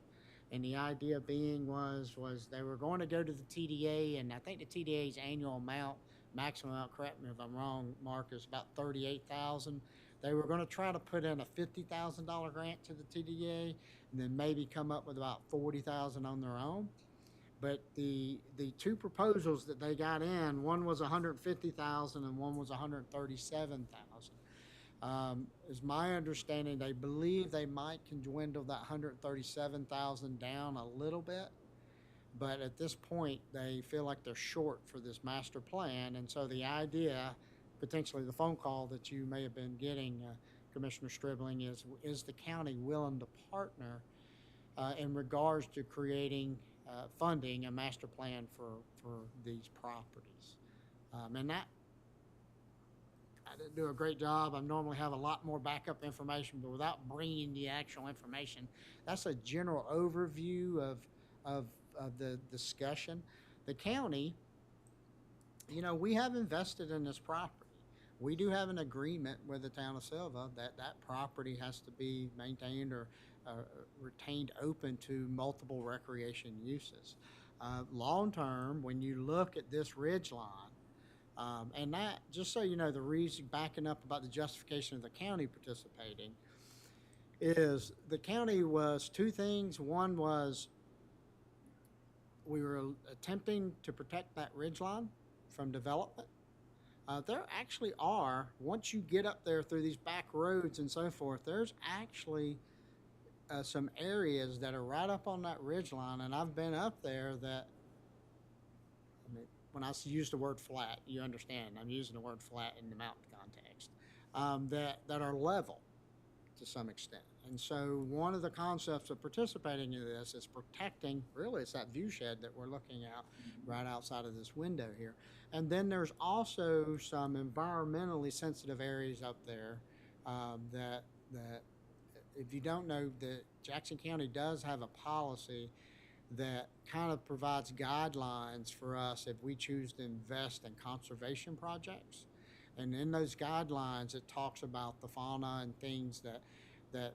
Speaker 3: And the idea being was they were going to go to the TDA, and I think the TDA's annual amount, maximum amount, correct me if I'm wrong, Mark, is about $38,000. They were going to try to put in a $50,000 grant to the TDA, and then maybe come up with about $40,000 on their own. But the two proposals that they got in, one was $150,000 and one was $137,000. Is my understanding, they believe they might can dwindle that $137,000 down a little bit, but at this point they feel like they're short for this master plan. And so the idea, potentially the phone call that you may have been getting, Commissioner Stribling, is the county willing to partner in regards to creating funding a master plan for these properties. And that I didn't do a great job. I normally have a lot more backup information, but without bringing the actual information, that's a general overview of the discussion. The county you know, we have invested in this property. We do have an agreement with the town of Silva that that property has to be maintained or retained open to multiple recreation uses. Long-term, when you look at this ridge line, and that, just so you know, the reason, backing up about the justification of the county participating, is the county was two things. One was we were attempting to protect that ridge line from development. There actually are, once you get up there through these back roads and so forth, there's actually some areas that are right up on that ridge line, and I've been up there that, I mean, when I use the word flat, you understand, I'm using the word flat in the mountain context, that are level to some extent. And so one of the concepts of participating in this is protecting, really it's that view shed that we're looking at right outside of this window here. And then there's also some environmentally sensitive areas up there that if you don't know, that Jackson County does have a policy that kind of provides guidelines for us if we choose to invest in conservation projects. And in those guidelines, it talks about the fauna and things that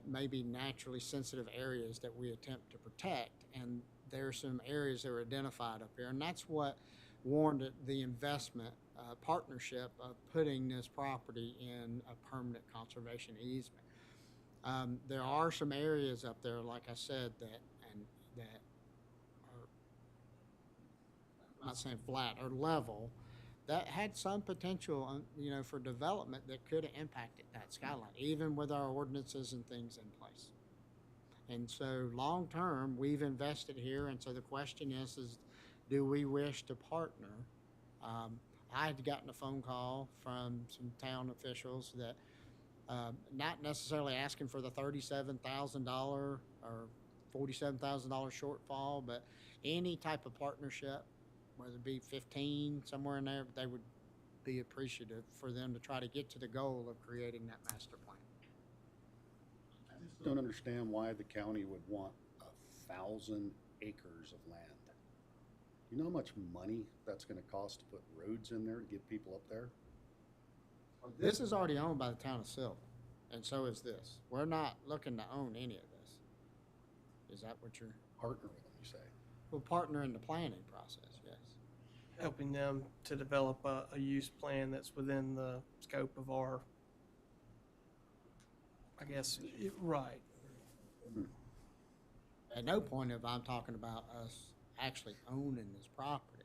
Speaker 3: may be naturally sensitive areas that we attempt to protect. And there are some areas that are identified up here. And that's what warranted the investment partnership of putting this property in a permanent conservation easement. There are some areas up there, like I said, that are, I'm not saying flat, or level, that had some potential, you know, for development that could have impacted that skyline, even with our ordinances and things in place. And so long term, we've invested here, and so the question is do we wish to partner? I had gotten a phone call from some town officials that not necessarily asking for the $37,000 or $47,000 shortfall, but any type of partnership, whether it be 15, somewhere in there, they would be appreciative for them to try to get to the goal of creating that master plan.
Speaker 5: I just don't understand why the county would want 1,000 acres of land. You know how much money that's gonna cost to put roads in there to get people up there?
Speaker 3: This is already owned by the town of Silva, and so is this. We're not looking to own any of this. Is that what you're?
Speaker 5: Partner with them, you say?
Speaker 3: We'll partner in the planning process, yes.
Speaker 1: Helping them to develop a use plan that's within the scope of our, I guess, right.
Speaker 3: At no point have I'm talking about us actually owning this property.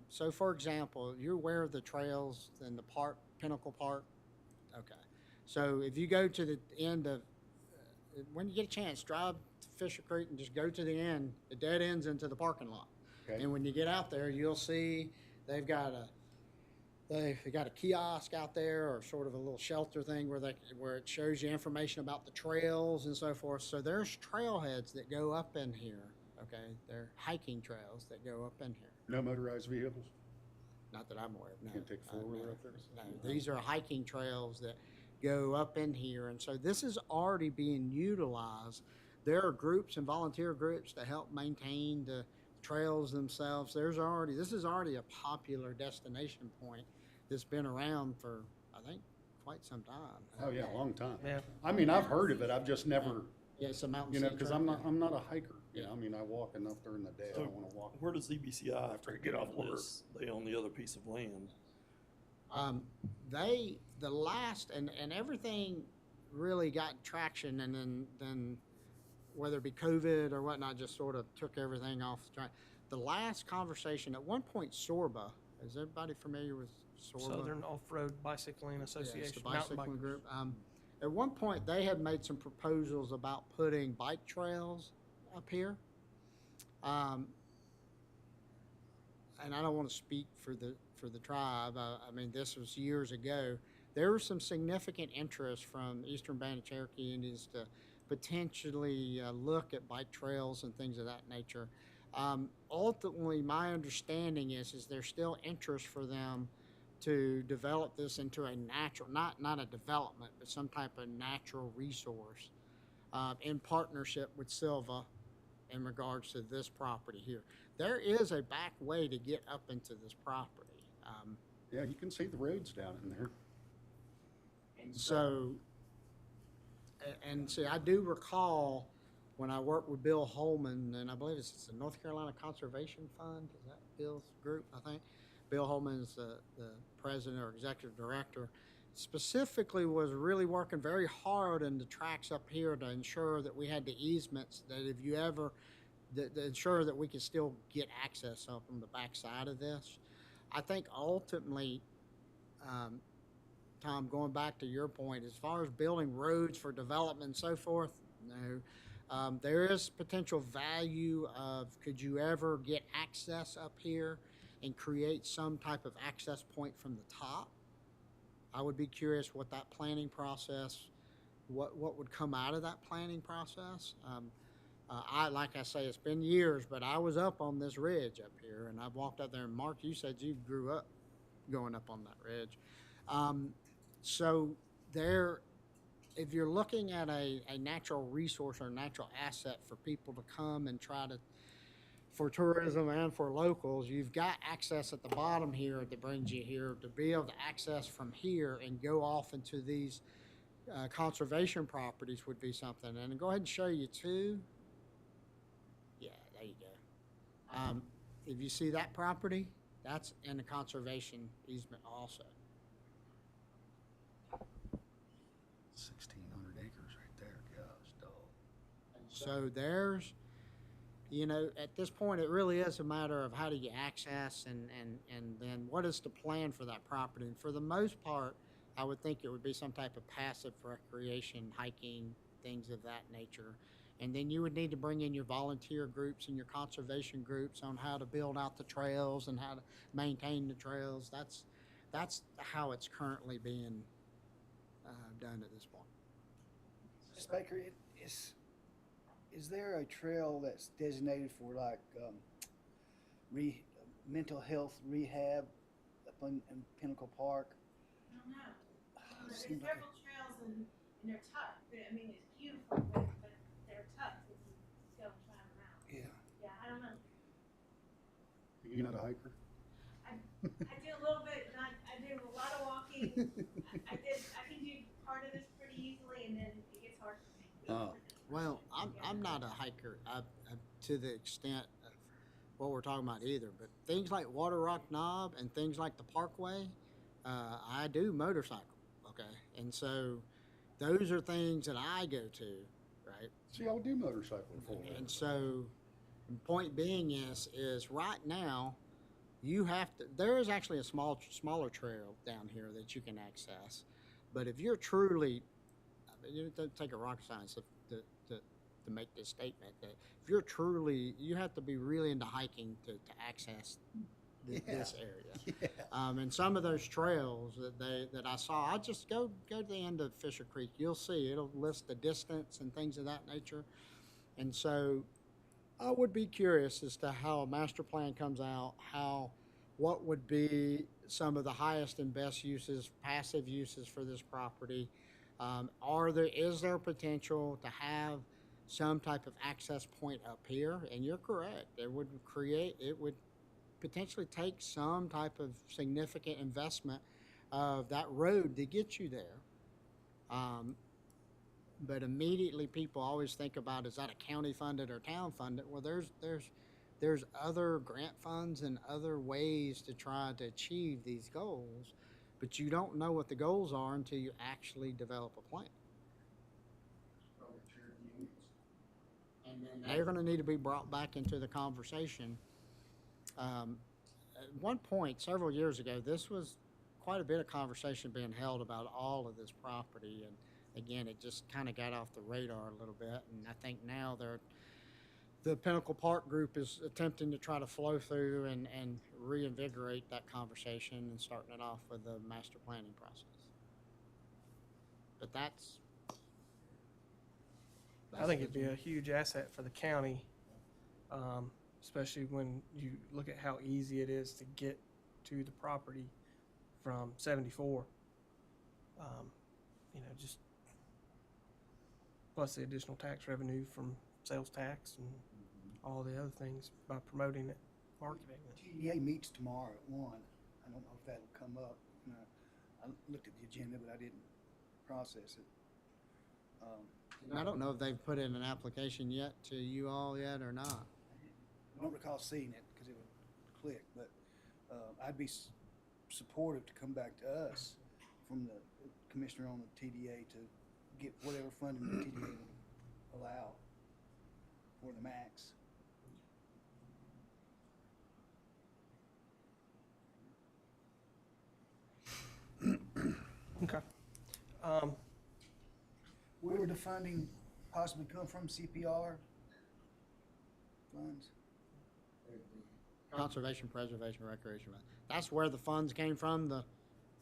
Speaker 3: So for example, you're aware of the trails in the park, Pinnacle Park? Okay. So if you go to the end of, when you get a chance, drive to Fisher Creek and just go to the end, the dead ends into the parking lot.
Speaker 5: Okay.
Speaker 3: And when you get out there, you'll see they've got a kiosk out there, or sort of a little shelter thing where it shows you information about the trails and so forth. So there's trailheads that go up in here. Okay, they're hiking trails that go up in here.
Speaker 5: No motorized vehicles?
Speaker 3: Not that I'm aware of. No.
Speaker 5: Can't take a four-wheeler up there?
Speaker 3: No, these are hiking trails that go up in here, and so this is already being utilized. There are groups and volunteer groups to help maintain the trails themselves. This is already a popular destination point that's been around for, I think, quite some time.
Speaker 5: Oh, yeah, a long time.
Speaker 1: Yeah.
Speaker 5: I mean, I've heard of it, I've just never,
Speaker 3: Yeah, it's a mountain.
Speaker 5: you know,
Speaker 3: sea
Speaker 5: because
Speaker 3: trail.
Speaker 5: I'm not a hiker. You know, I mean, I walk enough during the day, I
Speaker 13: So
Speaker 5: don't want to walk.
Speaker 13: where does EBCI, after
Speaker 7: get off work.
Speaker 13: they own the other piece of land?
Speaker 3: The last, and everything really got traction, and then whether it be COVID or whatnot, just sort of took everything off the track. The last conversation, at one point, Sorba, is everybody familiar with Sorba?
Speaker 1: Southern Off-Road Bicycling
Speaker 3: Yeah, it's the
Speaker 1: Association, mountain
Speaker 3: bicycling
Speaker 1: bikers.
Speaker 3: group. At one point, they had made some proposals about putting bike trails up here. And I don't want to speak for the tribe. I mean, this was years ago. There was some significant interest from Eastern Band of Cherokee Indians to potentially look at bike trails and things of that nature. Ultimately, my understanding is there's still interest for them to develop this into a natural, not a development, but some type of natural resource in partnership with Silva in regards to this property here. There is a back way to get up into this property.
Speaker 5: Yeah, you can see the roads down in there.
Speaker 3: So, and see, I do recall when I worked with Bill Holman, and I believe it's the North Carolina Conservation Fund, is that Bill's group, I think? Bill Holman is the president or executive director, specifically was really working very hard in the tracks up here to ensure that we had the easements, that if you ever, to ensure that we could still get access up from the backside of this. I think ultimately, Tom, going back to your point, as far as building roads for development and so forth, no. There is potential value of, could you ever get access up here and create some type of access point from the top? I would be curious what that planning process, what would come out of that planning process. Like I say, it's been years, but I was up on this ridge up here, and I've walked up there, and Mark, you said you grew up going up on that ridge. So there, if you're looking at a natural resource or natural asset for people to come and try to, for tourism and for locals, you've got access at the bottom here that brings you here. To be able to access from here and go off into these conservation properties would be something. And go ahead and show you two. Yeah, there you go. If you see that property, that's in the conservation easement also.
Speaker 5: 1,600 acres right there, gosh, dog.
Speaker 3: So there's, you know, at this point, it really is a matter of how do you access and then what is the plan for that property? And for the most part, I would think it would be some type of passive recreation, hiking, things of that nature. And then you would need to bring in your volunteer groups and your conservation groups on how to build out the trails and how to maintain the trails. That's how it's currently being done at this point.
Speaker 6: Ms. Baker, is there a trail that's designated for like mental health rehab up in Pinnacle Park?
Speaker 12: I don't know. There's
Speaker 6: Seems like
Speaker 12: several trails and they're tough. I mean, it's beautiful, but they're tough if you go and try them out.
Speaker 6: Yeah.
Speaker 12: Yeah, I don't know.
Speaker 5: You're not a hiker?
Speaker 12: I do a little bit, I do a lot of walking. I can do part of this pretty easily, and then it gets hard for me.
Speaker 3: Well, I'm not a hiker to the extent of what we're talking about either, but things like Water Rock Knob and things like the Parkway, I do motorcycle, okay? And so those are things that I go to, right?
Speaker 5: See, I would do motorcycle for
Speaker 3: And so the point being is right now, you have to, there is actually a smaller trail down here that you can access. But if you're truly, I mean, it doesn't take a rocket science to make this statement, that if you're truly, you have to be really into hiking to access this area.
Speaker 6: Yeah.
Speaker 3: And some of those trails that I saw, I just go to the end of Fisher Creek. You'll see, it'll list the distance and things of that nature. And so I would be curious as to how a master plan comes out, what would be some of the highest and best uses, passive uses for this property. Is there potential to have some type of access point up here? And you're correct. It would potentially take some type of significant investment of that road to get you there. But immediately people always think about, is that a county funded or town funded? Well, there's other grant funds and other ways to try to achieve these goals, but you don't know what the goals are until you actually develop a plan. And then they're going to need to be brought back into the conversation. At one point, several years ago, this was quite a bit of conversation being held about all of this property. And again, it just kind of got off the radar a little bit. And I think now the Pinnacle Park group is attempting to try to flow through and reinvigorate that conversation and starting it off with the master planning process. But
Speaker 1: I think it'd be a huge asset for the county, especially when you look at how easy it is to get to the property from 74. Just plus the additional tax revenue from sales tax and all the other things by promoting it, marketing it.
Speaker 6: GDA meets tomorrow at 1. I don't know if that'll come up. I looked at the agenda, but I didn't process it.
Speaker 3: I don't know if they've put in an application yet to you all yet or not.
Speaker 6: I don't recall seeing it because it would click, but I'd be supportive to come back to us from the commissioner on the TDA to get whatever funding the TDA will allow for the max.
Speaker 1: Okay.
Speaker 6: Where would the funding possibly come from? CPR funds?
Speaker 3: Conservation, preservation, recreation. That's where the funds came from to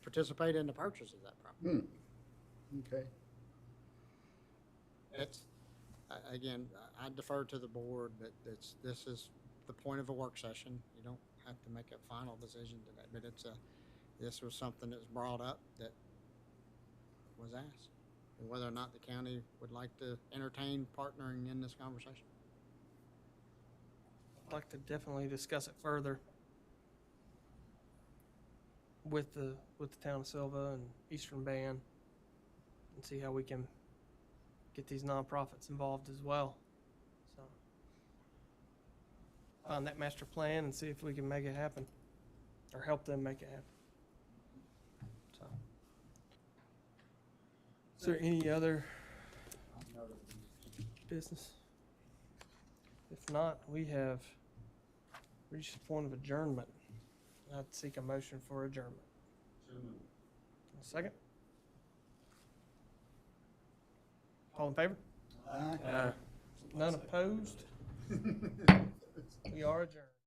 Speaker 3: participate in the purchase of that property.
Speaker 5: Okay.
Speaker 3: It's, again, I defer to the board, but this is the point of a work session. You don't have to make a final decision today, but this was something that was brought up that was asked. And whether or not the county would like to entertain partnering in this conversation.
Speaker 1: I'd like to definitely discuss it further with the town of Silva and Eastern Band and see how we can get these nonprofits involved as well. So find that master plan and see if we can make it happen or help them make it happen. So is there any other business? If not, we have reached the point of adjournment. I'd seek a motion for adjournment. A second? All in favor?
Speaker 6: Aye.
Speaker 1: None opposed? We are adjourned.